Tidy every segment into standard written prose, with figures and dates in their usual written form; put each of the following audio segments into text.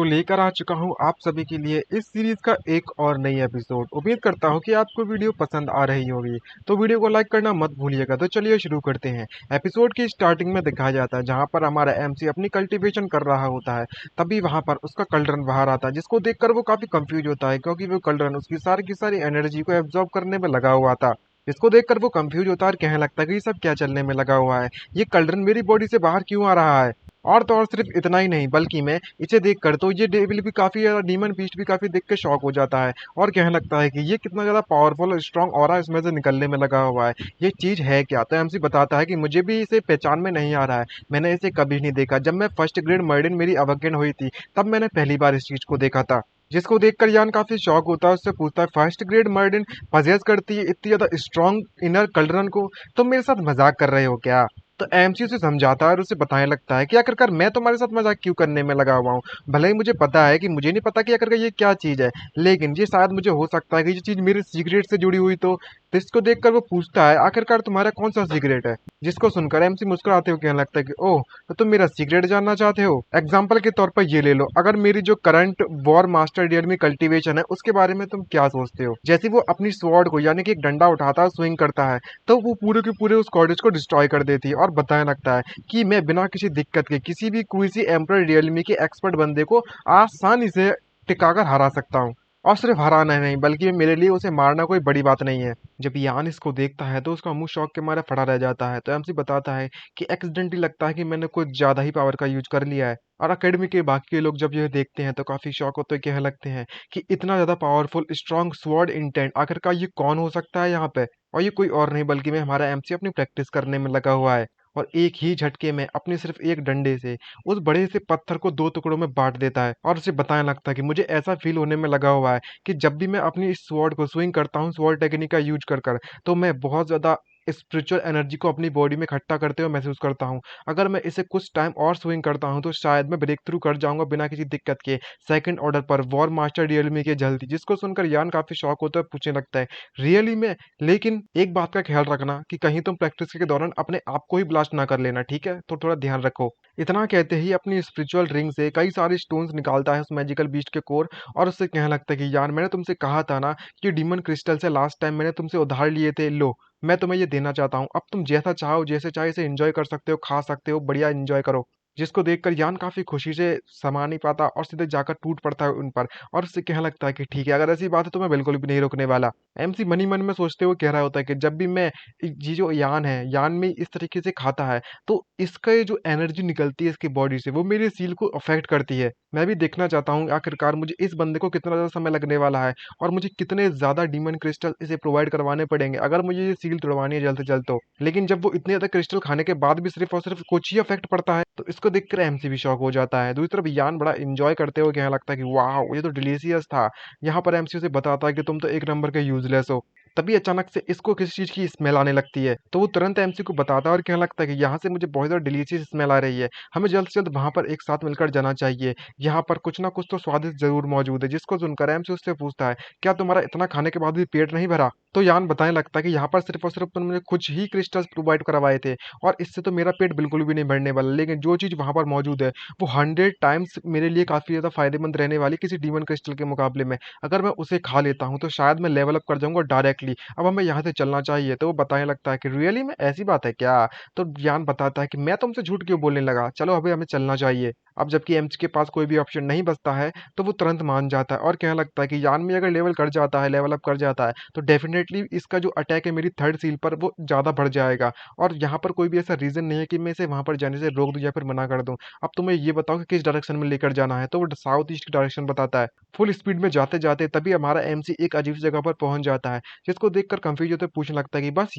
तो लेकर आ चुका हूँ आप सभी के लिए इस सीरीज का एक और नई एपिसोड। उम्मीद करता हूँ कि आपको वीडियो पसंद आ रही होगी, तो वीडियो को लाइक करना मत भूलिएगा। तो चलिए शुरू करते हैं। एपिसोड की स्टार्टिंग में दिखाया जाता है जहाँ पर हमारा एमसी अपनी कल्टीवेशन कर रहा होता है। तभी वहाँ पर उसका कल्ड्रन बाहर आता है, जिसको देखकर वो काफी कंफ्यूज होता है क्योंकि वो कल्ड्रन उसकी सारी की सारी एनर्जी को एब्जॉर्ब करने में लगा हुआ था। इसको देखकर वो कंफ्यूज होता है और कहने लगता है कि ये सब क्या चलने में लगा हुआ है, ये कल्ड्रन मेरी बॉडी से बाहर क्यों आ रहा है। और तो और सिर्फ इतना ही नहीं, बल्कि मैं इसे देखकर तो ये डेविल भी काफी ज्यादा, डीमन बीस्ट भी काफी देख के शॉक हो जाता है और कहने लगता है कि ये कितना ज्यादा पावरफुल और स्ट्रांग ऑरा इसमें से निकलने में लगा हुआ है, ये चीज है क्या। तो एमसी बताता है कि मुझे भी इसे पहचान में नहीं आ रहा है, मैंने इसे कभी नहीं देखा। जब मैं फर्स्ट ग्रेड मर्डन मेरी अवगेन हुई थी तब मैंने पहली बार इस चीज को देखा था। जिसको देखकर यान काफी शॉक होता है, उससे पूछता है फर्स्ट ग्रेड मर्डन पजेस करती है इतनी ज्यादा स्ट्रांग इनर कल्ड्रन को, तुम मेरे साथ मजाक कर रहे हो क्या। तो एमसी उसे समझाता है और उसे बताने लगता है कि आखिरकार मैं तुम्हारे साथ मजाक क्यों करने में लगा हुआ हूँ। भले ही मुझे पता है कि मुझे नहीं पता कि आखिरकार ये क्या चीज है, लेकिन ये शायद मुझे हो सकता है कि ये चीज मेरे सीक्रेट से जुड़ी हुई। तो इसको देखकर वो पूछता है आखिरकार तुम्हारा कौन सा सीक्रेट है। जिसको सुनकर एमसी मुस्कुराते हुए कहने लगता है कि ओह, तो तुम मेरा सीक्रेट जानना चाहते हो। एग्जाम्पल के तौर पर ये ले लो, अगर मेरी जो करंट वॉर मास्टर डियर में कल्टीवेशन है उसके बारे में तुम क्या सोचते हो। जैसे वो अपनी स्वॉर्ड को यानी कि एक डंडा उठाता है, स्विंग करता है, तो वो पूरे के पूरे उस कॉर्डेज को डिस्ट्रॉय कर देती है और बताने लगता है कि मैं बिना किसी दिक्कत के किसी भी कोई सी एम्पर रियलमी के एक्सपर्ट बंदे को आसानी से टिकाकर हरा सकता हूँ। और सिर्फ हराना ही नहीं, बल्कि मेरे लिए उसे मारना कोई बड़ी बात नहीं है। जब यान इसको देखता है तो उसका मुंह शौक के मारे फटा रह जाता है। तो एमसी बताता है कि एक्सीडेंटली लगता है कि मैंने कुछ ज्यादा ही पावर का यूज कर लिया है। और अकेडमी के बाकी लोग जब यह देखते हैं तो काफी शौक होते हैं, कहने लगते हैं कि इतना ज्यादा पावरफुल स्ट्रॉन्ग स्वॉर्ड इंटेंट आखिरकार ये कौन हो सकता है यहाँ पे। और ये कोई और नहीं बल्कि मैं हमारा एमसी अपनी प्रैक्टिस करने में लगा हुआ है। और एक ही झटके में अपने सिर्फ एक डंडे से उस बड़े से पत्थर को दो टुकड़ों में बांट देता है। और उसे बताने लगता है कि मुझे ऐसा फील होने में लगा हुआ है कि जब भी मैं अपनी इस स्वॉर्ड को स्विंग करता हूँ, स्वॉर्ड टेक्निक का यूज कर तो मैं बहुत ज्यादा स्पिरिचुअल एनर्जी को अपनी बॉडी में इकट्ठा करते हुए महसूस करता हूँ। अगर मैं इसे कुछ टाइम और स्विंग करता हूँ तो शायद मैं ब्रेक थ्रू कर जाऊंगा बिना किसी दिक्कत के सेकंड ऑर्डर पर वॉर मास्टर रियलमी के जल्दी। जिसको सुनकर यान काफी शौक होता है, पूछने लगता है रियली में, लेकिन एक बात का ख्याल रखना कि कहीं तुम प्रैक्टिस के दौरान अपने आप को ही ब्लास्ट ना कर लेना, ठीक है, तो थोड़ा ध्यान रखो। इतना कहते ही अपनी स्पिरिचुअल रिंग से कई सारे स्टोन्स निकालता है उस मैजिकल बीस्ट के कोर, और उससे कहने लगता है कि यार मैंने तुमसे कहा था ना कि डीमन क्रिस्टल से लास्ट टाइम मैंने तुमसे उधार लिए थे, लो मैं तुम्हें ये देना चाहता हूँ। अब तुम जैसा चाहो जैसे चाहे इसे एंजॉय कर सकते हो, खा सकते हो, बढ़िया एंजॉय करो। जिसको देखकर यान काफी खुशी से समा नहीं पाता और सीधे जाकर टूट पड़ता है उन पर। और उससे कहने लगता है कि ठीक है, अगर ऐसी बात है तो मैं बिल्कुल भी नहीं रोकने वाला। एमसी मनी मन में सोचते हुए कह रहा होता है कि जब भी मैं ये जो यान है, यान में इस तरीके से खाता है तो इसका ये जो एनर्जी निकलती है इसकी बॉडी से वो मेरे सील को अफेक्ट करती है। मैं भी देखना चाहता हूँ आखिरकार मुझे इस बंदे को कितना ज्यादा समय लगने वाला है और मुझे कितने ज्यादा डीमन क्रिस्टल इसे प्रोवाइड करवाने पड़ेंगे अगर मुझे ये सील तोड़वानी है जल्द से जल्द। तो लेकिन जब वो इतने ज्यादा क्रिस्टल खाने के बाद भी सिर्फ और सिर्फ कुछ ही इफेक्ट पड़ता है तो इसको देखकर एमसी भी शॉक हो जाता है। दूसरी तरफ यान बड़ा इंजॉय करते हुए कहने लगता है कि वाह ये तो डिलीशियस था। यहाँ पर एमसी उसे बताता है कि तुम तो एक नंबर के यूजलेस हो। तभी अचानक से इसको किसी चीज की स्मेल आने लगती है, तो वो तुरंत एमसी को बताता है और कहने लगता है कि यहाँ से मुझे बहुत ज्यादा डिलीशियस स्मेल आ रही है, हमें जल्द से जल्द वहां पर एक साथ मिलकर जाना चाहिए, यहाँ पर कुछ ना कुछ तो स्वादिष्ट जरूर मौजूद है। जिसको सुनकर एमसी उससे पूछता है क्या तुम्हारा इतना खाने के बाद भी पेट नहीं भरा। तो यान बताने लगता है कि यहाँ पर सिर्फ और सिर्फ तुमने कुछ ही क्रिस्टल्स प्रोवाइड करवाए थे और इससे तो मेरा पेट बिल्कुल भी नहीं भरने वाला, लेकिन जो चीज वहां पर मौजूद है वो 100 टाइम्स मेरे लिए काफी ज्यादा फायदेमंद रहने वाली किसी डीमन क्रिस्टल के मुकाबले में। अगर मैं उसे खा लेता हूँ तो शायद मैं लेवल अप कर जाऊंगा डायरेक्टली। अब हमें यहाँ से चलना चाहिए। तो वो बताने लगता है कि रियली में ऐसी बात है क्या। तो ज्ञान बताता है कि मैं तुमसे झूठ क्यों बोलने लगा, चलो अभी हमें चलना चाहिए। अब जबकि एम्स के पास कोई भी ऑप्शन नहीं बचता है तो वो तुरंत मान जाता है और कहने लगता है कि यान में अगर लेवल कर जाता है, लेवल अप कर जाता है तो डेफिनेटली इसका जो अटैक है मेरी थर्ड सील पर वो ज्यादा बढ़ जाएगा। और यहाँ पर कोई भी ऐसा रीजन नहीं है कि मैं इसे वहां पर जाने से रोक दूं या फिर मना कर दूं। अब तुम्हें ये बताओ कि किस डायरेक्शन में लेकर जाना है। तो वो साउथ ईस्ट की डायरेक्शन बताता है। फुल स्पीड में जाते जाते तभी हमारा एमसी एक अजीब सी जगह पर पहुंच जाता है। जिसको देखकर कंफ्यूज होते पूछने लगता है कि बस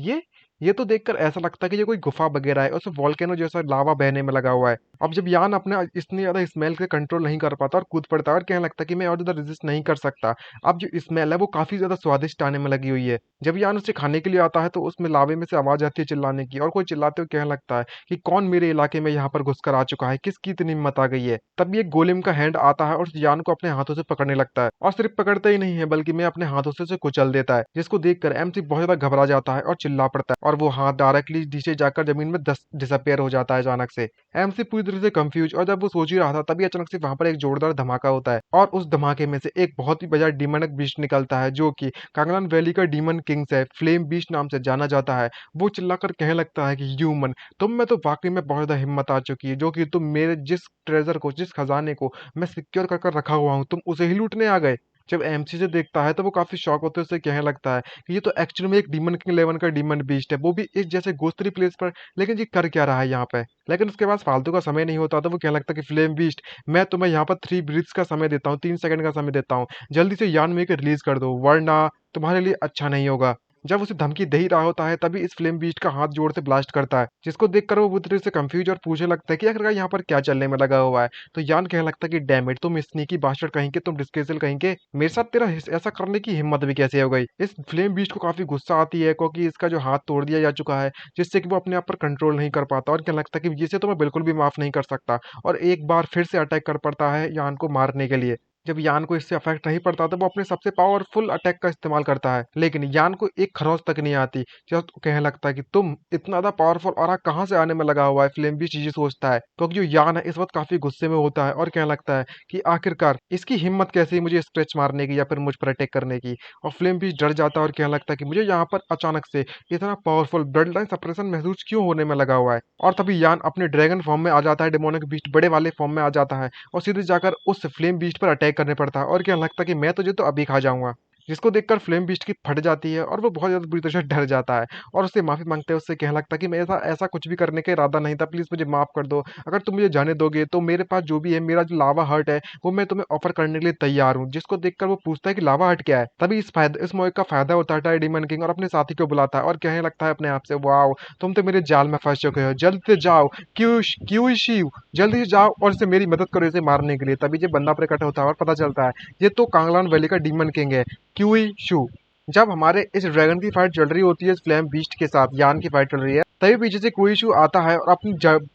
ये तो देखकर ऐसा लगता है कि ये कोई गुफा वगैरह है और उसमें वॉल्केनो जैसा लावा बहने में लगा हुआ है। अब जब यान अपने इतनी ज्यादा स्मेल के कंट्रोल नहीं कर पाता और कूद पड़ता है और कहने लगता है कि मैं और ज्यादा रेजिस्ट नहीं कर सकता। अब जो स्मेल है वो काफी ज्यादा स्वादिष्ट आने में लगी हुई है। जब यान उसे खाने के लिए आता है तो उसमें लावे में से आवाज आती है चिल्लाने की, और कोई चिल्लाते हुए कहने लगता है कि कौन मेरे इलाके में यहाँ पर घुसकर आ चुका है, किसकी इतनी हिम्मत आ गई है। तब एक गोलेम का हैंड आता है और उस यान को अपने हाथों से पकड़ने लगता है, और सिर्फ पकड़ता ही नहीं है बल्कि मैं अपने हाथों से उसे कुचल देता है। जिसको देखकर एमसी बहुत ज्यादा घबरा जाता है और चिल्ला पड़ता है और वो हाथ डायरेक्टली नीचे जाकर जमीन में डिसअपेयर हो जाता है अचानक से। एमसी पूरी तरह से कंफ्यूज, और जब वो सोच ही रहा था तभी अचानक से वहां पर एक जोरदार धमाका होता है और उस धमाके में से एक बहुत ही बड़ा डीमनिक बीस्ट निकलता है जो कि कांगलान वैली का डीमन किंग्स है, फ्लेम बीस्ट नाम से जाना जाता है। वो चिल्लाकर कहने लगता है कि ह्यूमन, तुम में तो वाकई में बहुत ज्यादा हिम्मत आ चुकी है, जो कि तुम मेरे जिस ट्रेजर को, जिस खजाने को मैं सिक्योर कर कर रखा हुआ हूँ, तुम उसे ही लूटने आ गए। जब एमसी से देखता है तो वो काफी शॉक होते उसे कहने लगता है कि ये तो एक्चुअली में एक डीमन किंग लेवन का डीमन बीस्ट है, वो भी इस जैसे गोस्त्री प्लेस पर। लेकिन ये कर क्या रहा है यहाँ पे? लेकिन उसके पास फालतू का समय नहीं होता, तो वो कहने लगता है कि फ्लेम बीस्ट, मैं तुम्हें यहाँ पर 3 ब्रीथ्स का समय देता हूँ, 3 सेकंड का समय देता हूँ, जल्दी से यान में रिलीज कर दो वरना तुम्हारे लिए अच्छा नहीं होगा। जब उसे धमकी दे ही रहा होता है तभी इस फ्लेम बीस्ट का हाथ जोर से ब्लास्ट करता है, जिसको देखकर वो बुरी तरह से कंफ्यूज और पूछने लगता है कि आखिरकार यहाँ पर क्या चलने में लगा हुआ है। तो यान कहने लगता है कि डैम इट, तुम स्नीकी बास्टर्ड कहीं के, तुम डिस्ग्रेसियल कहीं के, मेरे साथ तेरा ऐसा करने की हिम्मत भी कैसे हो गई? इस फ्लेम बीस्ट को काफी गुस्सा आती है क्योंकि इसका जो हाथ तोड़ दिया जा चुका है, जिससे कि वो अपने आप पर कंट्रोल नहीं कर पाता, और कहने लगता है कि इसे तो मैं बिल्कुल भी माफ नहीं कर सकता, और एक बार फिर से अटैक कर पड़ता है यान को मारने के लिए। जब यान को इससे अफेक्ट नहीं पड़ता तो वो अपने सबसे पावरफुल अटैक का इस्तेमाल करता है, लेकिन यान को एक खरोंच तक नहीं आती। जब कहने लगता है कि तुम इतना ज्यादा पावरफुल और कहाँ से आने में लगा हुआ है, फ्लेम भी चीजें सोचता है क्योंकि जो यान है इस वक्त काफी गुस्से में होता है और कहने लगता है कि आखिरकार इसकी हिम्मत कैसे हुई मुझे स्क्रैच मारने की या फिर मुझ पर अटैक करने की। और फ्लेम भी डर जाता है और कहने लगता है कि मुझे यहाँ पर अचानक से इतना पावरफुल ब्लड लाइन सप्रेशन महसूस क्यों होने में लगा हुआ है। और तभी यान अपने ड्रैगन फॉर्म में आ जाता है, डेमोनिक बीस्ट बड़े वाले फॉर्म में आ जाता है और सीधे जाकर उस फ्लेम बीस्ट पर अटैक करने पड़ता है, और क्या लगता है कि मैं तुझे तो अभी खा जाऊंगा। जिसको देखकर फ्लेम बीस्ट की फट जाती है और वो बहुत ज्यादा बुरी तरह से डर जाता है और उससे माफी मांगते हैं। उससे कहने लगता है कि मैं ऐसा ऐसा कुछ भी करने का इरादा नहीं था, प्लीज मुझे माफ कर दो। अगर तुम मुझे जाने दोगे तो मेरे पास जो भी है, मेरा जो लावा हर्ट है वो मैं तुम्हें ऑफर करने के लिए तैयार हूँ। जिसको देखकर वो पूछता है कि लावा हर्ट क्या है। तभी इस मौके का फायदा उठाता है डीमन किंग और अपने साथी को बुलाता है और कहने लगता है अपने आप से, वाओ तुम तो मेरे जाल में फंस चुके हो, जल्द से जाओ क्यूशिव, जल्दी से जाओ और इसे मेरी मदद करो इसे मारने के लिए। तभी ये बंदा प्रकट होता है और पता चलता है ये तो कांगलान वैली का डीमन किंग है, क्यूई शू। जब हमारे इस ड्रैगन की फाइट चल रही होती है, इस फ्लेम बीस्ट के साथ यान की फाइट चल रही है, तभी पीछे से कोई इशू आता है और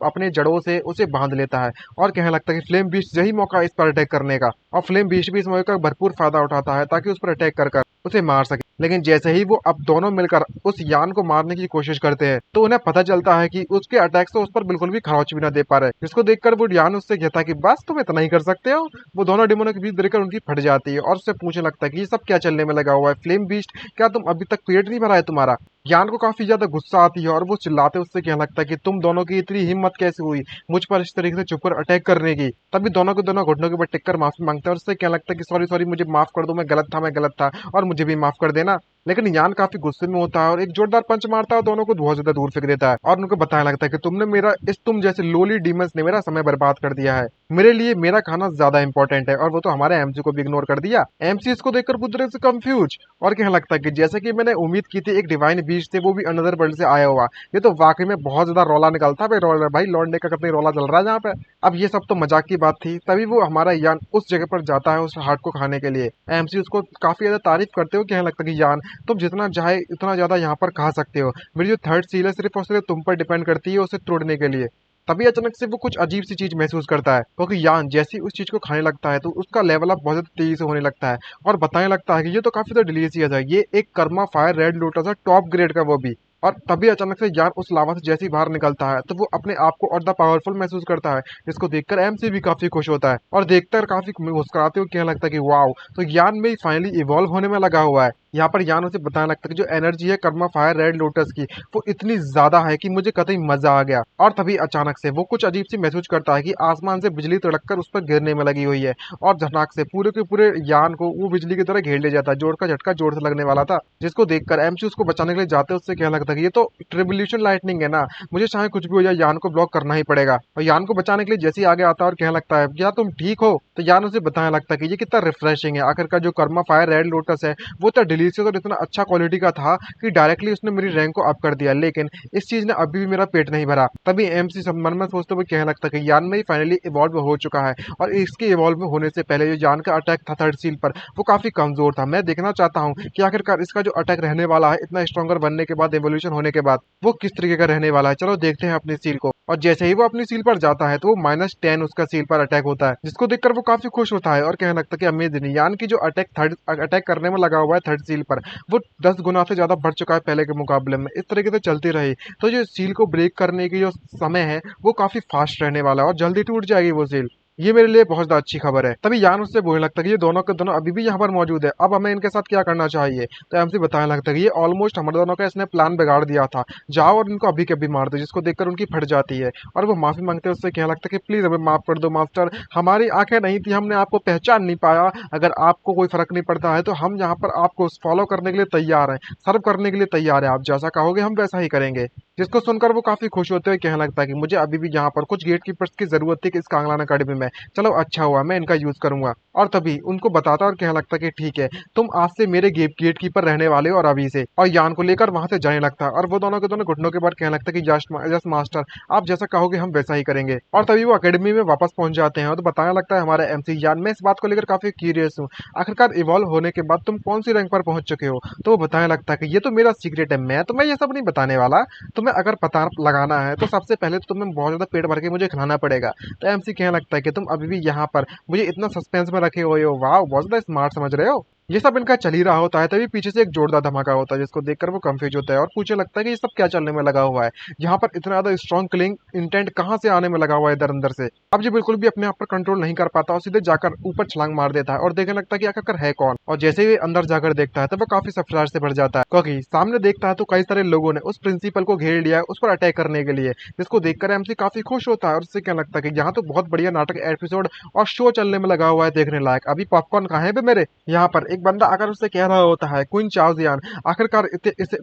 अपने जड़ों से उसे बांध लेता है और कहने लगता है कि फ्लेम बीस्ट यही मौका इस पर अटैक करने का। और फ्लेम बीस्ट भी इस मौके का भरपूर फायदा उठाता है ताकि उस पर अटैक कर उसे मार सके। लेकिन जैसे ही वो अब दोनों मिलकर उस यान को मारने की कोशिश करते हैं तो उन्हें पता चलता है कि उसके अटैक से उस पर बिल्कुल भी खरोच भी ना दे पा रहे, जिसको देखकर वो यान उससे कहता है कि बस तुम इतना ही कर सकते हो। वो दोनों डिमोनों के बीच देखकर उनकी फट जाती है और उससे पूछने लगता है कि ये सब क्या चलने में लगा हुआ है, फ्लेम बीस्ट क्या तुम अभी तक पेट नहीं भरा है तुम्हारा? यान को काफी ज्यादा गुस्सा आती है और वो चिल्लाते उससे कहने लगता है कि तुम दोनों की इतनी हिम्मत कैसे हुई मुझ पर इस तरीके से चुप कर अटैक करने की। तभी दोनों के दोनों घुटनों के ऊपर टिक कर माफी मांगते हैं और उससे कहने लगता है कि सॉरी सॉरी मुझे माफ कर दो, मैं गलत था और मुझे भी माफ कर देना। लेकिन यान काफी गुस्से में होता है और एक जोरदार पंच मारता है, दोनों को बहुत ज्यादा दूर फेंक देता है और उनको बताने लगता है कि तुमने मेरा तुम जैसे लोली डीमंस ने मेरा समय बर्बाद कर दिया है, मेरे लिए मेरा खाना ज्यादा इंपॉर्टेंट है। और वो तो हमारे एमसी को भी इग्नोर कर दिया। एमसी इसको देखकर पूरी तरह से कंफ्यूज और कहने लगता है कि जैसे कि मैंने उम्मीद की थी एक डिवाइन बीस्ट थे, वो भी अनदर वर्ल्ड से आया हुआ, ये तो वाकई में बहुत ज्यादा रौला निकलता है भाई लौंडे का कितनी रौला चल रहा है यहाँ पे। अब ये सब तो मजाक की बात थी। तभी वो हमारा यान उस जगह पर जाता है उस हार्ट को खाने के लिए। एमसी उसको काफी ज्यादा तारीफ करते हुए कहने लगता है कि यान तुम जितना चाहे इतना ज्यादा यहाँ पर खा सकते हो, मेरी जो थर्ड सील है सिर्फ और सिर्फ तुम पर डिपेंड करती है उसे तोड़ने के लिए। तभी अचानक से वो कुछ अजीब सी चीज महसूस करता है क्योंकि यान जैसे ही उस चीज को खाने लगता है तो उसका लेवल अप बहुत ज्यादा तेजी से होने लगता है और बताने लगता है कि ये तो काफी ज्यादा डिलीशियस है, ये एक कर्मा फायर रेड लोटस है, टॉप ग्रेड का वो भी। और तभी अचानक से यान उस लावा से जैसे ही बाहर निकलता है तो वो अपने आप को और द पावरफुल महसूस करता है, जिसको देखकर एमसी भी काफी खुश होता है और देखकर काफी मुस्कुराते हुए कहने लगता है कि वाओ तो यान में फाइनली इवॉल्व होने में लगा हुआ है। यहाँ पर यान उसे बताने लगता है कि जो एनर्जी है कर्मा फायर रेड लोटस की वो इतनी ज्यादा है कि मुझे कतई मजा आ गया। और तभी अचानक से वो कुछ अजीब सी महसूस करता है कि आसमान से बिजली तड़ककर उस पर गिरने में लगी हुई है और झटनाक से पूरे के पूरे यान को वो बिजली की तरह घेर ले जाता है। जोर का झटका जोर से लगने वाला था, जिसको देखकर एमसी उसको बचाने के लिए जाते उससे कहने लगता है कि ये तो ट्रिब्यूलेशन लाइटनिंग है ना, मुझे चाहे कुछ भी हो जाए यान को ब्लॉक करना ही पड़ेगा। और यान को बचाने के लिए जैसे ही आगे आता है और कहने लगता है क्या तुम ठीक हो, तो यान उसे बताने लगता है कि ये कितना रिफ्रेशिंग है, आखिरकार जो कर्मा फायर रेड लोटस है वो इतना डिलीशियस और इतना अच्छा क्वालिटी का था कि डायरेक्टली उसने मेरी रैंक को अप कर दिया, लेकिन इस चीज ने अभी भी मेरा पेट नहीं भरा। तभी एमसी सब मन में सोचते हुए कहने लगता है कि यान में ही फाइनली इवॉल्व हो चुका है और इसके इवॉल्व होने से पहले जो यान का अटैक था थर्ड सील पर वो काफी कमजोर था। मैं देखना चाहता हूँ कि आखिरकार इसका जो अटैक रहने वाला है इतना स्ट्रॉन्गर बनने के बाद, एवोल्यूशन होने के बाद, वो किस तरीके का रहने वाला है। चलो देखते हैं अपनी सील को। और जैसे ही वो अपनी सील पर जाता है तो वो -10 उसका सील पर अटैक होता है, जिसको देखकर वो काफी खुश होता है और कहने लगता है कि अमेजिंग, यानी कि जो अटैक करने में लगा हुआ है थर्ड सील पर, वो 10 गुना से ज्यादा बढ़ चुका है पहले के मुकाबले में। इस तरीके से चलती रही तो जो सील को ब्रेक करने की जो समय है वो काफी फास्ट रहने वाला है और जल्दी टूट जाएगी वो सील। ये मेरे लिए बहुत ज्यादा अच्छी खबर है। तभी यान उससे बोलने लगता है कि ये दोनों के दोनों अभी भी यहाँ पर मौजूद है, अब हमें इनके साथ क्या करना चाहिए। तो एमसी बताने लगता है कि ये ऑलमोस्ट हमारे दोनों का इसने प्लान बिगाड़ दिया था, जाओ और इनको अभी के अभी मार दो। जिसको देखकर उनकी फट जाती है और वो माफी मांगते हैं, उससे कहने लगता है कि प्लीज हमें माफ कर दो मास्टर, हमारी आंखें नहीं थी, हमने आपको पहचान नहीं पाया। अगर आपको कोई फर्क नहीं पड़ता है तो हम यहाँ पर आपको फॉलो करने के लिए तैयार हैं, सर्व करने के लिए तैयार है, आप जैसा कहोगे हम वैसा ही करेंगे। जिसको सुनकर वो काफी खुश होते हुए कहने लगता है कि मुझे अभी भी यहाँ पर कुछ गेट कीपर्स की जरूरत थी कि इस कांगलान अकेडमी में, चलो अच्छा हुआ मैं इनका यूज करूंगा। और तभी उनको बताता और कहने लगता कि ठीक है, तुम आज से मेरे गेट कीपर रहने वाले हो और अभी से, और यान को लेकर वहां से जाने लगता है। और वो दोनों के दोनों घुटनों के बाद कहने लगता कि यस मास्टर, आप जैसा कहोगे हम वैसा ही करेंगे। और तभी वो अकेडमी में वापस पहुंच जाते हैं और तो बताने लगता है हमारा एमसी, यान मैं इस बात को लेकर काफी क्यूरियस हूँ, आखिरकार इवॉल्व होने के बाद तुम कौन सी रैंक पर पहुंच चुके हो। तो वो बताने लगता है कि ये तो मेरा सीक्रेट है, मैं तुम्हें ये सब नहीं बताने वाला, तुम्हें अगर पता लगाना है तो सबसे पहले तो तुम्हें बहुत ज्यादा पेट भर के मुझे खिलाना पड़ेगा। तो एमसी कहने लगता है कि तुम अभी भी यहाँ पर मुझे इतना सस्पेंस में रखे हुए हो, वाह बहुत ज्यादा स्मार्ट समझ रहे हो। ये सब इनका चल ही रहा होता है, तभी पीछे से एक जोरदार धमाका होता है, जिसको देखकर वो कंफ्यूज होता है और पूछने लगता है कि ये सब क्या चलने में लगा हुआ है, यहाँ पर इतना ज्यादा स्ट्रॉन्ग किलिंग इंटेंट कहाँ से आने में लगा हुआ है इधर अंदर से। अब ये बिल्कुल भी अपने आप पर कंट्रोल नहीं कर पाता और सीधे जाकर ऊपर छलांग मार देता है और देखने लगता है कि आखिरकार है कौन। और जैसे ही अंदर जाकर देखता है तो वो काफी सरप्राइज से भर जाता है, क्योंकि सामने देखता है तो कई सारे लोगों ने उस प्रिंसिपल को घेर लिया है उस पर अटैक करने के लिए। जिसको देखकर एमसी काफी खुश होता है और उससे क्या लगता है कि यहाँ तो बहुत बढ़िया नाटक एपिसोड और शो चलने में लगा हुआ है देखने लायक, अभी पॉपकॉर्न कहाँ है बे मेरे। यहाँ पर एक बंदा आकर उससे कह रहा होता है, क्वीन चाओजियान, आखिरकार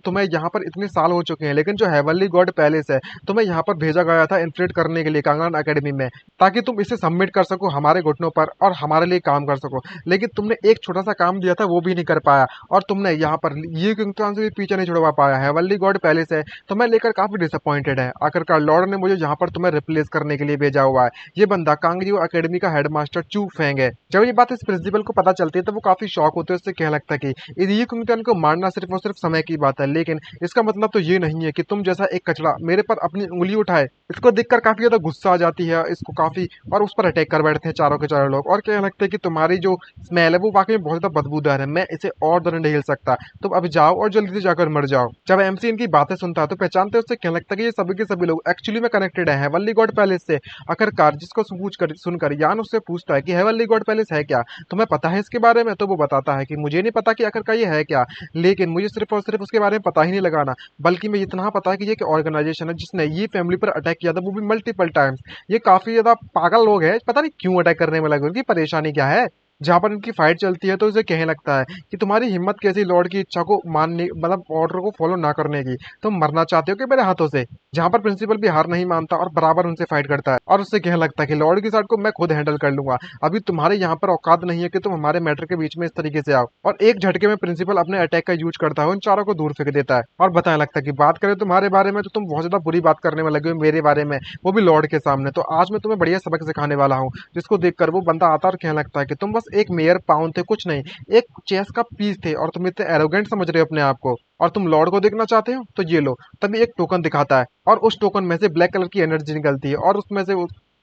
तुम्हें यहाँ पर इतने साल हो चुके हैं, लेकिन जो हेवनली गॉड पैलेस है तुम्हें यहाँ पर भेजा गया था इन्फ्लेट करने के लिए कांगलान एकेडमी में, ताकि तुम इसे सबमिट कर सको हमारे घुटनों पर और हमारे लिए काम कर सको। लेकिन तुमने एक छोटा सा काम दिया था वो भी नहीं कर पाया, और तुमने यहाँ पर ये किंगस्टन से भी पीछे नहीं छुड़वा पाया। हेवनली गॉड पैलेस है तुम्हें लेकर काफी डिसअपॉइंटेड है, आखिरकार लॉर्ड ने मुझे यहाँ पर तुम्हें रिप्लेस करने के लिए भेजा हुआ है। ये बंदा कांगजियो एकेडमी का हेडमास्टर चू फेंग है। जब ये बात इस प्रिंसिपल को पता चलती है तो वो काफी शॉक होते हैं, उससे कहने लगता है कि ये कुंगटन को मारना सिर्फ और सिर्फ समय की बात है, लेकिन इसका मतलब तो ये नहीं है कि तुम जैसा एक कचरा मेरे पर अपनी उंगली उठाए। इसको देखकर काफी ज्यादा गुस्सा आ जाती है इसको काफी, और उस पर अटैक कर बैठते हैं चारों के चारों लोग और कहने लगते हैं कि तुम्हारी जो स्मेल है वो वाकई में बहुत ज्यादा बदबूदार है, मैं इसे और दिन नहीं हिल सकता, तुम अब जाओ और जल्दी से जाकर मर जाओ। जब एमसी इनकी बातें सुनता है तो पहचानते हैं, उससे कहने लगता है कि ये सभी के सभी लोग एक्चुअली में कनेक्टेड है हेवनली गॉड पैलेस से। आखिरकार जिसको सुनकर यान उससे पूछता है कि हेवनली गॉड पैलेस है क्या, तुम्हें पता है इसके बारे में। तो वो बताता है कि मुझे नहीं पता कि आखिरकार ये है क्या, लेकिन मुझे सिर्फ और सिर्फ उसके बारे में पता ही नहीं लगाना, बल्कि मैं इतना पता है कि ये एक ऑर्गेनाइजेशन है जिसने ये फैमिली पर अटैक किया था, वो भी मल्टीपल टाइम्स। ये काफी ज्यादा पागल लोग हैं, पता नहीं क्यों अटैक करने में लगे, उनकी परेशानी क्या है। जहाँ पर इनकी फाइट चलती है तो उसे कहने लगता है कि तुम्हारी हिम्मत कैसी लॉर्ड की इच्छा को मानने, मतलब ऑर्डर को फॉलो ना करने की, तुम मरना चाहते हो कि मेरे हाथों से। जहाँ पर प्रिंसिपल भी हार नहीं मानता और बराबर उनसे फाइट करता है और उससे कहने लगता है कि लॉर्ड की साइड को मैं खुद हैंडल कर लूंगा, अभी तुम्हारे यहाँ पर औकात नहीं है कि तुम हमारे मैटर के बीच में इस तरीके से आओ। और एक झटके में प्रिंसिपल अपने अटैक का यूज करता है, उन चारों को दूर फेंक देता है और बताने लगता है कि बात करें तुम्हारे बारे में तो तुम बहुत ज्यादा बुरी बात करने में लगे हो मेरे बारे में, वो भी लॉर्ड के सामने। तो आज मैं तुम्हें बढ़िया सबक सिखाने वाला हूँ। जिसको देखकर वो बंदा आता और कहने लगता है कि तुम बस एक मेयर पाउंड थे, कुछ नहीं, एक चेस का पीस थे, और तुम इतने एरोगेंट समझ रहे हो अपने आप को, और तुम लॉर्ड को देखना चाहते हो तो ये लो। तभी एक टोकन दिखाता है और उस टोकन में से ब्लैक कलर की एनर्जी निकलती है और उसमें से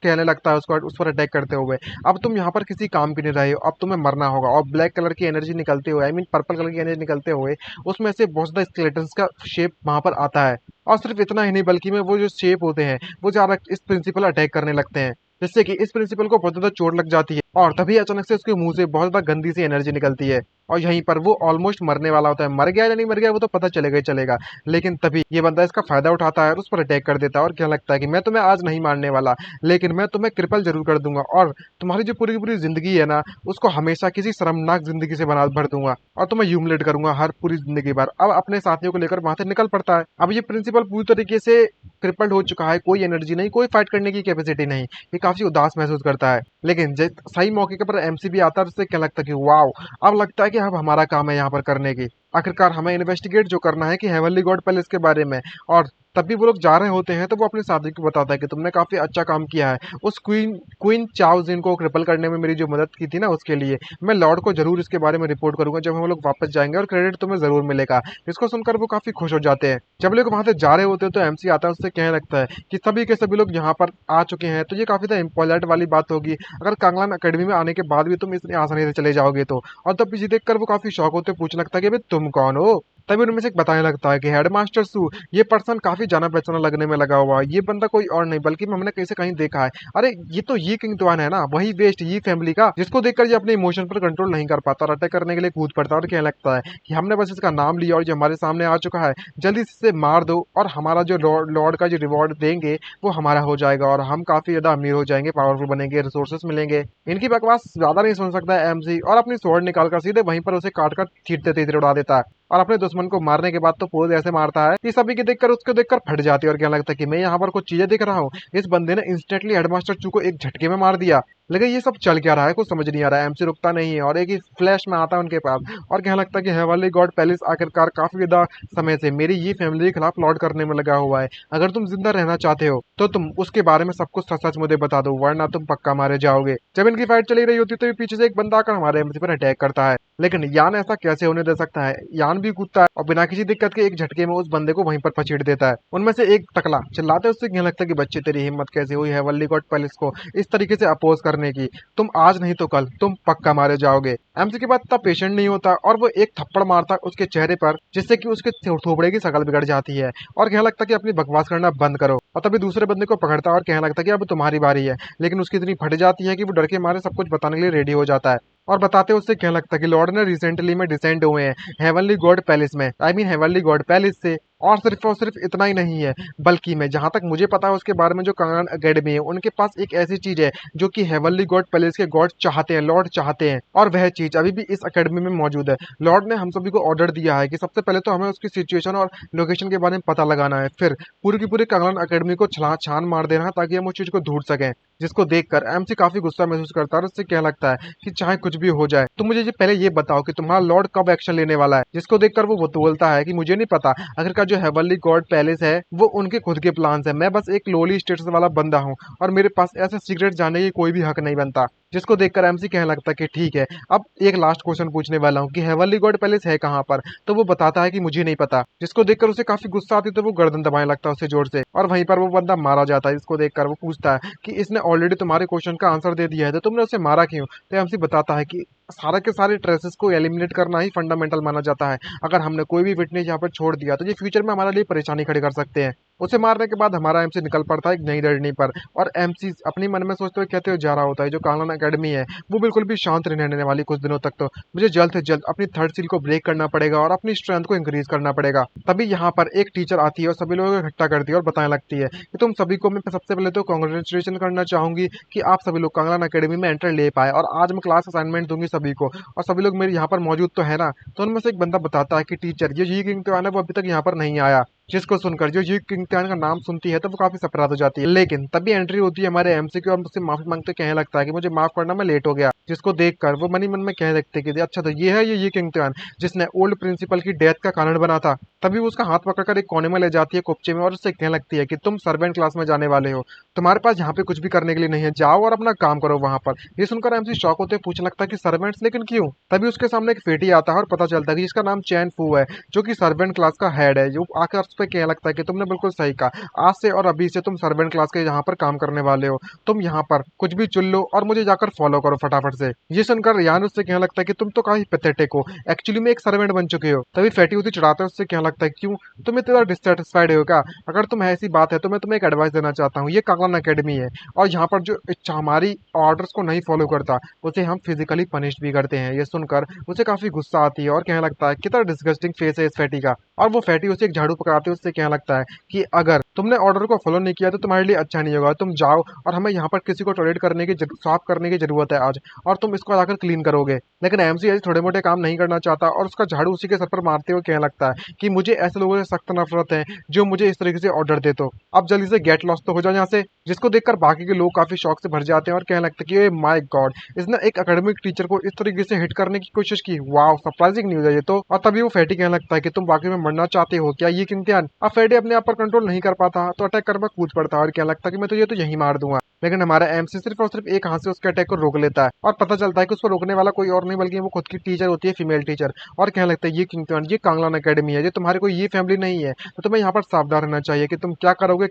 कहने लगता है उसको, उस पर अटैक करते हुए, अब तुम यहाँ पर किसी काम के नहीं रहे हो, अब तुम्हें मरना होगा। और ब्लैक कलर की एनर्जी निकलते हुए, आई मीन पर्पल कलर की एनर्जी निकलते हुए, उसमें से बहुत ज्यादा स्केलेटन्स का शेप वहां पर आता है। और सिर्फ इतना ही नहीं बल्कि में वो जो शेप होते हैं वो ज्यादा इस प्रिंसिपल अटैक करने लगते हैं, जिससे कि इस प्रिंसिपल को बहुत ज्यादा चोट लग जाती है। और तभी अचानक से उसके मुंह से बहुत ज्यादा गंदी सी एनर्जी निकलती है और यहीं पर वो ऑलमोस्ट मरने वाला होता है। मर गया या नहीं मर गया वो तो पता चलेगा ही चलेगा, लेकिन तभी ये बंदा इसका फायदा उठाता है और उस पर अटैक कर देता है और क्या लगता है कि मैं तुम्हें आज नहीं मारने वाला, लेकिन मैं तुम्हें क्रिपल जरूर कर दूंगा और तुम्हारी जो पूरी की पूरी जिंदगी है ना उसको हमेशा किसी शर्मनाक जिंदगी से बना भर दूंगा और तुम्हें ह्यूमिलेट करूंगा हर पूरी जिंदगी भर। अब अपने साथियों को लेकर वहां से निकल पड़ता है। अब ये प्रिंसिपल पूरी तरीके से क्रिपल्ड हो चुका है, कोई एनर्जी नहीं, कोई फाइट करने की कैपेसिटी नहीं, ये काफी उदास महसूस करता है। लेकिन सही मौके पर एमसीबी आता है, उससे क्या लगता है कि वाओ, अब लगता है कि अब हमारा काम है यहाँ पर करने की। आखिरकार हमें इन्वेस्टिगेट जो करना है कि हेवनली गॉड पैलेस के बारे में, और तब भी वो लोग जा रहे होते हैं तो वो अपने साथी को बताता है कि तुमने काफी अच्छा काम किया है, उस क्वीन क्वीन चाओ जिन को क्रिपल करने में मेरी जो मदद की थी ना उसके लिए मैं लॉर्ड को जरूर इसके बारे में रिपोर्ट करूंगा जब हम लोग वापस जाएंगे और क्रेडिट तुम्हें जरूर मिलेगा। इसको सुनकर वो काफी खुश हो जाते हैं। जब लोग वहां से जा रहे होते हैं तो एमसी आता है, उससे कहने लगता है कि सभी के सभी लोग यहाँ पर आ चुके हैं, तो ये काफी ज्यादा इम्पोर्टेंट वाली बात होगी अगर कांगलान अकेडमी में आने के बाद भी तुम इतनी आसानी से चले जाओगे तो। और तब पीछे देखकर वो काफी शौक होते पूछने लगता है कि भाई तुम कौन हो। तभी उनमें से एक बताने लगता है कि हेडमास्टर सू, ये पर्सन काफी जाना पहचाना लगने में लगा हुआ है, ये बंदा कोई और नहीं बल्कि हमने कहीं से कहीं देखा है। अरे ये तो ये किंग तुआन है ना, वही वेस्ट ये फैमिली का, जिसको देखकर ये अपने इमोशन पर कंट्रोल नहीं कर पाता और अटैक करने के लिए कूद पड़ता है और कहने लगता है कि हमने बस इसका नाम लिया और जो हमारे सामने आ चुका है जल्दी से इसे मार दो और हमारा जो लॉर्ड का जो रिवॉर्ड देंगे वो हमारा हो जाएगा और हम काफी ज्यादा अमीर हो जाएंगे, पावरफुल बनेंगे, रिसोर्सेस मिलेंगे। इनकी बकवास ज्यादा नहीं सुन सकता है एमसी और अपनी स्वॉर्ड निकालकर सीधे वहीं पर उसे काट कर चीरते तेज उड़ा देता है और अपने दुश्मन को मारने के बाद तो पोज ऐसे मारता है कि सभी के देखकर उसको देखकर फट जाती है और क्या लगता है कि मैं यहाँ पर कुछ चीजें दिख रहा हूँ। इस बंदे ने इंस्टेंटली हेडमास्टर चू को एक झटके में मार दिया। लेकिन ये सब चल क्या रहा है कुछ समझ नहीं आ रहा है। एमसी रुकता नहीं है और एक ही फ्लैश में आता है उनके पास और कहने लगता है कि हेवनली गॉड पैलेस आखिरकार काफी ज्यादा समय से मेरी ये फैमिली के खिलाफ प्लॉट करने में लगा हुआ है। अगर तुम जिंदा रहना चाहते हो तो तुम उसके बारे में सब कुछ सच सच मुझे बता दो, वरना तुम पक्का मारे जाओगे। जब इनकी फाइट चली रही होती है तो पीछे से एक बंदा आकर हमारे एमसी पर अटैक करता है, लेकिन यान ऐसा कैसे होने दे सकता है। यान भी कूदता है और बिना किसी दिक्कत के एक झटके में उस बंदे को वहीं पर पछीड़ देता है। उनमें से एक टकला चिल्लाते उससे कहने लगता है कि बच्चे तेरी हिम्मत कैसे हुई हेवनली गॉड पैलेस को इस तरीके से अपोज करने की, तुम आज नहीं तो कल तुम पक्का मारे जाओगे। एमसी के बाद इतना पेशेंट नहीं होता और वो एक थप्पड़ मारता उसके चेहरे पर जिससे कि उसके थोबड़े की शक्ल बिगड़ जाती है और कहने लगता है कि अपनी बकवास करना बंद करो। और तभी दूसरे बंदे को पकड़ता है और कहने लगता है कि अब तुम्हारी बारी है, लेकिन उसकी इतनी फट जाती है कि वो डर के मारे सब कुछ बताने के लिए रेडी हो जाता है और बताते उससे कहने लगता है कि लॉर्ड ने रिसेंटली में डिसेंड हुए हैं हेवनली गॉड पैलेस में, I mean heavenly God palace से। और सिर्फ इतना ही नहीं है, बल्कि मैं जहां तक मुझे पता है उसके बारे में जो कांगलान अकेडमी है उनके पास एक ऐसी चीज है जो कि हेवनली गॉड पैलेस के गॉड चाहते हैं, लॉर्ड चाहते हैं, और वह चीज अभी भी इस अकेडमी में मौजूद है। लॉर्ड ने हम सभी को ऑर्डर दिया है कि सबसे पहले तो हमें उसकी सिचुएशन और लोकेशन के बारे में पता लगाना है, फिर पूरी की पूरी कांगलान अकेडमी को छान मार देना है ताकि हम उस चीज को ढूंढ सकें। जिसको देखकर एमसी काफी गुस्सा महसूस करता है और उससे क्या लगता है कि चाहे कुछ भी हो जाए तुम मुझे पहले ये बताओ कि तुम्हारा लॉर्ड कब एक्शन लेने वाला है। जिसको देखकर वो बोलता है कि मुझे नहीं पता, आखिरकार जो हेवनली गॉड पैलेस है वो उनके खुद के प्लान्स है, मैं बस एक लोली स्टेटस वाला बंदा हूँ और मेरे पास ऐसे सीक्रेट जानने की कोई भी हक नहीं बनता। जिसको देखकर एमसी कहने लगता है कि ठीक है, अब एक लास्ट क्वेश्चन पूछने वाला हूँ कि हेवनली गॉड पैलेस है कहाँ पर, तो वो बताता है कि मुझे नहीं पता। जिसको देखकर उसे काफी गुस्सा आती है तो वो गर्दन दबाने लगता है उसे जोर से और वहीं पर वो बंदा मारा जाता है। जिसको देखकर वो पूछता है कि इसने ऑलरेडी तुम्हारे क्वेश्चन का आंसर दे दिया है तो तुमने उसे मारा क्यों। तो एमसी बताता है कि सारे के सारे ट्रेसेस को एलिमिनेट करना ही फंडामेंटल माना जाता है। अगर हमने कोई भी विटनेस यहाँ पर छोड़ दिया तो ये फ्यूचर में हमारे लिए परेशानी खड़ी कर सकते हैं। उसे मारने के बाद हमारा एमसी निकल पड़ता है एक नई लड़नी पर और एमसी अपने मन में सोचते हुए कहते हुए जा रहा होता है जो कांगलान अकेडमी है वो बिल्कुल भी शांत नहीं रहने वाली कुछ दिनों तक, तो मुझे जल्द से जल्द अपनी थर्ड सील को ब्रेक करना पड़ेगा और अपनी स्ट्रेंथ को इंक्रीज करना पड़ेगा। तभी यहाँ पर एक टीचर आती है और सभी लोगों को इकट्ठा करती है और बताने लगती है कि तुम सभी को मैं सबसे पहले तो कॉन्ग्रेचुलेशन करना चाहूंगी कि आप सभी लोग कांगलान अकेडमी में एंटर ले पाए और आज मैं क्लास असाइनमेंट दूंगी सभी को और सभी लोग मेरे यहाँ पर मौजूद तो है ना। तो उनमें से एक बंदा बताता है कि टीचर ये जी किंग तो है वो अभी तक यहाँ पर नहीं आया। जिसको सुनकर जो ये किंग का नाम सुनती है तो वो काफी सरप्राइज हो जाती है, लेकिन तभी एंट्री होती है हमारे एमसी की और मुझसे माफी मांगते कहने लगता है कि मुझे माफ करना मैं लेट हो गया। जिसको देखकर वो मनी मन में कह लगते कि अच्छा तो ये है ये किंग त्यान जिसने ओल्ड प्रिंसिपल की डेथ का कारण बना था। तभी वो उसका हाथ पकड़कर एक कोने में ले जाती है कुपचे में और उससे कहने लगती है कि तुम सर्वेंट क्लास में जाने वाले हो, तुम्हारे पास यहाँ पे कुछ भी करने के लिए नहीं है, जाओ और अपना काम करो वहां पर। ये सुनकर एमसी शॉक होते पूछने लगता है कि सर्वेंट्स, लेकिन क्यों। तभी उसके सामने एक फेटी आता है और पता चलता है कि इसका नाम चैन फू है जो कि सर्वेंट क्लास का हेड है। जो आकर उस पर कहने लगता है कि तुमने बिल्कुल सही कहा, आज से और अभी से तुम सर्वेंट क्लास के यहाँ पर काम करने वाले हो, तुम यहाँ पर कुछ भी चुन लो और मुझे जाकर फॉलो करो फटाफट से। ये सुनकर यान उससे कहने लगता है कि तुम तो काफी पैथेटिक हो, एक्चुअली में एक सर्वेंट बन चुके हो। तभी फैटी उसे चढ़ाते उससे कहने लगता है क्यों तुम इतना डिससेटिस्फाइड हो क्या। अगर तुम ऐसी बात है तो मैं तुम्हें एक एडवाइस देना चाहता हूँ, ये कांगलान अकेडमी है और यहाँ पर जो इच्छा हमारी ऑर्डर्स को नहीं फॉलो करता उसे हम फिजिकली पनिश भी करते हैं। ये सुनकर उसे काफी गुस्सा आती है और कहने लगता है कितना डिस्गस्टिंग फेस है इस फैटी का। और वो फैटी उसे एक झाड़ू पकड़ाते उससे कहने लगता है कि अगर तुमने ऑर्डर को फॉलो नहीं किया तो तुम्हारे लिए अच्छा नहीं होगा, तुम जाओ और हमें यहाँ पर किसी को टॉयलेट करने की साफ करने की जरूरत है आज, और तुम इसको जाकर क्लीन करोगे। लेकिन एमसी ऐसे थोड़े मोटे काम नहीं करना चाहता और उसका झाड़ू उसी के सर पर मारते हुए कहने लगता है कि मुझे ऐसे लोगों से सख्त नफरत है जो मुझे इस तरीके से ऑर्डर दे, तो अब जल्दी से गेट लॉस्ट तो हो जाए यहाँ से। जिसको देखकर बाकी के लोग काफी शौक से भर जाते हैं और कहने लगते हैं कि माय गॉड, इसने एक एकेडमिक टीचर को इस तरीके से हिट करने की कोशिश की, वाह सरप्राइजिंग न्यूज है ये तो। और तभी वो फैटी कहने लगता है कि तुम वाकई में मरना चाहते हो क्या ये किंग त्यान। मैन। अब फेडी अपने आप पर कंट्रोल नहीं कर पाता तो अटैक कर मैं कूद पड़ता है और क्या लगता है कि मैं तुझे तो यहीं मार दूंगा, लेकिन हमारा एमसी सिर्फ और सिर्फ एक हाथ से उसके अटैक को रोक लेता है और पता चलता है कि उसको रोकने वाला कोई और नहीं बल्कि वो खुद की टीचर होती है, फीमेल टीचर। और कहने लगता है ये किंगटन, ये कांगलान एकेडमी है, ये तुम्हारी कोई ये फैमिली नहीं है, तो तुम्हें यहाँ पर सावधान रहना चाहिए कि तुम क्या करोगे,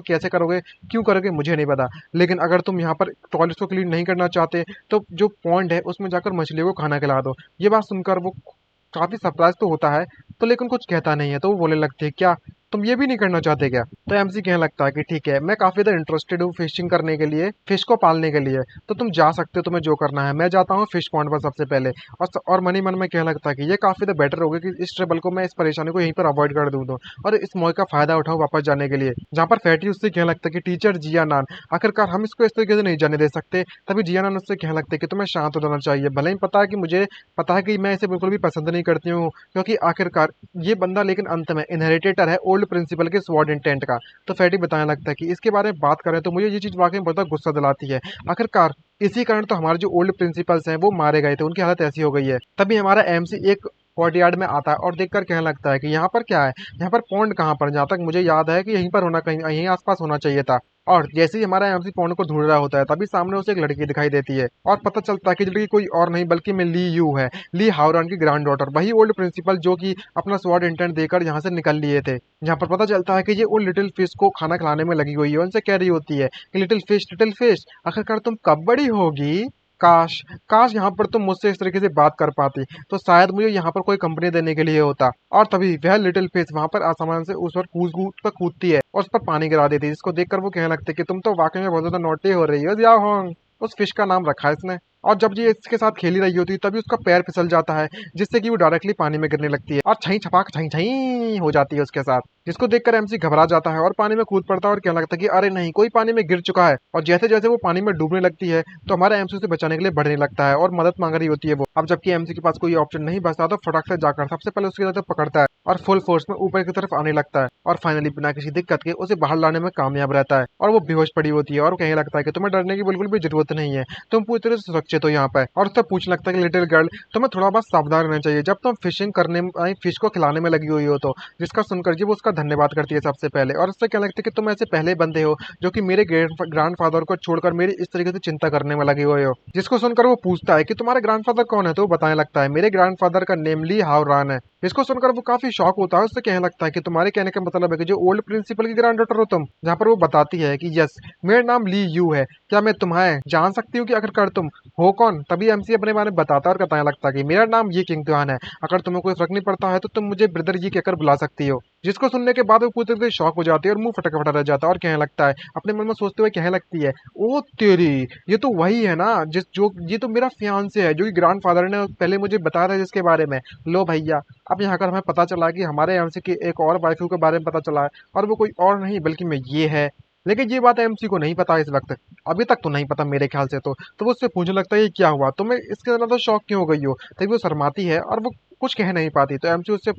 कैसे करोगे, क्यों करोगे मुझे नहीं पता, लेकिन अगर तुम यहाँ पर टॉयलेट को क्लीन नहीं करना चाहते तो जो पॉइंट है उसमें जाकर मछलियों को खाना खिला दो। ये बात सुनकर वो काफी सरप्राइज तो होता है तो लेकिन कुछ कहता नहीं है, तो वो बोलने लगती है क्या तुम ये भी नहीं करना चाहते क्या? तो एमसी कहने लगता है कि ठीक है, मैं काफी ज्यादा इंटरेस्टेड हूँ फिशिंग करने के लिए, फिश को पालने के लिए, तो तुम जा सकते हो, तुम्हें जो करना है। मैं जाता हूँ फिश पॉन्ड पर सबसे पहले। और मनी मन में कहने लगता है कि ये काफी ज्यादा बेटर होगा कि इस ट्रबल को मैं, इस परेशानी को यहीं पर अवॉइड कर दूँ और इस मौके का फायदा उठाऊँ वापस जाने के लिए। जहाँ पर फैटी उससे कहने लगता है कि टीचर जिया नान, आखिरकार हम इसको इस तरीके से नहीं जाने दे सकते। तभी जिया नान उससे कहने लगते कि तुम्हें शांत हो जाना चाहिए, भले ही पता है कि मुझे पता है कि मैं इसे बिल्कुल भी पसंद नहीं करती हूँ, क्योंकि आखिरकार ये बंदा लेकिन अंत में इनहेरिटेटर है ओल्ड प्रिंसिपल के स्वॉर्ड इंटेंट का। तो फैटी बताने लगता है कि इसके बारे में बात करें तो मुझे ये चीज वाकई में बहुत गुस्सा दिलाती है, आखिरकार इसी कारण तो हमारे जो ओल्ड प्रिंसिपल्स हैं वो मारे गए थे, उनकी हालत ऐसी हो गई है। तभी हमारा एमसी एक कोर्टयार्ड में आता है और देखकर कहने लगता है कि यहाँ पर क्या है, यहाँ पर पॉन्ड कहाँ पर, जहाँ तक मुझे याद है कि यहीं पर होना, कहीं यहीं आसपास होना चाहिए था। और जैसे ही हमारा एमसी पॉन्ड को ढूंढ रहा होता है तभी सामने उसे एक लड़की दिखाई देती है और पता चलता है कि लड़की कोई और नहीं बल्कि मैं ली यू है, ली हावरान की ग्रैंड डॉटर, वही ओल्ड प्रिंसिपल जो कि अपना स्वॉर्ड इंटेंट देकर यहाँ से निकल लिए थे। यहाँ पर पता चलता है कि ये उन लिटिल फिश को खाना खिलाने में लगी हुई है, उनसे कह रही होती है कि लिटिल फिश आखिरकार तुम कब बड़ी होगी, काश काश यहाँ पर तुम मुझसे इस तरीके से बात कर पाती तो शायद मुझे यहाँ पर कोई कंपनी देने के लिए होता। और तभी वह लिटिल फिश वहां पर आसमान से उस पर कूदती है और उस पर पानी गिरा देती है, जिसको देखकर वो कहने लगते कि तुम तो वाकई में बहुत ज्यादा नोटी हो रही हो जिया होंग। उस फिश का नाम रखा है इसने। और जब ये इसके साथ खेली रही होती है तभी उसका पैर फिसल जाता है, जिससे कि वो डायरेक्टली पानी में गिरने लगती है और छई छपाक छई छई हो जाती है उसके साथ, जिसको देखकर एमसी घबरा जाता है और पानी में कूद पड़ता है और कहने लगता है कि अरे नहीं, कोई पानी में गिर चुका है। और जैसे जैसे वो पानी में डूबने लगती है तो हमारा एमसी उसे बचाने के लिए बढ़ने लगता है और मदद मांग रही होती है वो। अब जबकि एमसी के पास कोई ऑप्शन नहीं बचता तो फटाक से जाकर सबसे पहले उसकी तरफ पकड़ता है और फुल फोर्स में ऊपर की तरफ आने लगता है और फाइनली बिना किसी दिक्कत के उसे बाहर लाने में कामयाब रहता है और वो बेहोश पड़ी होती है और कहने लगता है कि तुम्हें डरने की बिल्कुल भी जरूरत नहीं है, तुम पूरी तरह से सुरक्षित हो यहाँ पर। और उससे पूछने लगता है कि लिटिल गर्ल, तुम्हें थोड़ा बहुत सावधान रहना चाहिए जब तुम फिशिंग करने फिश को खिलाने में लगी हुई हो तो। जिसका सुनकर जी वो उसका धन्यवाद करती है सबसे पहले और उससे कहने लगती है कि तुम ऐसे पहले बंदे हो जो कि मेरे ग्रैंडफादर को छोड़कर मेरी इस तरीके से चिंता करने में लगे हुए हो। जिसको सुनकर वो पूछता है कि तुम्हारे ग्रैंडफादर कौन है, तो वो बताने लगता है मेरे ग्रैंडफादर का नेम ली हावरान है। इसको सुनकर वो काफी शॉक होता है, उससे कहने लगता है कि तुम्हारे कहने का मतलब है कि जो ओल्ड प्रिंसिपल की ग्रैंड डॉटर हो तुम। जहाँ पर वो बताती है कि यस, मेरा नाम ली यू है, क्या मैं तुम्हें जान सकती हूँ कि आखिरकार तुम हो कौन? तभी एमसी अपने बारे में बताता और बताने लगता है कि मेरा नाम ये किंगटुआन है, अगर तुम्हें कोई फर्क नहीं पड़ता है तो तुम मुझे ब्रदर जी कहकर बुला सकती हो। जिसको सुनने के बाद वो पूरी तरह से शॉक हो जाती है और मुंह फटा फटा रह जाता है और कहने लगता है, अपने मन में सोचते हुए कहने लगती है, ओ तेरी, ये तो वही है ना जिस जो ये तो मेरा फियांसे है जो कि ग्रैंडफादर ने पहले मुझे बताया था जिसके बारे में। लो भैया, अब यहाँ कर हमें पता चला कि हमारे एमसी की एक और वाइफ के बारे में पता चला है और वो कोई और नहीं बल्कि मैं ये है। लेकिन ये बात एमसी को नहीं पता इस वक्त, अभी तक तो नहीं पता मेरे ख्याल से। तो वो उससे पूछने लगता है ये क्या हुआ, तुम्हें इसके अंदर तो शौक क्यों हो गई हो? तभी वो शर्माती है और वो कुछ कह नहीं पाती। तो एमसी उससे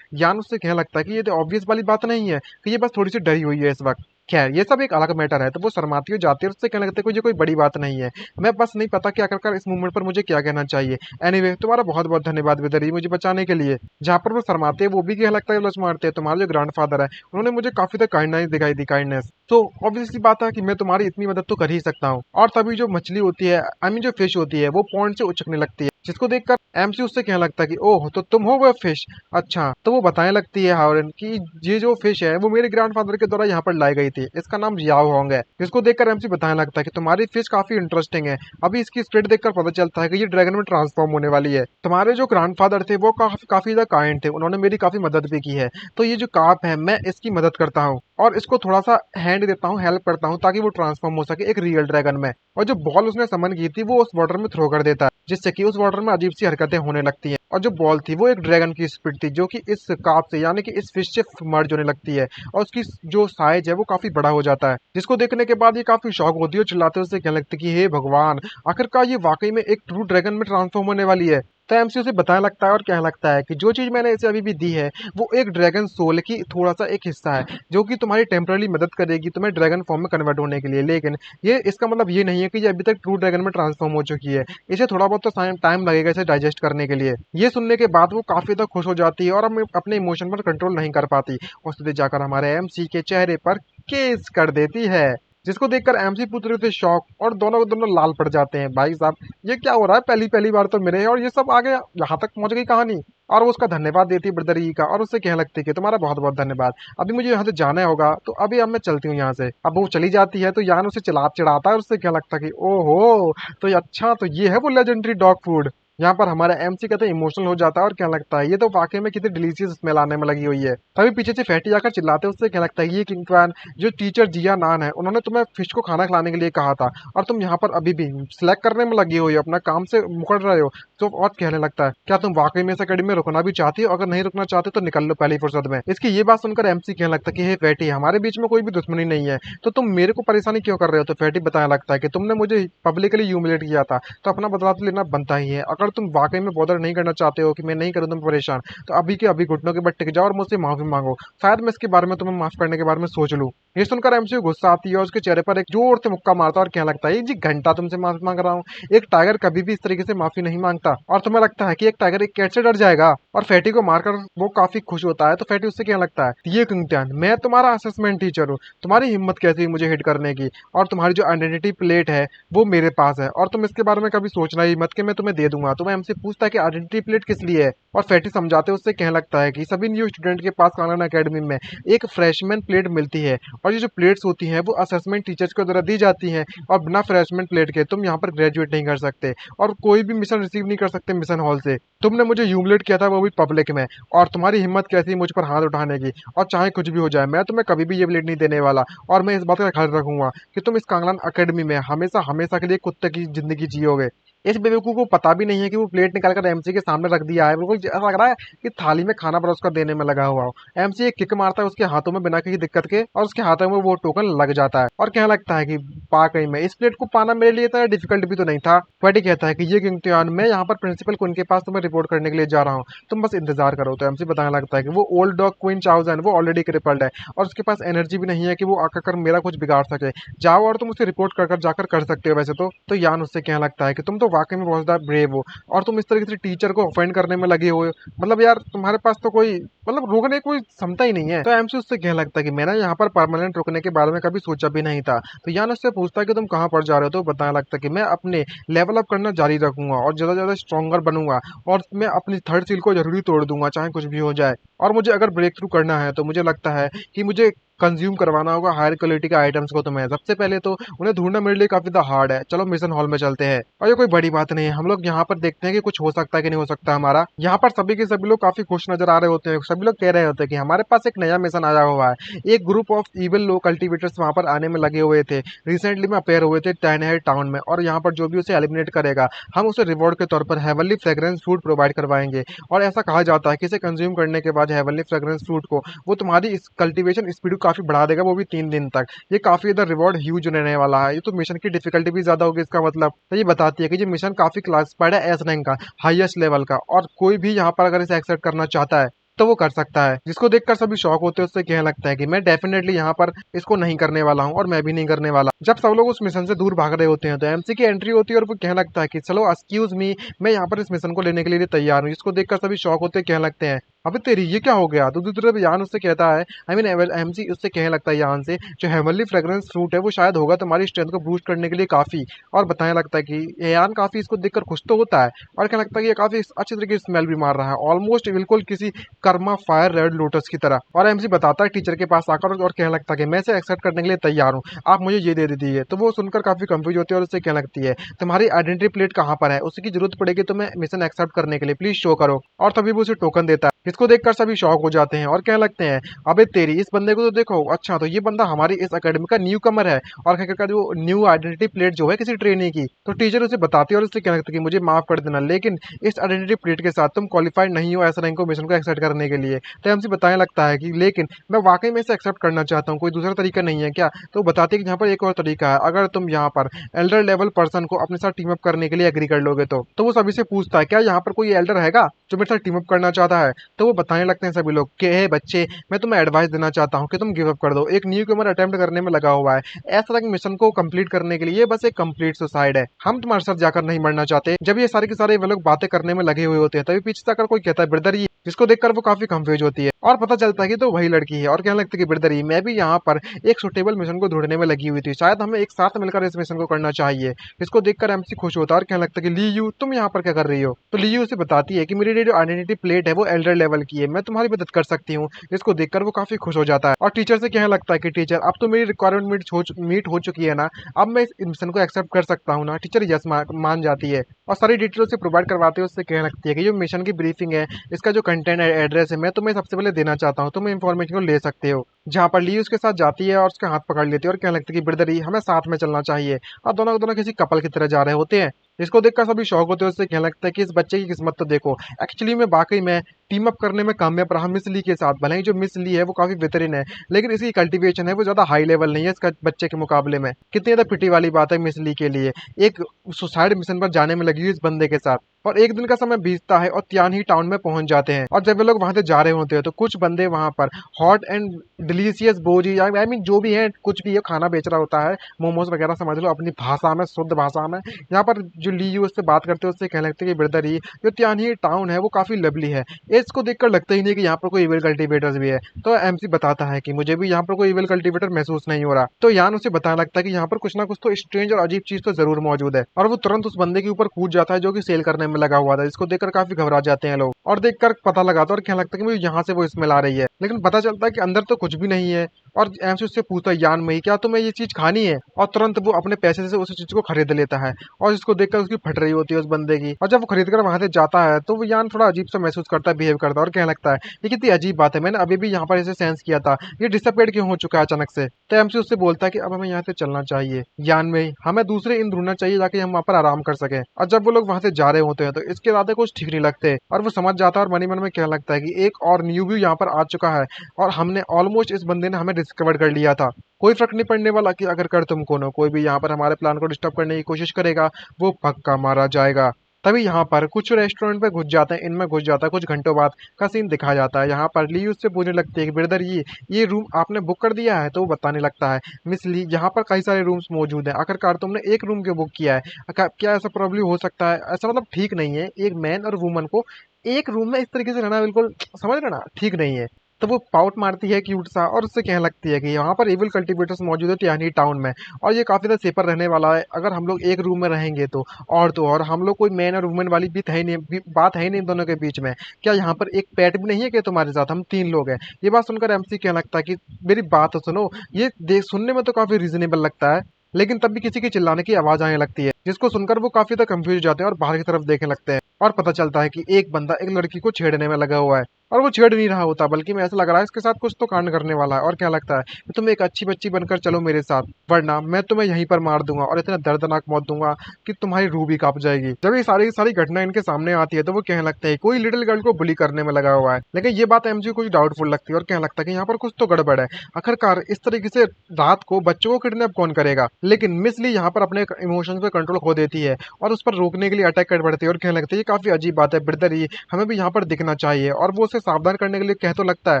ज्ञान उससे कहने लगता है कि ये तो ऑब्वियस वाली बात नहीं है कि ये बस थोड़ी सी डरी हुई है इस वक्त। खैर ये सब एक अलग मैटर है। तो वो शर्माती हो जाती है और उससे कहने लगता है कि ये कोई बड़ी बात नहीं है, मैं बस नहीं पता कि आखिरकार इस मूवमेंट पर मुझे क्या कहना चाहिए। एनीवे तुम्हारा बहुत बहुत धन्यवाद विदरी मुझे बचाने के लिए। जहाँ पर वो शर्माते हैं वो भी कहने लगता है, लच मारते हैं, तुम्हारे जो ग्रैंडफादर है उन्होंने मुझे काफी तक काइंडनेस दिखाई दी, काइंडनेस, तो ऑब्वियसली बात है कि मैं तुम्हारी इतनी मदद तो कर ही सकता हूँ। और तभी जो मछली होती है, आई मीन जो फिश होती है, वो पॉन्ड से उचकने लगती है, जिसको देखकर एमसी उससे कहने लगता है कि ओह तो तुम हो वो फिश, अच्छा। तो वो बताने लगती है हावरन कि ये जो फिश है वो मेरे ग्रैंडफादर के द्वारा यहाँ पर लाई गई थी, इसका नाम याओ होंग है। जिसको देखकर एमसी बताने लगता है कि तुम्हारी फिश काफी इंटरेस्टिंग है, अभी इसकी स्प्लिट देखकर पता चलता है कि ये ड्रैगन में ट्रांसफॉर्म होने वाली है। तुम्हारे जो ग्रैंडफादर थे वो काफी ज्यादा काइंड थे, उन्होंने मेरी काफी मदद भी की है, तो ये जो कार्प है मैं इसकी मदद करता हूँ और इसको थोड़ा सा हैंड देता हूँ, हेल्प करता हूँ ताकि वो ट्रांसफॉर्म हो सके एक रियल ड्रैगन में। और जो बॉल उसने समन की थी वो उस वाटर में थ्रो कर देता है, जिससे कि उस वाटर में अजीब सी हरकतें होने लगती हैं। और जो बॉल थी वो एक ड्रैगन की स्पीड थी जो कि इस कार्प से यानी कि इस फिश से मर्ज होने लगती है और उसकी जो साइज है वो काफी बड़ा हो जाता है। जिसको देखने के बाद ये काफी शॉक होती है और चिल्लाते हुए कहने लगती है कि हे भगवान, आखिरकार ये वाकई में एक ट्रू ड्रैगन में ट्रांसफॉर्म होने वाली है। तो एमसी उसे बताने लगता है और कहने लगता है कि जो चीज़ मैंने इसे अभी भी दी है वो एक ड्रैगन सोल की थोड़ा सा एक हिस्सा है, जो कि तुम्हारी टेम्पररी मदद करेगी तुम्हें ड्रैगन फॉर्म में कन्वर्ट होने के लिए। लेकिन ये इसका मतलब ये नहीं है कि ये अभी तक ट्रू ड्रैगन में ट्रांसफॉर्म हो चुकी है, इसे थोड़ा बहुत तो टाइम लगेगा इसे डाइजेस्ट करने के लिए। ये सुनने के बाद वो काफी ज्यादा खुश हो जाती है और अपने इमोशन पर कंट्रोल नहीं कर पाती और सीधे जाकर हमारे एमसी के चेहरे पर केस कर देती है, जिसको देखकर एमसी पुत्र थे शॉक और दोनों दोनों लाल पड़ जाते हैं। भाई साहब ये क्या हो रहा है, पहली पहली बार तो मिले हैं और ये सब आगे यहाँ तक पहुंच गई कहानी। और वो उसका धन्यवाद देती है ब्रदरी का और उससे कहने लगती है कि तुम्हारा बहुत बहुत धन्यवाद, अभी मुझे यहाँ से जाना होगा तो अभी अब मैं चलती हूँ यहाँ से। अब वो चली जाती है तो यान उसे चिढ़ाता है और उससे कहने लगता है कि ओहो तो अच्छा तो ये है वो लेजेंडरी डॉग फूड। यहाँ पर हमारा एमसी कहते हैं इमोशनल हो जाता है और क्या लगता है ये तो वाकई में कितनी डिलीशियस स्मेल आने में लगी हुई है। तभी पीछे से फैटी आकर चिल्लाते हैं, उससे क्या लगता है ये किंग क्वान जो टीचर जिया नान है उन्होंने तुम्हें फिश को खाना खिलाने के लिए कहा था और तुम यहाँ पर अभी भी सिलेक्ट करने में लगी हुई हो, अपना काम से मुकर रहे हो। तो और कहने लगता है क्या तुम वाकई में इस अकेडमी में रुकना भी चाहती हो, अगर नहीं रुकना चाहते तो निकल लो पहली फुर्सत में। इसकी ये बात सुनकर एमसी कहने लगता है कि हे फैटी हमारे बीच में कोई भी दुश्मनी नहीं है तो तुम मेरे को परेशानी क्यों कर रहे हो। तो फैटी बताने लगता है कि तुमने मुझे पब्लिकली ह्यूमिलेट किया था तो अपना बदला तो लेना बनता ही है, अगर तुम वाकई में बॉदर नहीं करना चाहते हो कि मैं नहीं करूँ तुम परेशान तो अभी के अभी घुटनों के बल टिक जाओ और मुझसे माफी मांगो, शायद मैं इसके बारे में तुम्हें माफ करने के बारे में सोच लूँ। ये सुनकर एमसी को गुस्सा आती है और उसके चेहरे पर एक जोर से मुक्का मारता है और कहने लगता है जी घंटा तुमसे माफी मांग रहा हूँ, एक टाइगर कभी भी इस तरीके से माफी नहीं मांगता और तुम्हें लगता है कि एक टाइगर एक कैट से डर जाएगा। और फैटी को मारकर वो काफी खुश होता है तो फैटी उससे कहने लगता है ये किंगटन मैं तुम्हारा असेसमेंट टीचर हूँ, तुम्हारी हिम्मत कैसी मुझे हिट करने की, और तुम्हारी जो आइडेंटिटी प्लेट है वो मेरे पास है और तुम इसके बारे में कभी सोचना ही मत कि मैं तुम्हें दे दूंगा। तो मैं एमसी पूछता है कि आइडेंटिटी प्लेट किस लिए है और फैटी समझाते उससे कहने लगता है कि सभी न्यू स्टूडेंट के पास कानन अकेडमी में एक फ्रेशमैन प्लेट मिलती है और ये जो प्लेट्स होती हैं वो असेसमेंट टीचर्स के द्वारा दी जाती हैं और बिना फ्रेशमैन प्लेट के तुम यहाँ पर ग्रेजुएट नहीं कर सकते और कोई भी मिशन रिसीव नहीं कर सकते मिशन हॉल से। तुमने मुझे ह्यूमिलेट किया था वो भी पब्लिक में, और तुम्हारी हिम्मत कैसी मुझ पर हाथ उठाने की, और चाहे कुछ भी हो जाए मैं तुम्हें कभी भी ये प्लेट नहीं देने वाला और मैं इस बात का ख्याल रखूंगा कि तुम इस कांगलान अकेडमी में हमेशा हमेशा के लिए कुत्ते की जिंदगी जियोगे। इस बेवकूफ को पता भी नहीं है कि वो प्लेट निकालकर एमसी के सामने रख दिया है, बिल्कुल ऐसा लग रहा है कि थाली में खाना परोस कर देने में लगा हुआ हो। एमसी एक किक मारता है उसके हाथों में बिना किसी दिक्कत के और उसके हाथों में वो टोकन लग जाता है और कहने लगता है कि वाकई में इस प्लेट को पाना मेरे लिए इतना डिफिकल्ट भी तो नहीं था। फैटी कहता है कि ये किंगटन मैं यहाँ पर प्रिंसिपल को उनके पास तुम्हें रिपोर्ट करने के लिए जा रहा हूँ, तुम बस इंतजार करो। तो एमसी बताने लगता है कि वो ओल्ड डॉग क्वीन चाउजन वो ऑलरेडी क्रिपल्ड है और उसके पास एनर्जी भी नहीं है कि वो आकर मेरा कुछ बिगाड़ सके, जाओ और तुम उसे रिपोर्ट कर जाकर कर सकते हो वैसे तो यान उससे कहने लगता है कि तुम तो वाकई में बहुत ज्यादा ब्रेव हो और तुम इस तरीके से टीचर को ऑफेंड करने में लगे हुए हो, मतलब यार तुम्हारे पास तो कोई मतलब रोकने कोई क्षमता ही नहीं है। तो एमसी उससे कहने लगता है कि मैंने यहाँ पर परमानेंट रुकने के बारे में कभी सोचा भी नहीं था। तो यान उससे पूछता है कि तुम कहाँ पर जा रहे हो, तो बताने लगता है कि मैं अपने लेवल अप करना जारी रखूंगा और ज्यादा ज्यादा स्ट्रॉन्गर बनूंगा और मैं अपनी थर्ड सील को जरूरी तोड़ दूंगा चाहे कुछ भी हो जाए। और मुझे अगर ब्रेक थ्रू करना है तो मुझे लगता है कि मुझे कंज्यूम करवाना होगा हायर क्वालिटी के आइटम्स को। तो मैं सबसे पहले तो उन्हें ढूंढना मेरे लिए काफी ज्यादा हार्ड है, चलो मिशन हॉल में चलते हैं। और ये कोई बड़ी बात नहीं है, हम लोग यहाँ पर देखते हैं कि कुछ हो सकता है कि नहीं हो सकता हमारा। यहाँ पर सभी के सभी लोग काफी खुश नजर आ रहे होते हैं, सभी लोग कह रहे होते हैं कि हमारे पास एक नया मिशन आया हुआ है। एक group of evil low cultivators वहां पर आने में लगे हुए थे, रिसेंटली में अपेयर हुए थे टैन हेड टाउन में, और यहाँ पर जो भी उसे एलिमिनेट करेगा हम उसे रिवॉर्ड के तौर पर हेवनली फ्रेग्रेंस फ्रूट प्रोवाइड करवाएंगे। और ऐसा कहा जाता है कि इसे कंज्यूम करने के बाद हेवनली फ्रेग्रेंस फ्रूट को वो तुम्हारी इस कल्टीवेशन स्पीड को काफी बढ़ा देगा, वो भी 3 दिन तक। ये काफी ज्यादा रिवॉर्ड ह्यूज रहने वाला है, ये तो मिशन की डिफिकल्टी भी ज्यादा होगी इसका मतलब। तो ये बताती है कि ये मिशन काफी क्लासिफाइड है एस रैंक का, हाईएस्ट लेवल का, और कोई भी यहाँ पर अगर इसे एक्सेप्ट करना चाहता है तो वो कर सकता है। जिसको देखकर सभी शॉक होते हैं, उससे कहने लगता है कि मैं डेफिनेटली यहाँ पर इसको नहीं करने वाला हूँ और मैं भी नहीं करने वाला। जब सब लोग उस मिशन से दूर भाग रहे होते हैं तो एमसी की एंट्री होती है और वो कहने लगता है कि चलो एक्सक्यूज मी, मैं यहाँ पर इस मिशन को लेने के लिए तैयार हूँ। जिसको देखकर सभी शॉक होते हैं, कहने लगते हैं अबे तेरी ये क्या हो गया। तो दूसरी तरफ यान उससे कहता है आई मीन एमसी उससे कहने लगता है यान से जो हेवनली फ्रेग्रेंस फ्रूट है वो शायद होगा तुम्हारी स्ट्रेंथ को बूस्ट करने के लिए काफी। और बताने लगता है कि यान काफी इसको देखकर खुश तो होता है और कहने लगता है कि ये काफी अच्छी तरीके से स्मेल भी मार रहा है, ऑलमोस्ट बिल्कुल किसी कर्मा फायर रेड लोटस की तरह। और एमसी बताता है टीचर के पास आकर और कहने लगता है कि मैं इसे एक्सेप्ट करने के लिए तैयार हूँ, आप मुझे ये दे दीजिए। तो वो सुनकर काफी कंफ्यूज होती है और उससे कहने लगती है तुम्हारी आइडेंटिटी प्लेट कहाँ पर है, उसकी जरूरत पड़ेगी तुम्हें मिशन एक्सेप्ट करने के लिए, प्लीज शो करो। और तभी वो उसे टोकन देता है, जिसको देखकर सभी शॉक हो जाते हैं और कहने लगते हैं अबे तेरी इस बंदे को तो देखो, अच्छा तो ये बंदा हमारी इस एकेडमी का न्यू कमर है और कहकर जो न्यू आइडेंटिटी प्लेट जो है किसी ट्रेनी की। तो टीचर उसे बताती है और उससे कहने लगता है कि मुझे माफ कर देना, लेकिन इस आइडेंटिटी प्लेट के साथ तुम क्वालिफाइड नहीं हो ऐसा रैंक को मिशन को एक्सेप्ट करने के लिए। तो एमसी बताने लगता है कि लेकिन मैं वाकई में इसे एक्सेप्ट करना चाहता हूँ, कोई दूसरा तरीका नहीं है क्या? तो बताती है कि यहाँ पर एक और तरीका है, अगर तुम यहाँ पर एल्डर लेवल पर्सन को अपने साथ टीम अप करने के लिए एग्री कर लोगे तो वो सभी से पूछता है क्या यहाँ पर कोई एल्डर हैगा जो मेरे साथ टीम अप करना चाहता है? तो वो बताने लगते हैं सभी लोग कि हे बच्चे, मैं तुम्हें एडवाइस देना चाहता हूँ कि तुम गिव अप कर दो। एक न्यू कमर अटेम्प्ट करने में लगा हुआ है, ऐसा तक मिशन को कंप्लीट करने के लिए बस एक कंप्लीट सुसाइड है। हम तुम्हारे साथ जाकर नहीं मरना चाहते। जब ये सारे के सारे वो लोग बातें करने में लगे हुए होते हैं तभी पीछे से आकर कोई कहता है ब्रदर ये, जिसको देखकर वो काफी कंफ्यूज होती है और पता चलता है कि तो वही लड़की है और कहने लगती है कि ब्रदर ये, मैं भी यहाँ पर एक सुटेबल मिशन को ढूंढने में लगी हुई थी, शायद हमें एक साथ मिलकर इस मिशन को करना चाहिए। इसको देखकर एमसी खुश होता है और कहने लगता है कि ली यू, तुम यहाँ पर क्या कर रही हो? तो ली यू उसे बताती है कि मेरी जो आइडेंटिटी प्लेट है वो एल्डर लेवल की है, मैं तुम्हारी मदद कर सकती हूँ। इसको देखकर वो काफी खुश हो जाता है और टीचर से कहने लगता है कि टीचर, अब तो मेरी रिक्वायरमेंट मीट हो चुकी है ना, अब मैं इस मिशन को एक्सेप्ट कर सकता हूँ ना? टीचर यस मान जाती है और सारी डिटेल उसे प्रोवाइड करवाते हुए उससे कहने लगती है कि जो मिशन की ब्रीफिंग है, इसका जो कंटेंट एड्रेस है, मैं तुम्हें सबसे पहले देना चाहता हूँ, तुम इन्फॉर्मेशन को ले सकते हो। जहाँ पर ली उसके साथ जाती है और उसका हाथ पकड़ लेती है और कहने लगती है कि ब्रदर ये, हमें साथ में चलना चाहिए। और दोनों दोनों किसी कपल की तरह जा रहे होते हैं। इसको देखकर सभी शौक होते हैं, उससे कहने लगता है कि इस बच्चे की किस्मत तो देखो, एक्चुअली में वाकई में टीम अप करने में कामयाब रहा मिस ली के साथ। भले ही जो मिस ली है वो काफी बेहतरीन है, लेकिन इसकी कल्टीवेशन है वो ज्यादा हाई लेवल नहीं है इसका बच्चे के मुकाबले में। कितनी ज्यादा पिटी वाली बात है मिस ली के लिए, एक सुसाइड मिशन पर जाने में लगी हुई इस बंदे के साथ। और एक दिन का समय बीतता है और त्यान ही टाउन में पहुंच जाते हैं और जब वे लोग वहां से जा रहे होते हैं तो कुछ बंदे वहां पर हॉट एंड डिलीशियस बोजी आई मीन जो भी है, कुछ भी ये खाना बेच रहा होता है, मोमोज वगैरह समझ लो, अपनी भाषा में, शुद्ध भाषा में। यहाँ पर जो ली यू उससे बात करते हैं उससे कहने लगते हैं कि ब्रदर ये जो त्यानी टाउन है वो काफी लवली है, इसको देखकर लगता ही नहीं कि यहाँ पर कोई इविल कल्टीवेटर्स भी है। तो एमसी बताता है कि मुझे भी यहाँ पर कोई इविल कल्टीवेटर महसूस नहीं हो रहा। तो यान उसे बताने लगता है कि यहाँ पर कुछ ना कुछ तो स्ट्रेंज और अजीब चीज तो जरूर मौजूद है और वो तुरंत उस बंदे के ऊपर कूद जाता है जो कि सेल करने में लगा हुआ था। इसको देखकर काफी घबरा जाते हैं लोग और देखकर पता लगाता है और कहने लगता है कि मुझे यहाँ से वो स्मेल आ रही है, लेकिन पता चलता है कि अंदर तो कुछ भी नहीं है। और एमसी उससे पूछता है यान में, क्या तुम्हें ये चीज खानी है? और तुरंत वो अपने पैसे से उस चीज को खरीद लेता है और इसको देखकर उसकी फट रही होती है उस बंदे की। और जब वो खरीद कर वहां से जाता है तो वो यान थोड़ा अजीब सा महसूस करता है, बिहेव करता है और कहने लगता है ये कितनी अजीब बात है, मैंने अभी भी यहाँ पर इसे सेंस किया था, ये डिसअपियर क्यों हो चुका है अचानक से? तो एमसी उससे बोलता है कि अब हमें यहाँ से चलना चाहिए, यान में ही हमें दूसरे इन ढूंढना चाहिए जाके हम वहाँ पर आराम कर सके। और जब वो लोग वहां से जा रहे होते हैं तो इसके इरादे कुछ ठीक नहीं लगते और वो समझ जाता है और मन ही मन में कहने लगता है कि एक और न्यू व्यू यहाँ पर आ चुका है और हमने ऑलमोस्ट, इस बंदे ने हमें डिस्कवर कर लिया था। कोई फर्क नहीं पड़ने वाला कि अगर कर तुम कौन हो, कोई भी यहाँ पर हमारे प्लान को डिस्टर्ब करने की कोशिश करेगा वो पक्का मारा जाएगा। तभी यहाँ पर कुछ रेस्टोरेंट पे घुस जाते हैं, इनमें घुस जाता है, कुछ घंटों बाद का सीन दिखाया जाता है। यहाँ पर ली उससे पूछने लगती है कि ब्रदर ये रूम आपने बुक कर दिया है? तो वो बताने लगता है मिस ली, यहाँ पर कई सारे रूम्स मौजूद हैं, आखिरकार तुमने एक रूम क्यों बुक किया है? क्या ऐसा प्रॉब्लम हो सकता है? ऐसा मतलब ठीक नहीं है, एक मैन और वुमन को एक रूम में इस तरीके से रहना बिल्कुल, समझ रहे ना, ठीक नहीं है। तो वो पाउट मारती है क्यूट सा और उससे कहने लगती है कि यहाँ पर इविल कल्टीवेटर्स मौजूद है टियानी टाउन में और ये काफी ज्यादा सेफर रहने वाला है अगर हम लोग एक रूम में रहेंगे तो और हम लोग कोई मैन और वुमेन वाली बात है ही नहीं दोनों के बीच में। क्या यहाँ पर एक पेट भी नहीं है क्या तुम्हारे साथ? हम 3 लोग हैं। ये बात सुनकर एमसी कहने लगता है कि मेरी बात तो सुनो, ये देख सुनने में तो काफी रीजनेबल लगता है, लेकिन तब भी किसी के चिल्लाने की आवाज आने लगती है जिसको सुनकर वो काफी ज्यादा कंफ्यूज हो जाते हैं और बाहर की तरफ देखने लगते हैं और पता चलता है कि एक बंदा एक लड़की को छेड़ने में लगा हुआ है और वो छेड़ नहीं रहा होता बल्कि मैं ऐसा लग रहा है इसके साथ कुछ तो कांड करने वाला है और क्या लगता है कि तुम एक अच्छी बच्ची बनकर चलो मेरे साथ, वरना मैं तुम्हें यहीं पर मार दूंगा और इतना दर्दनाक मौत दूंगा कि तुम्हारी रूह भी कांप जाएगी। जब ये सारी सारी घटना इनके सामने आती है तो वो कहने लगते हैं कोई लिटिल गर्ल को बुली करने में लगा हुआ है, लेकिन ये बात एमजी को कुछ डाउटफुल लगती है और कहने लगता है कि यहाँ पर कुछ तो गड़बड़ है, आखिरकार इस तरीके से रात को बच्चों को किडनैप कौन करेगा? लेकिन मिस ली यहाँ पर अपने इमोशंस पे कंट्रोल खो देती है और उस पर रोकने के लिए अटैक कर पड़ती है और कहने लगती है ये काफी अजीब बात है ब्रदर, ये हमें भी यहाँ पर दिखना चाहिए। और वो उसे सावधान करने के लिए कह तो लगता है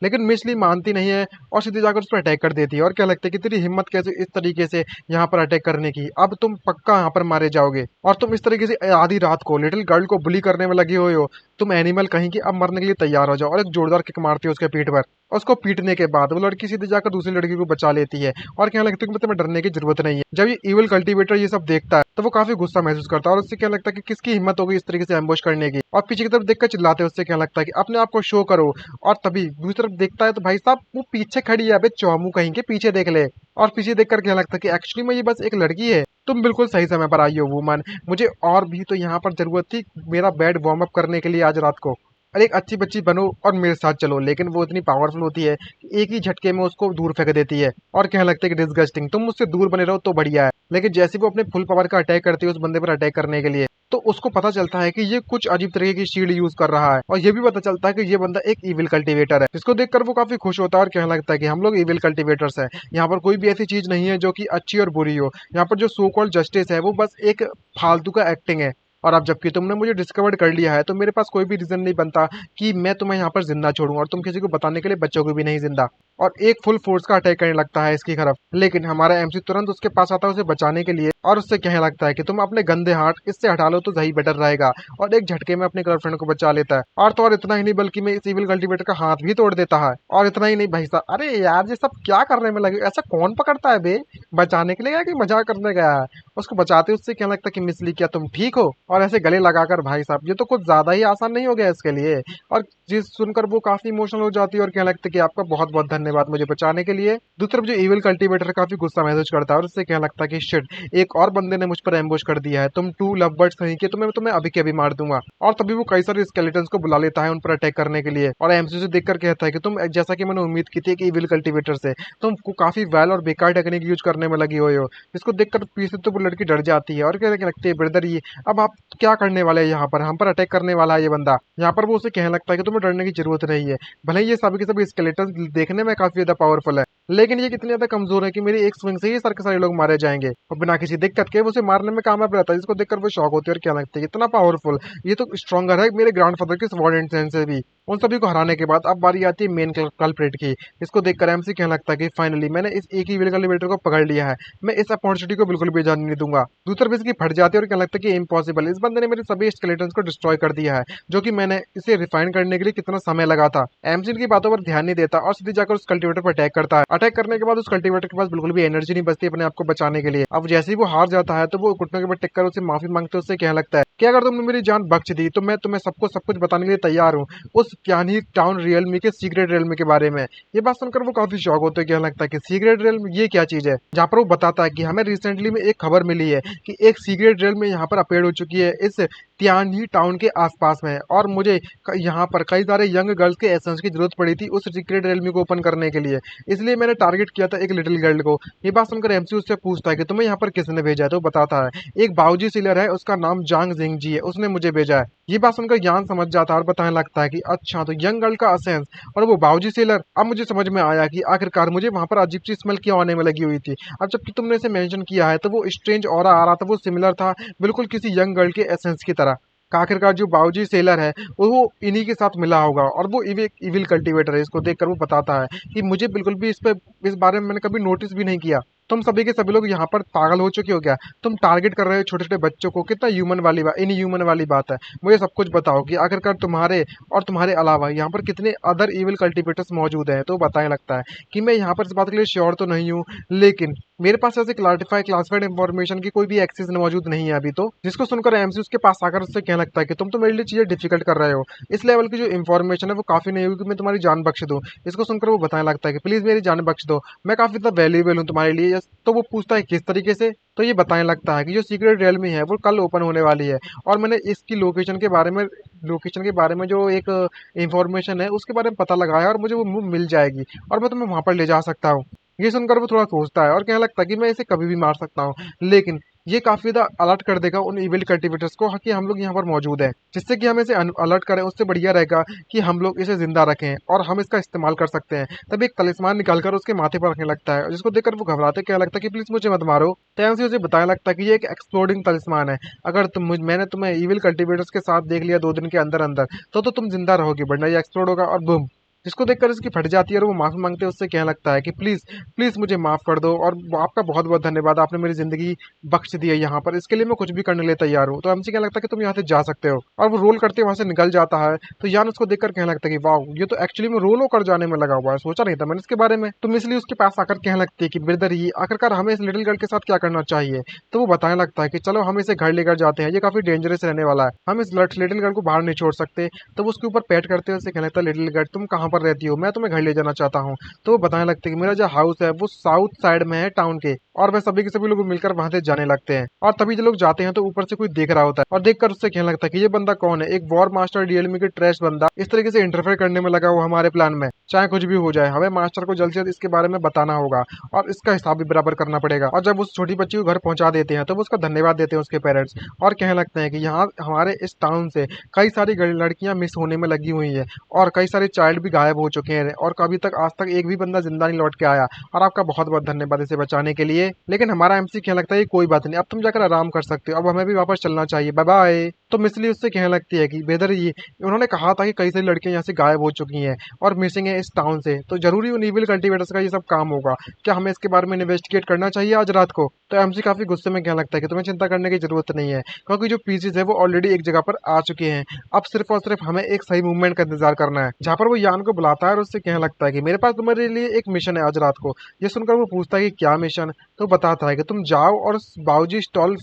लेकिन मिस ली मानती नहीं है और सीधे जाकर उस पर अटैक कर देती है और क्या लगता है कि तेरी हिम्मत कैसे इस तरीके से यहाँ पर अटैक करने की, अब तुम पक्का यहाँ पर मारे जाओगे और तुम इस तरीके से आधी रात को लिटिल गर्ल को बुली करने में लगे हुए हो, तुम एनिमल कहीं की, अब मरने के लिए तैयार हो जाओ। और एक जोरदार किक मारती है उसके पीठ पर और उसको पीटने के बाद वो लड़की सीधे जाकर दूसरी लड़की को बचा लेती है और कहने लगती है कि तुम्हें डरने की जरूरत नहीं है। जब ये इविल कल्टीवेटर ये सब देखता है तो वो काफी गुस्सा महसूस करता है और उससे क्या लगता है कि किसकी हिम्मत होगी इस तरीके से एम्बुश करने की और पीछे की तरफ देखकर चिल्लाते हैं उससे क्या लगता है कि अपने आप को शो करो। और तभी दूसरी तरफ देखता है तो भाई साहब वो पीछे खड़ी है, अबे चौमू कहीं के, पीछे देख ले। और पीछे देखकर क्या लगता है कि एक्चुअली में ये बस एक लड़की है, तुम बिल्कुल सही समय पर आई हो वुमन, मुझे और भी तो यहाँ पर जरूरत थी मेरा बेड वार्म अप करने के लिए आज रात को, अरे एक अच्छी बच्ची बनो और मेरे साथ चलो। लेकिन वो इतनी पावरफुल होती है कि एक ही झटके में उसको दूर फेंक देती है और कहने लगता है कि डिस्गस्टिंग, तुम मुझसे दूर बने रहो तो बढ़िया है। लेकिन जैसे वो अपने फुल पावर का अटैक करती है उस बंदे पर अटैक करने के लिए तो उसको पता चलता है कि ये कुछ अजीब तरीके की शील्ड यूज कर रहा है, और ये भी पता चलता है कि ये बंदा एक इविल कल्टीवेटर है, जिसको देखकर वो काफी खुश होता है और कहने लगता है कि हम लोग इविल कल्टीवेटर्स हैं। यहाँ पर कोई भी ऐसी चीज नहीं है जो कि अच्छी और बुरी हो। यहाँ पर जो सो कॉल्ड जस्टिस है वो बस एक फालतू का एक्टिंग है। और अब जबकि तुमने मुझे डिस्कवर्ड कर लिया है तो मेरे पास कोई भी रीजन नहीं बनता कि मैं तुम्हें यहाँ पर जिंदा छोड़ूं, और तुम किसी को बताने के लिए बच्चों को भी नहीं जिंदा। और एक फुल फोर्स का अटैक करने लगता है इसकी तरफ, लेकिन हमारा एमसी तुरंत उसके पास आता है उसे बचाने के लिए, और उससे कहने लगता है कि तुम अपने गंदे हाथ इससे हटा लो तो सही बेटर रहेगा। और एक झटके में अपने गर्लफ्रेंड को बचा लेता है। और तो और इतना ही नहीं बल्कि मैं इस इविल कल्टीवेटर का हाथ भी तोड़ देता है। और इतना ही नहीं भाई साहब, अरे यार ये सब क्या करने में लगे, ऐसा कौन पकड़ता है बे? बचाने के लिए गया कि मजाक करने गया है? उसको बचाते उससे कहने लगता है कि मिसली क्या तुम ठीक हो? और ऐसे गले लगाकर भाई साहब ये तो कुछ ज्यादा ही आसान नहीं हो गया इसके लिए। और जिस सुनकर वो काफी इमोशनल हो जाती है और कहने लगता है कि आपका बहुत बहुत धन्यवाद मुझे बचाने के लिए। दूसरी तरफ जो इविल कल्टीवेटर काफी गुस्सा महसूस करता है और उससे कहने लगता है कि शिट, एक और बंदे ने मुझ पर एम्बुश कर दिया है, तुम टू लव बर्ड्स नहीं के, तुम्हें तुम्हें अभी के अभी मार दूंगा। और तभी वो कई सारे स्केलेटन्स को बुला लेता है उन पर अटैक करने के लिए, और एमसी से देखकर कहता है कि तुम, जैसा कि मैंने उम्मीद की थी कि इविल कल्टीवेटर से, तुम काफी वेल और बेकार टेक्निक यूज करने में लगी हुई हो। इसको देखकर पीछे तो वो लड़की डर जाती है और कहने लगती है ब्रदर ये अब आप क्या करने वाले हैं, यहाँ पर हम पर अटैक करने वाला है ये बंदा। यहाँ पर वो उसे कहने लगता है कि तुम्हें डरने की जरूरत नहीं है, भले ही ये सभी के सभी स्केलेटन देखने में काफी ज्यादा पावरफुल है, लेकिन ये कितने ज्यादा कमजोर है कि मेरी एक स्विंग से ही सारे के सारे लोग मारे जाएंगे। और बिना किसी दिक्कत के वो उसे मारने में कामयाब रहता है, जिसको देखकर वो शॉक होती है और क्या लगता है इतना पावरफुल, ये तो स्ट्रॉन्गर है मेरे ग्रैंडफादर के स्वॉर्ड एंड स्टैंड से भी। उन सभी को हराने के बाद अब बारी आती है मेन कल्प्रिट की। इसको देखकर एमसी कहने लगता है कि फाइनली मैंने इस एक ही कल्टिवेटर को पकड़ लिया है, मैं इस अपॉर्चुनिटी को बिल्कुल भी जाने नहीं दूंगा। दूसरी तरफ इसकी फट जाती है और कहने लगता है कि इम्पॉसिबल, इस बंदे ने मेरे सभी स्केलेटन्स को डिस्ट्रॉय कर दिया है, जो कि मैंने इसे रिफाइन करने के लिए कितना समय लगा था। एमसी की बातों पर ध्यान नहीं देता और सीधे जाकर उस कल्टिवेटर पर अटैक करता है। अटैक करने के बाद उस कल्टिवेटर के पास बिल्कुल भी एनर्जी नहीं बचती अपने आप को बचाने के लिए। अब जैसे ही वो हार जाता है तो वो घुटने के ऊपर टिक कर उसे माफी मांगते उससे कहने लगता है कि अगर तुमने मेरी जान बख्श दी तो मैं तुम्हें सबको सब कुछ बताने के लिए तैयार हूँ, उस प्यानी टाउन रियलमी के सीक्रेट रियलमी के बारे में। ये बात सुनकर वो काफी शौक होते हैं, कहने लगता है कि सीक्रेट रियलम ये क्या चीज है, जहाँ पर वो बताता है कि हमें रिसेंटली में एक खबर मिली है कि एक सीक्रेट रियलम यहाँ पर अपीयर हो चुकी है इस तियानी टाउन के आसपास में, और मुझे यहाँ पर कई सारे यंग गर्ल्स के एसेंस की जरूरत पड़ी थी उस सीक्रेट रियलमी को ओपन करने के लिए, इसलिए मैंने टारगेट किया था एक लिटिल गर्ल को। ये बात सुनकर एमसी उससे पूछता है कि तुम्हें यहाँ पर किसने भेजा है, तो बताता है एक बाऊजी सीलर है, उसका नाम जांग जिंग जी है, उसने मुझे भेजा है। ये बात सुनकर ज्ञान समझ जाता है और बताने लगता है कि अच्छा तो यंग गर्ल का असेंस और वो बाऊजी सेलर। अब मुझे समझ में आया कि आखिरकार मुझे वहां पर अजीब सी स्मेल क्यों आने में लगी हुई थी। अब जबकि तुमने इसे मेंशन किया है तो वो स्ट्रेंज ऑरा आ रहा था, वो सिमिलर था बिल्कुल किसी यंग गर्ल के एसेंस की तरह। आखिरकार जो बाऊजी सेलर है वो इन्हीं के साथ मिला होगा, और वो इविल कल्टीवेटर है। इसको देखकर वो बताता है कि मुझे बिल्कुल भी इस बारे में मैंने कभी नोटिस भी नहीं किया, तुम सभी के सभी लोग यहाँ पर पागल हो चुके हो क्या? तुम टारगेट कर रहे हो छोटे छोटे बच्चों को, कितना ह्यूमन वाली बात, इन ह्यूमन वाली बात है। मुझे सब कुछ बताओ कि आखिरकार तुम्हारे और तुम्हारे अलावा यहाँ पर कितने अदर इविल कल्टीवेटर्स मौजूद हैं। तो बताने लगता है कि मैं यहाँ पर इस बात के लिए श्योर तो नहीं हूँ, लेकिन मेरे पास ऐसे क्लासिफाइड इंफॉर्मेशन की कोई भी एक्सेस मौजूद नहीं है अभी तो। जिसको सुनकर एमसी उसके पास आकर उससे कहने लगता है कि तुम तो मेरे लिए चीजें डिफिकल्ट कर रहे हो, इस लेवल की जो इन्फॉर्मेशन है वो काफी नहीं होगी कि मैं तुम्हारी जान बख्श दूं। इसको सुनकर वो बताने लगता है कि प्लीज मेरी जान बख्श दो, मैं काफी ज्यादा वैल्यूएबल हूँ तुम्हारे लिए। तो वो पूछता है किस तरीके से, तो ये बताने लगता है कि जो सीक्रेट रियलमी है वो कल ओपन होने वाली है, और मैंने इसकी लोकेशन के बारे में जो एक इंफॉर्मेशन है उसके बारे में पता लगाया, और मुझे वो मिल जाएगी और मैं तुम्हें वहां पर ले जा सकता हूँ। ये सुनकर वो थोड़ा सोचता है और कहने लगता है कि मैं इसे कभी भी मार सकता हूँ, लेकिन ये काफी ज्यादा अलर्ट कर देगा उन इविल कल्टीवेटर्स को कि हम लोग यहाँ पर मौजूद हैं, जिससे कि हम इसे अलर्ट करें। उससे बढ़िया रहेगा कि हम लोग इसे जिंदा रखें और हम इसका इस्तेमाल कर सकते हैं। तब एक तलिस्मान निकालकर उसके माथे पर रखने लगता है, जिसको देखकर वो घबराते क्या लगता है कि प्लीज मुझे मत मारो। तैन से उसे बताने लगता है कि ये एक एक्सप्लोडिंग तलिस्मान है, अगर मैंने तुम्हें इविल कल्टीवेटर्स के साथ देख लिया 2 दिन के अंदर अंदर तो तुम जिंदा रहोगे, वरना ये एक्सप्लोड होगा और बूम। जिसको देखकर उसकी फट जाती है और वो माफी मांगते हैं, उससे कहने लगता है कि प्लीज प्लीज मुझे माफ कर दो, और आपका बहुत बहुत धन्यवाद, आपने मेरी जिंदगी बख्श दी है यहाँ पर, इसके लिए मैं कुछ भी करने के लिए तैयार हूँ। तो एमसी कहने लगता है कि तुम यहाँ से जा सकते हो, और वो रोल करते वहां से निकल जाता है। तो यान उसको देखकर कहने लगता है कि वाह, ये तो एक्चुअली में रोल होकर जाने में लगा हुआ है, सोचा नहीं था मैंने इसके बारे में। तुम इसलिए उसके पास आकर कहने लगती है कि ब्रदर ये आखिरकार हमें इस लिटिल गर्ल के साथ क्या करना चाहिए। तो वो बताने लगता है कि चलो हम इसे घर लेकर जाते हैं, ये काफी डेंजरस रहने वाला है, हम इस लिटिल गर्ल को बाहर नहीं छोड़ सकते। तो वो उसके ऊपर पैट करते हैं, उससे कहने लगता है लिटिल गर्ल तुम कहाँ पर रहती हो, मैं तुम्हें घर ले जाना चाहता हूँ। तो वो बताने लगते हैं कि मेरा जो हाउस है वो साउथ साइड में है टाउन के, और वह सभी के सभी लोग मिलकर वहां से जाने लगते हैं। और तभी जो लोग जाते हैं तो ऊपर से कोई देख रहा होता है और देखकर उससे कहने लगता है कि ये बंदा कौन है, एक वॉर मास्टर डीएलमी के ट्रैश बंदा इस तरीके से इंटरफेयर करने में लगा हुआ हमारे प्लान में। चाहे कुछ भी हो जाए, हमें मास्टर को जल्द से जल्द इसके बारे में बताना होगा और इसका हिसाब भी बराबर करना पड़ेगा। और जब उस छोटी बच्ची को घर पहुंचा देते हैं तो वो उसका धन्यवाद देते हैं उसके पेरेंट्स, और कहने लगते हैं कि यहाँ हमारे इस टाउन से कई सारी लड़कियां मिस होने में लगी हुई हैं और कई सारे चाइल्ड भी गायब हो चुके हैं और कभी तक आज तक एक भी बंदा जिंदा नहीं लौट के आया, और आपका बहुत बहुत धन्यवाद इसे बचाने के लिए। लेकिन हमारा एमसी कहने लगता है कि कोई बात नहीं, अब तुम जाकर आराम कर सकते हो, अब हमें भी वापस चलना चाहिए, बाय बाय। तो मिसली उससे कहने लगती है कि बेदर ये उन्होंने कहा था कि कई सारी लड़कियां यहाँ से गायब हो चुकी हैं और मिसिंग है इस टाउन से, तो जरूरी उन इविल कल्टीवेटर्स का ये सब काम होगा, क्या हमें इसके बारे में इन्वेस्टिगेट करना चाहिए आज रात को। तो एमसी काफी गुस्से में कहने लगता है कि तुम्हें चिंता करने की जरूरत नहीं है, क्योंकि जो पीसीज है वो ऑलरेडी एक जगह पर आ चुके हैं, अब सिर्फ और सिर्फ हमें एक सही मूवमेंट का इंतजार करना है। जहाँ पर वो यान को बुलाता है और उससे कहने लगता है कि मेरे पास तुम्हारे लिए एक मिशन है आज रात को। ये सुनकर वो पूछता है कि क्या मिशन, तो बताता है कि तुम जाओ और उस बाबूजी स्टॉल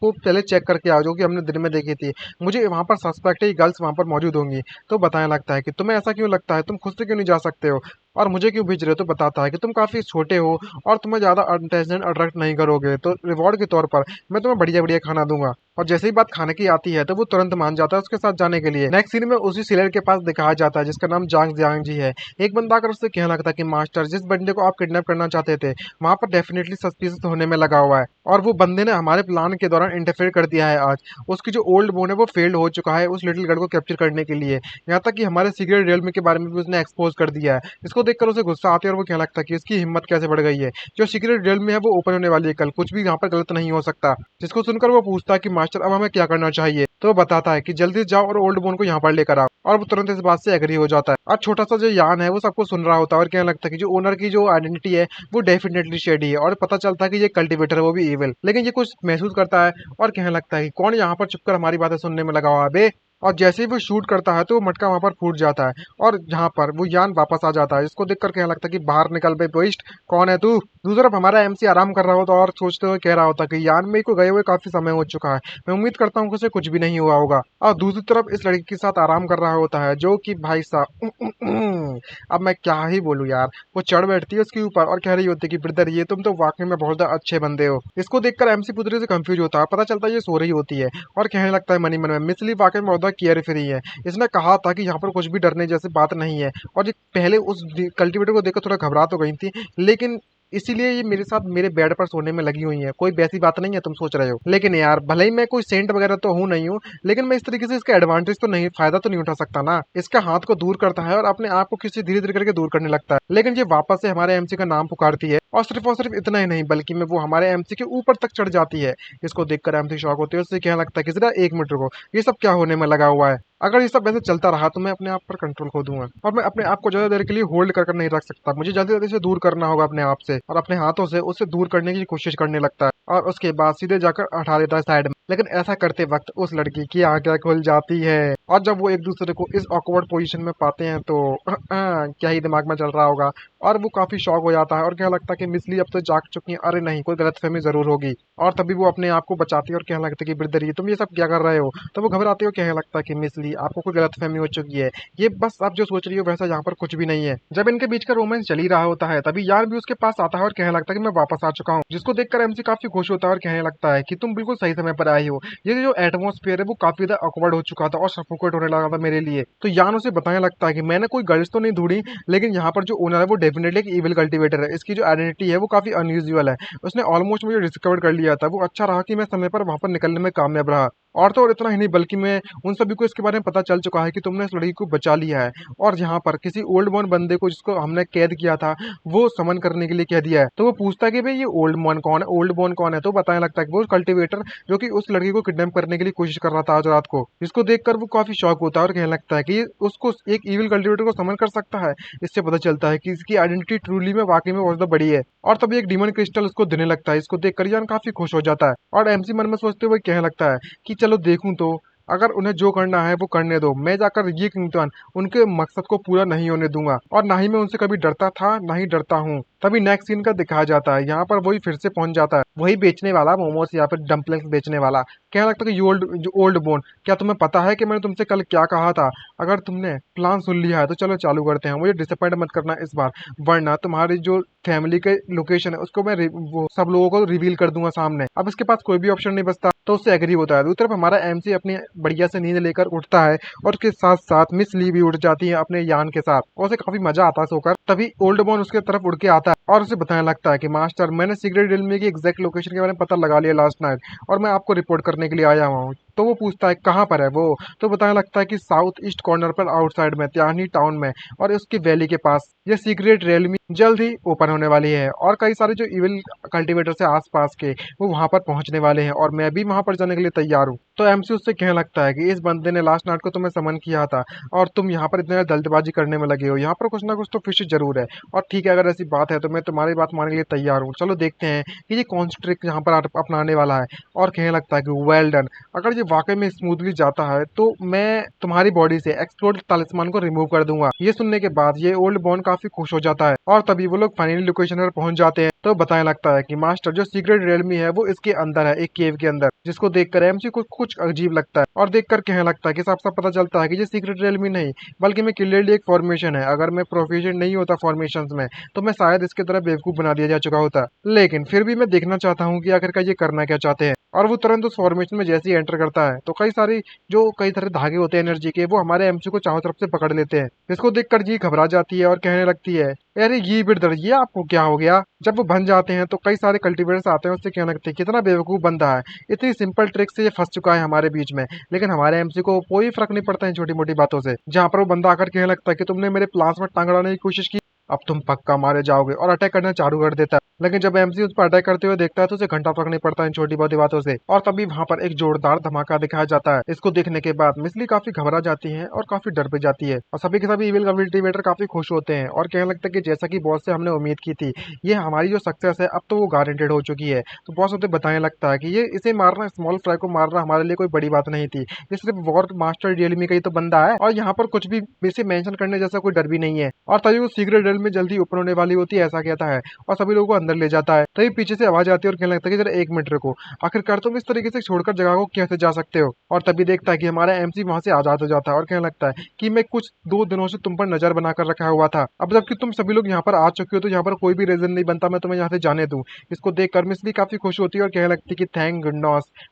को पहले चेक करके आओ जो कि हमने दिन में देखी थी, मुझे वहां पर सस्पेक्ट है गर्ल्स वहां पर मौजूद होंगी। तो बताने लगता है कि तुम्हें ऐसा क्यों लगता है, तुम खुद से क्यों नहीं जा सकते हो और मुझे क्यों भेज रहे हो। तो बताता है कि तुम काफी छोटे हो और तुम्हें ज्यादा अटेंशन अट्रैक्ट नहीं करोगे, तो रिवॉर्ड के तौर पर मैं तुम्हें बढ़िया बढ़िया खाना दूंगा। और जैसे ही बात खाने की आती है तो वो तुरंत मान जाता है उसके साथ जाने के लिए। नेक्स्ट सीन में उसी सिलर के पास दिखाया जाता है जिसका नाम जांग जियांग जी है। एक बंदा आकर उससे कहने लगता है कि मास्टर, जिस बंदे को आप किडनैप करना चाहते थे वहां पर डेफिनेटली सस्पिशियस होने में लगा हुआ है, और वो बंदे ने हमारे प्लान के दौरान इंटरफेयर कर दिया है आज। उसकी जो ओल्ड बोन है वो फेल्ड हो चुका है उस लिटिल गर्ल को कैप्चर करने के लिए, यहाँ तक कि हमारे सीक्रेट रियल्म के बारे में भी उसने एक्सपोज कर दिया है। इसको देखकर उसे गुस्सा आती है और वो कहने लगता है कि इसकी हिम्मत कैसे बढ़ गई है, जो सीक्रेट रियल्म में है वो ओपन होने वाली है कल, कुछ भी यहाँ पर गलत नहीं हो सकता। जिसको सुनकर वो पूछता है कि मास्टर अब हमें क्या करना चाहिए, तो वो बताता है कि जल्दी जाओ और ओल्ड बोन को यहाँ पर लेकर आओ, और वो तुरंत इस बात से एग्री हो जाता है। और छोटा सा जो यान है वो सबको सुन रहा होता है और कहने लगता है कि जो ओनर की जो आइडेंटिटी है वो डेफिनेटली शेडी है, और पता चलता है कि ये कल्टीवेटर है वो भी इविल, लेकिन ये कुछ महसूस करता है और कहने लगता है कि कौन यहाँ पर चुपकर हमारी बातें सुनने में लगा हुआ है बे। और जैसे ही वो शूट करता है तो वो मटका वहां पर फूट जाता है और जहां पर वो यान वापस आ जाता है। इसको देखकर कहने लगता है कि बाहर निकल बे बेस्ट, कौन है तू। दूसरी तरफ हमारा एमसी आराम कर रहा होता और सोचते हुए कह रहा होता कि यान में को गए हुए काफी समय हो चुका है, मैं उम्मीद करता हूँ कि उसे कुछ भी नहीं हुआ होगा। और दूसरी तरफ इस लड़की के साथ आराम कर रहा होता है जो कि भाई साहब अब मैं क्या ही बोलूं यार, वो चढ़ बैठती है उसके ऊपर और कह रही होती है कि ब्रदर ये तुम तो वाकई में बहुत ज्यादा अच्छे बंदे हो। इसको देखकर एमसी पूरी से कंफ्यूज होता है, पता चलता है ये सो रही होती है और कहने लगता है मनी मन में मिसली वाकई में बहुत केयर फ्री है, इसने कहा था कि यहाँ पर कुछ भी डरने जैसी बात नहीं है। और ये पहले उस कल्टीवेटर को देखकर थोड़ा घबरा तो गई थी, लेकिन इसीलिए ये मेरे साथ मेरे बेड पर सोने में लगी हुई है, कोई वैसी बात नहीं है तुम सोच रहे हो। लेकिन यार भले ही मैं कोई सेंट वगैरह तो हूँ नहीं हूँ, लेकिन मैं इस तरीके से इसका एडवांटेज तो नहीं, फायदा तो नहीं उठा सकता ना। इसका हाथ को दूर करता है और अपने आप को किसी धीरे धीरे करके दूर करने लगता है, लेकिन ये वापस से हमारे एमसी का नाम पुकारती है और सिर्फ इतना ही नहीं बल्कि में वो हमारे एमसी के ऊपर तक चढ़ जाती है। इसको देखकर एमसी शॉक होते है, उससे कहने लगता है कि जरा एक मिनट रुको, ये सब क्या होने में लगा हुआ है, अगर ये सब ऐसे चलता रहा तो मैं अपने आप पर कंट्रोल खो दूंगा और मैं अपने आप को ज्यादा देर के लिए होल्ड कर नहीं रख सकता, मुझे जल्दी जल्दी से दूर करना होगा अपने आप से। और अपने हाथों से उसे दूर करने की कोशिश करने लगता है और उसके बाद सीधे जाकर हटा देता है साइड में। लेकिन ऐसा करते वक्त उस लड़की की आंखें खुल जाती है और जब वो एक दूसरे को इस ऑकवर्ड पोजीशन में पाते हैं तो क्या ही दिमाग में चल रहा होगा, और वो काफी शॉक हो जाता है और कहने लगता है कि मिसली अब तो जाग चुकी है, अरे नहीं कोई गलतफहमी जरूर होगी। और तभी वो अपने आप को बचाती है और कहने लगती है कि ब्रदर ये तुम ये सब क्या कर रहे हो। तो वो घबराती है, कहने लगता है कि मिसली आपको कोई गलतफहमी हो चुकी है, ये बस आप जो सोच रही हो वैसा यहाँ पर कुछ भी नहीं है। जब इनके बीच का रोमांस चल ही रहा होता है तभी यार भी उसके पास आता है और कहने लगता है कि मैं वापस आ चुका हूँ, जिसको देखकर एमसी काफी खुश होता है और कहने लगता है कि तुम बिल्कुल सही समय पर आई हो, ये जो एटमोस्फेयर है वो काफी ज्यादा ऑकवर्ड हो चुका था और सफोकेट होने लगा था मेरे लिए। तो यान उसे बताने लगता है कि मैंने कोई गर्ल्स तो नहीं ढूंढी, लेकिन यहाँ पर जो ओनर है वो डेफिनेटली एक इविल कल्टीवेटर है, इसकी जो आइडेंटिटी है वो काफी अनयूजुअल है, उसने ऑलमोस्ट मुझे डिस्कवर कर लिया था। वो अच्छा रहा कि मैं समय पर वहां पर निकलने में कामयाब रहा, और तो और इतना ही नहीं बल्कि मैं उन सभी को इसके बारे में पता चल चुका है कि तुमने इस लड़की को बचा लिया है और यहाँ पर किसी ओल्ड मॉन बंदे को जिसको हमने कैद किया था वो समन करने के लिए कह दिया है। तो वो पूछता है कि भाई ये ओल्ड मॉन कौन है, ओल्ड मॉन कौन है। तो बताने लगता है कि वो कल्टीवेटर जो कि उस लड़की को किडनैप करने के लिए कोशिश कर रहा था आज रात को। जिसको देखकर वो काफी शॉक होता है और कहने लगता है कि उसको एक इविल कल्टीवेटर को समन कर सकता है। इससे पता चलता है कि इसकी आइडेंटिटी ट्रूली में वाकई में बहुत ज्यादा बड़ी है, और तभी एक डीमन क्रिस्टल उसको देने लगता है। इसको देखकर यान काफी खुश हो जाता है और एमसी मन में सोचते हुए कहने लगता है कि चलो देखूं तो, अगर उन्हें जो करना है वो करने दो, मैं जाकर ये किंगटन उनके मकसद को पूरा नहीं होने दूंगा, और ना ही मैं उनसे कभी डरता था ना ही डरता हूँ। तभी नेक्स्ट सीन का दिखाया जाता है, यहाँ पर वही फिर से पहुंच जाता है, वही बेचने वाला मोमोस या फिर डम्पलिंग्स बेचने वाला। कहने लगता है कि जो ओल्ड बोन, क्या तुम्हें पता है कि मैंने तुमसे कल क्या कहा था? अगर तुमने प्लान सुन लिया है तो चलो चालू करते हैं, मुझे डिसअपॉइंट मत करना इस बार, वरना तुम्हारी जो फैमिली के लोकेशन है उसको मैं वो सब लोगों को रिवील कर दूंगा सामने। अब इसके पास कोई भी ऑप्शन नहीं बचता, तो उससे एग्री होता है। दूसरी तरफ हमारा एमसी अपनी बढ़िया से नींद लेकर उठता है और उसके साथ साथ मिस ली भी उठ जाती है अपने यान के साथ, और उसे काफी मजा आता है सोकर। तभी ओल्ड बॉन उसके तरफ उड़ के आता है और उसे बताने लगता है कि मास्टर, मैंने सीक्रेट रियलमी की एग्जैक्ट लोकेशन के बारे में पता लगा लिया लास्ट नाइट, और मैं आपको रिपोर्ट करने के लिए आया हुआ हूँ। तो वो पूछता है कहाँ पर है वो, तो बताने लगता है कि साउथ ईस्ट कॉर्नर पर आउटसाइड में त्यानी टाउन में और उसकी वैली के पास ये सीक्रेट रियलमी जल्द ही ओपन होने वाली है, और कई सारे जो इविल कल्टीवेटर से आसपास के वो वहां पर पहुंचने वाले हैं, और मैं भी वहां पर जाने के लिए तैयार हूँ। तो एमसी उससे कहने लगता है कि इस बंदे ने लास्ट नाइट को तुम्हें समन किया था और तुम यहाँ पर इतने जल्दबाजी करने में लगे हो, यहाँ पर कुछ ना कुछ तो फिश जरूर है, और ठीक है अगर ऐसी बात है तो मैं तुम्हारी बात मानने के लिए तैयार हूँ। चलो देखते हैं कि ये कौन सी ट्रिक यहाँ पर अपनाने वाला है। और कहने लगता है कि वेल डन, अगर ये वाकई में स्मूथली जाता है तो मैं तुम्हारी बॉडी से एक्सप्लोड तालिस्मान को रिमूव कर दूंगा। ये सुनने के बाद ये ओल्ड बॉन काफी खुश हो जाता है, और तभी वो लोग फाइनली लोकेशन पर पहुंच जाते हैं। तो बताने लगता है कि मास्टर, जो सीक्रेट रियलमी है वो इसके अंदर है, एक केव के अंदर, जिसको देखकर एमसी को कुछ अजीब लगता है, और देखकर कहने लगता है कि साफ साफ पता चलता है कि ये सीक्रेट रियलमी नहीं बल्कि मैं क्लियरली एक फॉर्मेशन है। अगर मैं प्रोफिशिएंट नहीं होता फॉर्मेशन में तो मैं शायद इसके तरह बेवकूफ बना दिया जा चुका होता, लेकिन फिर भी मैं देखना चाहता हूँ कि आखिरकार ये करना क्या चाहते हैं। और वो तुरंत उस फॉर्मेशन में जैसे ही एंटर करता है तो कई सारे धागे होते हैं एनर्जी के, वो हमारे एमसी को चारों तरफ से पकड़ लेते हैं, जिसको देखकर जी घबरा जाती है और कहने लगती है, अरे ये बिरदर, ये आपको क्या हो गया? जब वो बन जाते हैं तो कई सारे कल्टीवेटर्स आते हैं, उससे कहने लगते हैं कितना बेवकूफ बंदा है, इतनी सिंपल ट्रिक से ये फंस चुका है हमारे बीच में, लेकिन हमारे एमसी को कोई फर्क नहीं पड़ता है छोटी मोटी बातों से। जहाँ पर वो बंदा आकर कहने लगता है कि तुमने मेरे प्लान्स में टांग अड़ाने की कोशिश की, अब तुम पक्का मारे जाओगे, और अटैक करना चालू कर देता है। लेकिन जब एमसी उस पर अटैक करते हुए देखता है तो उसे घंटा फर्क नहीं पड़ता इन छोटी मोटी बातों से, और तभी वहां पर एक जोरदार धमाका दिखाया जाता है। इसको देखने के बाद मिसली काफी घबरा जाती है और काफी डर भी जाती है, और सभी के सभी इविल कल्टीवेटर काफी खुश होते हैं और कहने लगता है कि जैसा कि बॉस से हमने उम्मीद की थी, ये हमारी जो सक्सेस है अब तो वो गारंटेड हो चुकी है। तो बॉस उसे बताने लगता है कि ये इसे मारना, स्मॉल फ्राई को मारना हमारे लिए कोई बड़ी बात नहीं थी, ये सिर्फ वॉर मास्टर रियलमी का ही तो बंदा है, और यहाँ पर कुछ भी इसे मेंशन करने जैसा कोई डर भी नहीं है। और तभी वो सीक्रेट रियल में जल्दी ओपन होने वाली होती है ऐसा कहता है, और सभी लोगों को अंदर ले जाता है। तभी पीछे से आवाज आती है और कहने लगता है कि जरा एक मिनट रुको, आखिरकार तुम इस तरीके से छोड़कर जगह को कैसे जा सकते हो? और तभी देखता है कि हमारा एमसी वहां से आजाद हो जाता है और कहने लगता है कि मैं कुछ 2 दिनों से तुम पर नजर बनाकर रखा हुआ था, अब जबकि तुम सभी लोग यहाँ पर आ चुके हो तो यहाँ पर कोई भी रीजन नहीं बनता मैं तुम्हें यहाँ से जाने दूं। इसको देखकर मिस भी काफी खुश होती है और कहने लगती है कि थैंक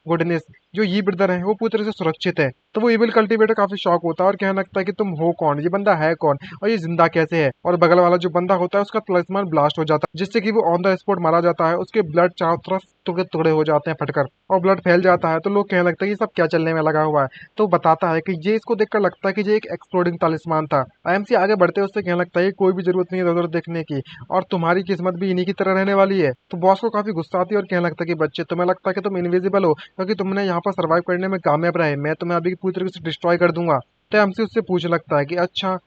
गुडनेस जो ये ब्रदर है वो पूरी तरह से सुरक्षित है। तो वो इविल कल्टीवेटर काफी शॉक होता है और कहने लगता है कि तुम हो कौन, ये बंदा है कौन, और ये जिंदा कैसे है? और बगल वाला जो बंदा होता है उसका तलिस्मान ब्लास्ट हो जाता है, जिससे कि वो ऑन द स्पॉट मारा जाता है, उसके ब्लड चारों तरफ टुकड़े टुकड़े हो जाते हैं फटकर, और ब्लड फैल जाता है। तो लोग कहने लगते हैं कि सब क्या चलने में लगा हुआ है। तो बताता है कि ये, इसको देखकर लगता है कि ये एक एक्सप्लोडिंग तलिस्मान था। आईएमसी आगे बढ़ते उससे कहने लगता है कोई भी जरूरत नहीं है इधर उधर देखने की, और तुम्हारी किस्मत भी इन्हीं की तरह रहने वाली है। तो बॉस को काफी गुस्सा आती है और कहने लगता है कि बच्चे, तुम्हें लगता है कि तुम इनविजिबल हो क्योंकि तुमने यहाँ पर सर्वाइव करने में कामयाब रहे, मैं तुम्हें अभी पूरी तरीके से डिस्ट्रॉय कर दूंगा। तो एमसी उससे पूछने लगता है कि अच्छा,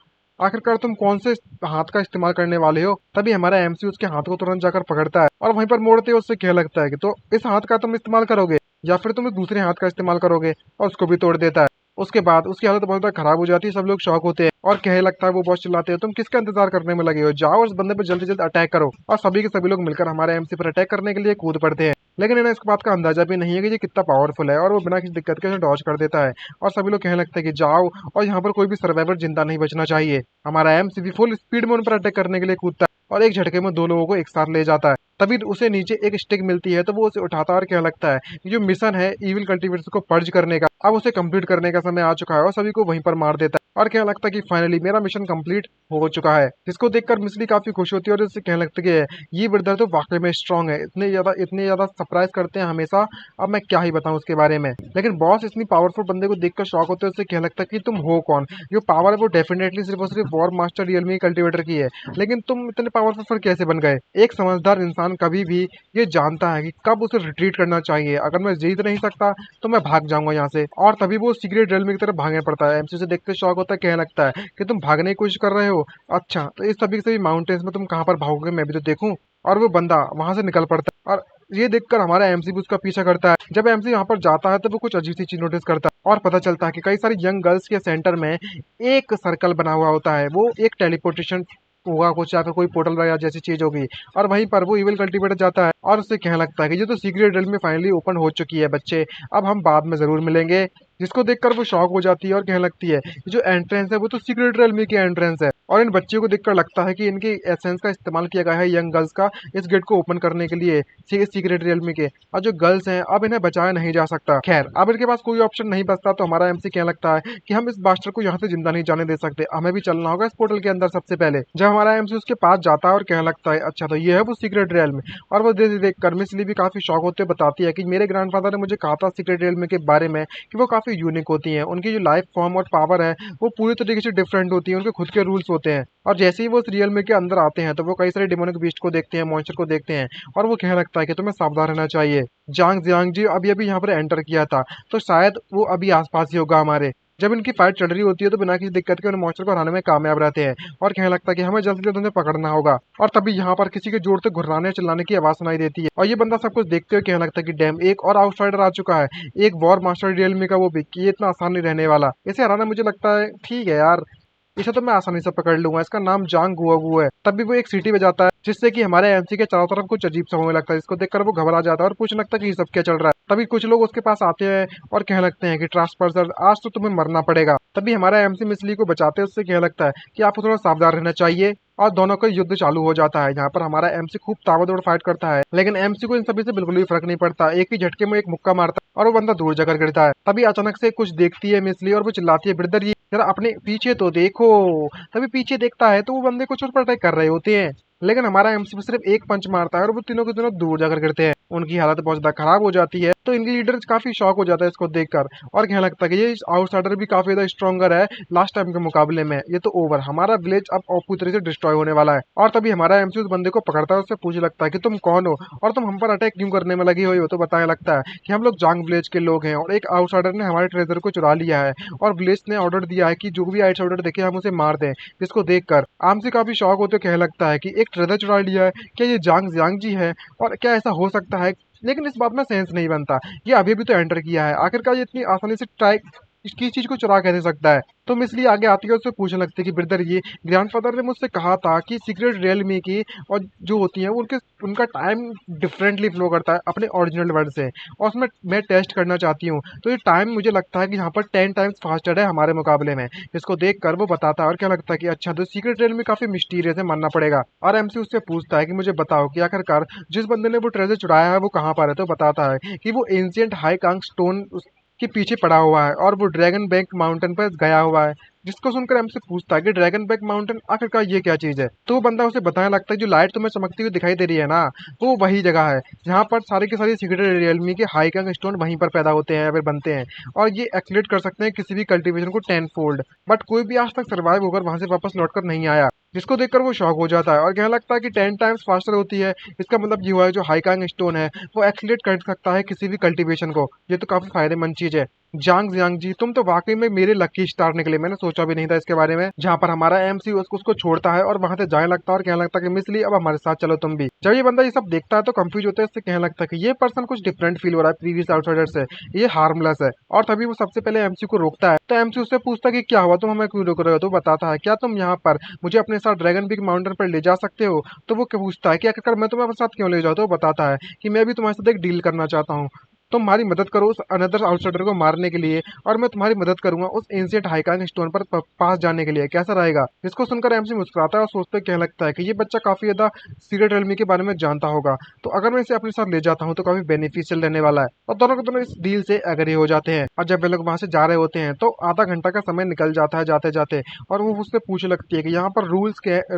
आखिरकार तुम कौन से हाथ का इस्तेमाल करने वाले हो? तभी हमारा एमसी उसके हाथ को तुरंत जाकर पकड़ता है और वहीं पर मोड़ते हुए उससे कहने लगता है कि तो इस हाथ का तुम इस्तेमाल करोगे या फिर तुम इस दूसरे हाथ का इस्तेमाल करोगे, और उसको भी तोड़ देता है। उसके बाद उसकी हालत बहुत ज्यादा खराब हो जाती है, सब लोग शॉक होते हैं और कहने लगता है, वो बॉस चिल्लाते हैं, तुम किसका इंतजार करने में लगे हो, जाओ उस बंदे पर जल्दी जल्दी अटैक करो। और सभी के सभी लोग मिलकर हमारे एमसी पर अटैक करने के लिए कूद पड़ते हैं, लेकिन इन्हें इस बात का अंदाजा भी नहीं है कि ये कितना पावरफुल है, और वो बिना किसी दिक्कत के उसे डॉज कर देता है। और सभी लोग कहने लगते हैं कि जाओ, और यहाँ पर कोई भी सर्वाइवर जिंदा नहीं बचना चाहिए। हमारा एमसी भी फुल स्पीड में उन पर अटैक करने के लिए कूदता है और एक झटके में 2 लोगों को एक साथ ले जाता है। तभी उसे नीचे एक स्टिक मिलती है तो वो उसे उठाता है और कहने लगता है कि जो मिशन है इविल कल्टीवेटर्स को पर्ज करने का, अब उसे कंप्लीट करने का समय आ चुका है, और सभी को वहीं पर मार देता है और कहने लगता है कि फाइनली मेरा मिशन कंप्लीट हो चुका है। जिसको देखकर मिसली काफी खुश होती है और उससे कहने लगती है कि ये ब्रदर तो वाकई में स्ट्रांग है, इतने ज्यादा सरप्राइज करते हैं हमेशा, अब मैं क्या ही बताऊं उसके बारे में। लेकिन बॉस इतनी पावरफुल बंदे को देखकर शॉक होते हैं, उससे कहने लगता है कि तुम हो कौन, जो पावर है वो डेफिनेटली सिर्फ और सिर्फ वॉर मास्टर रियलमी कल्टीवेटर की है, लेकिन तुम इतने पावरफुल फिर कैसे बन गए? एक समझदार इंसान कभी भी ये जानता है कि कब उसे रिट्रीट करना चाहिए, अगर मैं जीत नहीं सकता तो मैं भाग जाऊंगा यहाँ से। और तभी वो सीक्रेट रियलमी की तरफ भागने पड़ता है। एमसी से देखते शौक होता है, कहने लगता है कि तुम भागने की कोशिश कर रहे हो, अच्छा तो इस सभी के सभी माउंटेन्स में तुम कहाँ पर भागोगे, मैं भी तो देखूं। और वो बंदा वहां से निकल पड़ता है और ये देखकर हमारा एमसी भी उसका पीछा करता है। जब एमसी यहाँ पर जाता है तो वो कुछ अजीब सी चीज नोटिस करता है और पता चलता है कि कई सारी यंग गर्ल्स के सेंटर में एक सर्कल बना हुआ होता है, वो एक टेलीपोर्टेशन होगा कुछ, या फिर कोई पोर्टल वगैरह जैसी चीज होगी। और वहीं पर वो इविल कल्टीवेटर जाता है और उससे कहने लगता है कि ये तो सीक्रेट रेल में फाइनली ओपन हो चुकी है बच्चे, अब हम बाद में जरूर मिलेंगे। जिसको देखकर वो शॉक हो जाती है और कहने लगती है कि जो एंट्रेंस है वो तो सीक्रेट रेलमी की एंट्रेंस है। और इन बच्चों को देखकर लगता है कि इनके एसेंस का इस्तेमाल किया गया है यंग गर्ल्स का इस गेट को ओपन करने के लिए, सीक्रेट रियलमी के। और जो गर्ल्स हैं अब इन्हें बचाया नहीं जा सकता। खैर अब इनके पास कोई ऑप्शन नहीं बचता, तो हमारा एमसी कहने लगता है कि हम इस बास्टर को यहाँ से जिंदा नहीं जाने दे सकते, हमें भी चलना होगा इस पोर्टल के अंदर सबसे पहले। जब हमारा एमसी उसके पास जाता है और कहने लगता है अच्छा तो ये है वो सीक्रेट रियलमी। और वो देख कर मिस ली भी काफी शौक होते बताती है कि मेरे ग्रैंडफादर ने मुझे कहा था सीक्रेट रियलमी के बारे में कि वो काफी यूनिक होती है, उनकी जो लाइफ फॉर्म और पावर है वो पूरी तरीके से डिफरेंट होती है, उनके खुद के रूल्स होते हैं। और जैसे ही वो इस रियलमी के अंदर आते हैं तो वो कई सारे डिमोनिक बीस्ट को देखते हैं, मॉन्स्टर को देखते हैं। और वो कहने लगता है कि तुम्हें सावधान रहना चाहिए। जांग जियांग जी अभी अभी यहाँ पर एंटर किया था, तो शायद वो अभी आसपास ही होगा हमारे। जब इनकी फाइट चल रही होती है तो बिना किसी दिक्कत के उन मॉन्स्टर को हराने में कामयाब रहते हैं। और कहने लगता है कि हमें जल्द से जल्द उन्हें पकड़ना होगा। और तभी यहाँ पर किसी के जोर से घुर्राने चिल्लाने की आवाज सुनाई देती है, और ये बंदा सब कुछ देखते हुए कहने लगता है कि डैम एक और आउटसाइडर आ चुका है, एक वॉर मास्टर रियलमी का, वो भी कि ये इतना आसान नहीं रहने वाला। इसे हराना मुझे लगता है ठीक है यार, इसे तो मैं आसानी से पकड़ लूंगा, इसका नाम जांग गुआगु है। तभी वो एक सिटी में जाता है जिससे कि हमारे एमसी के चारों तरफ कुछ अजीब सा होने लगता है, जिसको देखकर वो घबरा जाता है और पूछने लगता है कि ये सब क्या चल रहा है। तभी कुछ लोग उसके पास आते हैं और कहने लगते हैं कि ट्रांसपर्सर आज तो तुम्हें मरना पड़ेगा। तभी हमारा एमसी मिसली को बचाते हैं, उससे कहने लगता है कि आपको थोड़ा सावधान रहना चाहिए। और दोनों का युद्ध चालू हो जाता है। यहाँ पर हमारा एमसी खूब ताबड़तोड़ फाइट करता है, लेकिन एमसी को इन सभी से बिल्कुल भी फर्क नहीं पड़ता। एक ही झटके में एक मुक्का मारता है और वो बंदा दूर जाकर गिरता है। तभी अचानक से कुछ देखती है मिसली और वो चिल्लाती है ब्रदर ये जरा अपने पीछे तो देखो। तभी पीछे देखता है तो वो बंदे कुछ उस पर अटैक कर रहे होते हैं, लेकिन हमारा एमसी सिर्फ एक पंच मारता है और वो तीनों के तीनों दूर जाकर गिरते हैं। उनकी हालत बहुत ज्यादा खराब हो जाती है, तो इनके लीडर काफी शॉक हो जाता है इसको देखकर और कहने लगता है कि ये आउटसाइडर भी काफी ज्यादा स्ट्रॉन्गर है लास्ट टाइम के मुकाबले में, ये तो ओवर, हमारा विलेज अब पूरी तरह से डिस्ट्रॉय होने वाला है। और तभी हमारा एमसी उस बंदे को पकड़ता है, उससे पूछने लगता है कि तुम कौन हो और तुम हम पर अटैक क्यों करने में लगी हुई हो। तो बताने लगता है कि हम लोग जांग विलेज के लोग हैं और एक आउटसाइडर ने हमारे ट्रेजर को चुरा लिया है और विलेज ने ऑर्डर दिया है कि जो भी आउटसाइडर देखे हम उसे मार दें। जिसको देखकर आमसी काफी शौक होते कहने लगता है कि एक ट्रेजर चुरा लिया है, क्या ये जांग जियांग जी है और क्या ऐसा हो सकता है। लेकिन इस बात में सेंस नहीं बनता, ये अभी भी तो एंटर किया है, आखिरकार ये इतनी आसानी से ट्राई इसकी चीज को चुरा कैसे सकता है। तो इसलिए आगे आती है उससे पूछने लगती है कि ब्रदर ये ग्रैंडफादर ने मुझसे कहा था कि सीक्रेट रियलमी की और जो होती है वो उनका टाइम डिफरेंटली फ्लो करता है अपने ओरिजिनल वर्ड से, और उसमें मैं टेस्ट करना चाहती हूँ। तो ये टाइम मुझे लगता है कि यहाँ पर 10 टाइम्स फास्टर है हमारे मुकाबले में। इसको देख कर वो बताता है और क्या लगता है कि अच्छा तो सीक्रेट रियलमी काफी मिस्टीरियस है, मानना पड़ेगा। और एमसी उससे पूछता है कि मुझे बताओ कि आखिरकार जिस बंदे ने वो ट्रेजर चुराया है वो कहाँ पर है। तो बताता है कि वो एंशिएंट हाई कांग स्टोन के पीछे पड़ा हुआ है और वो ड्रैगन बैंक माउंटेन पर गया हुआ है। जिसको सुनकर हमसे पूछता है कि ड्रैगन बैंक माउंटेन आखिरकार ये क्या चीज है। तो वो बंदा उसे बताने लगता है जो लाइट तुम्हें चमकती हुई दिखाई दे रही है ना, वो वही जगह है जहाँ पर सारी की सारी सीक्रेट रियलमी के हाई कंग स्टोन वहीं पर पैदा होते हैं या फिर बनते हैं, और ये एक्सलेट कर सकते हैं किसी भी कल्टीवेशन को 10 फोल्ड। बट कोई भी आज तक सर्वाइव होकर वहां से वापस लौटकर नहीं आया। जिसको देखकर वो शॉक हो जाता है और कहने लगता है कि 10 टाइम्स फास्टर होती है, इसका मतलब ये हुआ है जो हाई कांग स्टोन है वो एक्सलेट कर सकता है किसी भी कल्टीवेशन को। ये तो काफी फायदेमंद चीज है। जांग जियांग जी तुम तो वाकई में मेरे लकी स्टार निकले, मैंने सोचा भी नहीं था इसके बारे में। जहाँ पर हमारा एमसी उसको छोड़ता है और वहां से जाने लगता है और कहने लगता है कि मिसली अब हमारे साथ चलो तुम भी। जब ये बंदा ये सब देखता है तो कंफ्यूज होता है, इससे कहने लगता है कि ये पर्सन कुछ डिफरेंट फील हो रहा है प्रीवियस आउटसाइडर से, ये हार्मलेस है। और तभी वो सबसे पहले एमसी को रोकता है, तो एमसी उससे पूछता है कि क्या हुआ, तुम हमें क्यों रोक रहे हो। तो बताता है क्या तुम यहाँ पर मुझे अपने साथ ड्रैगन बिग माउंटेन पर ले जा सकते हो। तो वो क्या पूछता है कि आखिरकार मैं तुम्हें अपने साथ क्यों ले जाऊँ। तो वो बताता है कि मैं भी तुम्हारे साथ एक डील करना चाहता हूँ, तुम हमारी मदद करो उस अनदर आउटसाइडर को मारने के लिए और मैं तुम्हारी मदद करूंगा उस एंशिएंट हाईकांग स्टोन पर पास जाने के लिए, कैसा रहेगा। जिसको सुनकर एमसी मुस्कुराता है और सोचते कहने लगता है कि ये बच्चा काफी ज्यादा सीक्रेट रियलमी के बारे में जानता होगा, तो अगर मैं इसे अपने साथ ले जाता हूँ तो काफी बेनिफिशियल रहने वाला है। और दोनों के दोनों इस डील से एग्री हो जाते हैं। और जब वे लोग वहां से जा रहे होते हैं तो आधा घंटा का समय निकल जाता है जाते जाते, और वो उससे पूछने लगती है कि यहाँ पर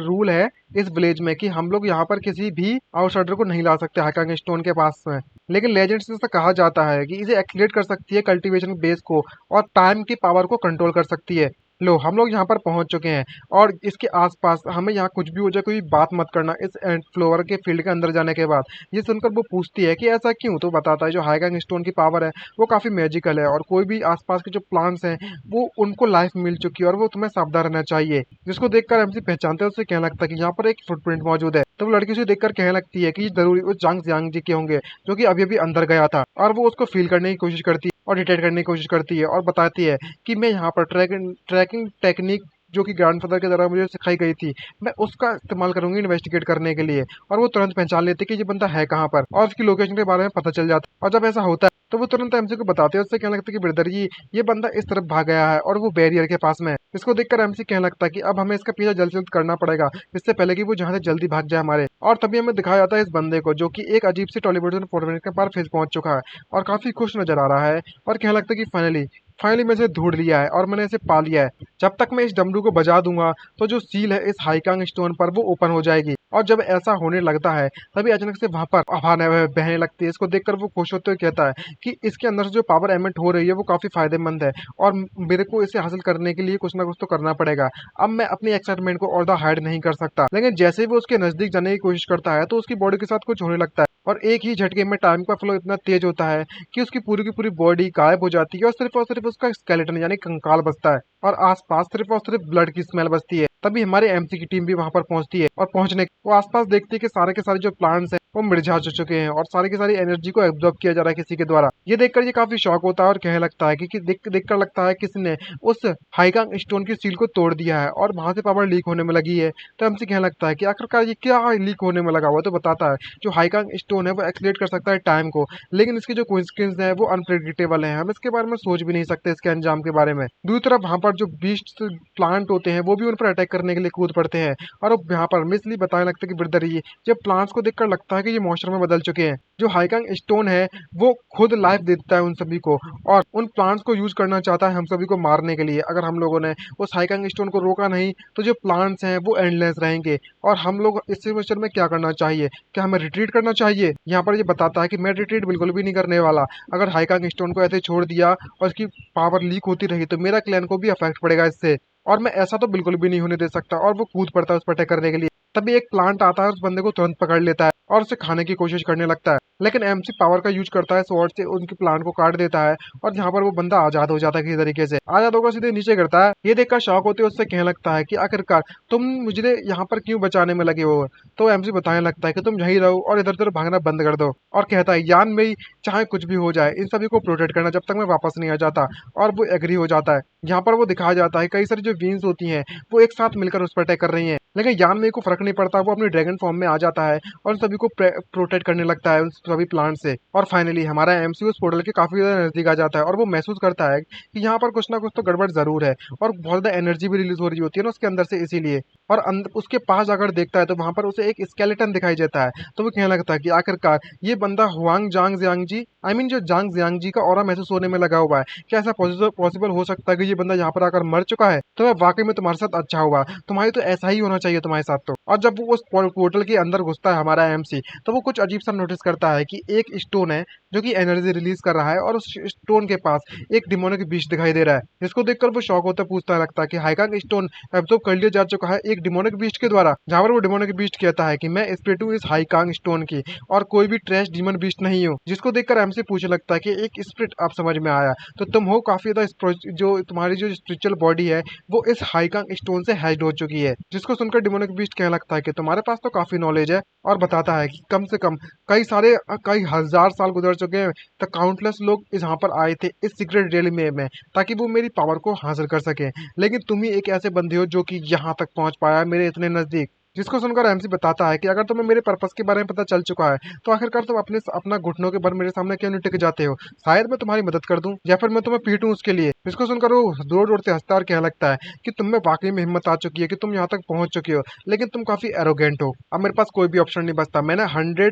रूल है इस विलेज में कि हम लोग यहाँ पर किसी भी आउटसाइडर को नहीं ला सकते हाईकांग स्टोन के पास में, लेकिन लेजेंड्स से कहा जाता है कि इसे एक्टिवेट कर सकती है कल्टीवेशन बेस को और टाइम की पावर को कंट्रोल कर सकती है। लो हम लोग यहाँ पर पहुंच चुके हैं और इसके आसपास हमें यहाँ कुछ भी हो जाए कोई बात मत करना इस फ्लोवर के फील्ड के अंदर जाने के बाद। ये सुनकर वो पूछती है कि ऐसा क्यों। तो बताता है जो हाईगैंग स्टोन की पावर है वो काफी मैजिकल है और कोई भी आसपास के जो प्लांट्स हैं वो उनको लाइफ मिल चुकी है और वो तुम्हें सावधान रहना चाहिए। जिसको देखकर एमसी पहचानते हैं, उससे कहने लगता है कि यहाँ पर एक फुटप्रिंट मौजूद है। तो वो लड़की से देखकर कहने लगती है कि ये जरूरी वो जांग जियांग जी के होंगे जो कि अभी अभी अंदर गया था, और वो उसको फील करने की कोशिश करती है और डिटेक्ट करने की कोशिश करती है और बताती है कि मैं यहाँ पर ट्रैकिंग टेक्निक जो कि ग्रैंडफादर के द्वारा मुझे सिखाई गई थी, मैं उसका इस्तेमाल करूंगी इन्वेस्टिगेट करने के लिए। और वो तुरंत पहचान लेते कि ये बंदा है कहाँ पर और उसकी लोकेशन के बारे में पता चल जाता। और जब ऐसा होता है तो वो तुरंत एमसी को बताते हैं। उससे कहने लगता है कि ब्रदर जी, ये बंदा इस तरफ भाग गया है और वो बैरियर के पास में है। इसको देखकर एमसी कहने लगता है कि अब हमें इसका पीछा जल्द से जल्द करना पड़ेगा, इससे पहले कि वो जहाँ से जल्दी भाग जाए हमारे। और तभी हमें दिखाया जाता है इस बंदे को, जो कि एक अजीब सी टेलीविजन फॉर्मेट के पार फिर पहुंच चुका है और काफी खुश नजर आ रहा है। और कहने लगता है कि फाइनली फाइनली मैं इसे ढूंढ लिया है और मैंने इसे पा लिया है। जब तक मैं इस डमरू को बजा दूंगा तो जो सील है इस हाईकांग स्टोन पर वो ओपन हो जाएगी। और जब ऐसा होने लगता है तभी अचानक से वहां पर हवा बहने लगती है। इसको देखकर वो खुश होते हुए कहता है कि इसके अंदर से जो पावर एमिट हो रही है वो काफी फायदेमंद है और मेरे को इसे हासिल करने के लिए कुछ ना कुछ तो करना पड़ेगा। अब मैं अपनी एक्साइटमेंट को और हाइड नहीं कर सकता। लेकिन जैसे ही वो उसके नजदीक जाने की कोशिश करता है तो उसकी बॉडी के साथ कुछ होने लगता है और एक ही झटके में टाइम का फ्लो इतना तेज होता है कि उसकी पूरी की पूरी बॉडी गायब हो जाती है और सिर्फ उसका स्केलेटन यानी कंकाल बचता है और आसपास सिर्फ और सिर्फ ब्लड की स्मेल बचती है। तभी हमारे एमसी की टीम भी वहां पर पहुंचती है और पहुंचने वो आसपास देखती है कि सारे के सारे जो प्लांट्स हैं वो मुरझा चुके हैं और सारी की सारी एनर्जी को एब्जॉर्ब किया जा रहा है किसी के द्वारा। ये देखकर ये काफी शॉक होता है और कहने लगता है कि देखकर लगता है किसी ने उस हाईकांग स्टोन की सील को तोड़ दिया है और वहां से पावर लीक होने में लगी है। तो एमसी कहने लगता है कि आखिरकार ये क्या लीक होने में लगा हुआ है। तो बताता है जो हाईकांग स्टोन है वो एक्सलेट कर सकता है टाइम को, लेकिन इसके जो कोइंसिडेंस है वो अनप्रेडिक्टेबल है। हम इसके बारे में सोच भी नहीं सकते इसके अंजाम के बारे में। दूसरी तरफ वहां पर जो बीस्ट प्लांट होते हैं वो भी उन पर अटैक करने के लिए कूद पड़ते हैं और अब यहाँ पर मिसली बताने लगता है कि ब्रदर ये जब प्लांट्स को देखकर लगता है कि ये मॉइस्चर में बदल चुके हैं। जो हाईकांग स्टोन है वो खुद लाइफ देता है उन सभी को और उन प्लांट्स को यूज करना चाहता है हम सभी को मारने के लिए। अगर हम लोगों ने उस हाईकांग स्टोन को रोका नहीं तो जो प्लांट्स हैं वो एंडलेस रहेंगे। और हम लोग इस सिचुएशन में क्या करना चाहिए, क्या हमें रिट्रीट करना चाहिए? यहाँ पर ये बताता है कि मैं रिट्रीट बिल्कुल भी नहीं करने वाला। अगर हाईकांग स्टोन को ऐसे छोड़ दिया और इसकी पावर लीक होती रही तो मेरा क्लैन को भी अफेक्ट पड़ेगा इससे, और मैं ऐसा तो बिल्कुल भी नहीं होने दे सकता। और वो कूद पड़ता है उस पर अटैक करने के लिए। तभी एक प्लांट आता है उस बंदे को तुरंत पकड़ लेता है और उसे खाने की कोशिश करने लगता है। लेकिन एमसी पावर का यूज करता है, स्वॉर्ड से उनके प्लांट को काट देता है और जहाँ पर वो बंदा आजाद हो जाता है किसी तरीके से। आजाद होकर सीधे नीचे गिरता है। ये देखकर शॉक होते उससे कहने लगता है कि आखिरकार तुम मुझे यहाँ पर क्यों बचाने में लगे हो? तो एमसी बताने लगता है कि तुम यहीं रहो और इधर उधर भागना बंद कर दो। और कहता है यान में ही चाहे कुछ भी हो जाए इन सभी को प्रोटेक्ट करना जब तक मैं वापस नहीं आ जाता। और वो एग्री हो जाता है। यहाँ पर वो दिखाया जाता है कई सारी जो बीन्स होती हैं वो एक साथ मिलकर उस पर अटैक कर रही हैं। लेकिन यान में को फर्क नहीं पड़ता, वो अपनी ड्रैगन फॉर्म में आ जाता है और सभी को प्रोटेक्ट करने लगता है उन सभी प्लांट से। और फाइनली हमारा एमसी उस पोर्टल के काफी ज्यादा नजदीक आ जाता है और वो महसूस करता है कि यहाँ पर कुछ ना कुछ तो गड़बड़ जरूर है और बहुत ज्यादा एनर्जी भी रिलीज हो रही होती है ना उसके अंदर से, इसीलिए। और उसके पास जाकर देखता है तो वहां पर उसे एक स्केलेटन दिखाई देता है। तो वो कहने लगता है कि आखिरकार ये बंदा Huang Zhang Jiang ji, I mean जो जांग जियांग जी का ऑरा महसूस होने में लगा हुआ है। क्या ऐसा पॉसिबल हो सकता है कि ये बंदा यहाँ पर आकर मर चुका है? तो मैं वाकई में तुम्हारे साथ अच्छा हुआ, तुम्हारी तो ऐसा ही होना चाहिए तुम्हारे साथ तो। और जब वो उस पोर्टल के अंदर घुसता है हमारा एमसी, तो वो कुछ अजीब सा नोटिस करता है कि एक स्टोन है जो कि एनर्जी रिलीज कर रहा है और उस स्टोन के पास एक डिमोनिक बीस्ट दिखाई दे रहा है। जिसको देखकर वो शॉक होता पूछता लगता है कि हाईकांग स्टोन एब्जॉर्ब कर लिया जा चुका है एक डिमोनिक बीस्ट के द्वारा। जहाँ पर वो डिमोनिक बीस्ट कहता है कि मैं स्पिरिट हूँ इस हाईकांग स्टोन की और कोई भी ट्रैश डीमन बीस्ट नहीं हूँ। जिसको देखकर एमसी पूछने लगता है कि एक स्पिरिट आप समझ में आया तो तुम हो काफी ज्यादा जो तुम्हारी जो स्पिरिचुअल बॉडी है वो इस हाईकांग स्टोन से हैज्ड हो चुकी है। जिसको सुनकर डिमोनिक बीस्ट कहने लगता है कि तुम्हारे पास तो काफी नॉलेज है और बताता है कि कम से कम कई हजार साल गुजर चुके हैं तो काउंटलेस लोग यहाँ पर आए थे इस सीक्रेट रैली में ताकि वो मेरी पावर को हासिल कर सके, लेकिन तुम ही एक ऐसे बंदे हो जो कि यहाँ तक पहुंच पाया मेरे इतने नजदीक। जिसको सुनकर एमसी बताता है कि अगर तुम्हें मेरे पर्पस के बारे में पता चल चुका है तो आखिरकार तुम अपना घुटनों के बल मेरे सामने क्यों नहीं टिक जाते हो? शायद मैं तुम्हारी मदद कर दूं या फिर मैं तुम्हें पीटूं उसके लिए। जिसको सुनकर वो जोर जोर से हंसता और कहने लगता है कि तुम में वाकई में हिम्मत आ चुकी है कि तुम यहाँ तक पहुंच चुके हो, लेकिन तुम काफी एरोगेंट हो। अब मेरे पास कोई भी ऑप्शन नहीं बचता। मैंने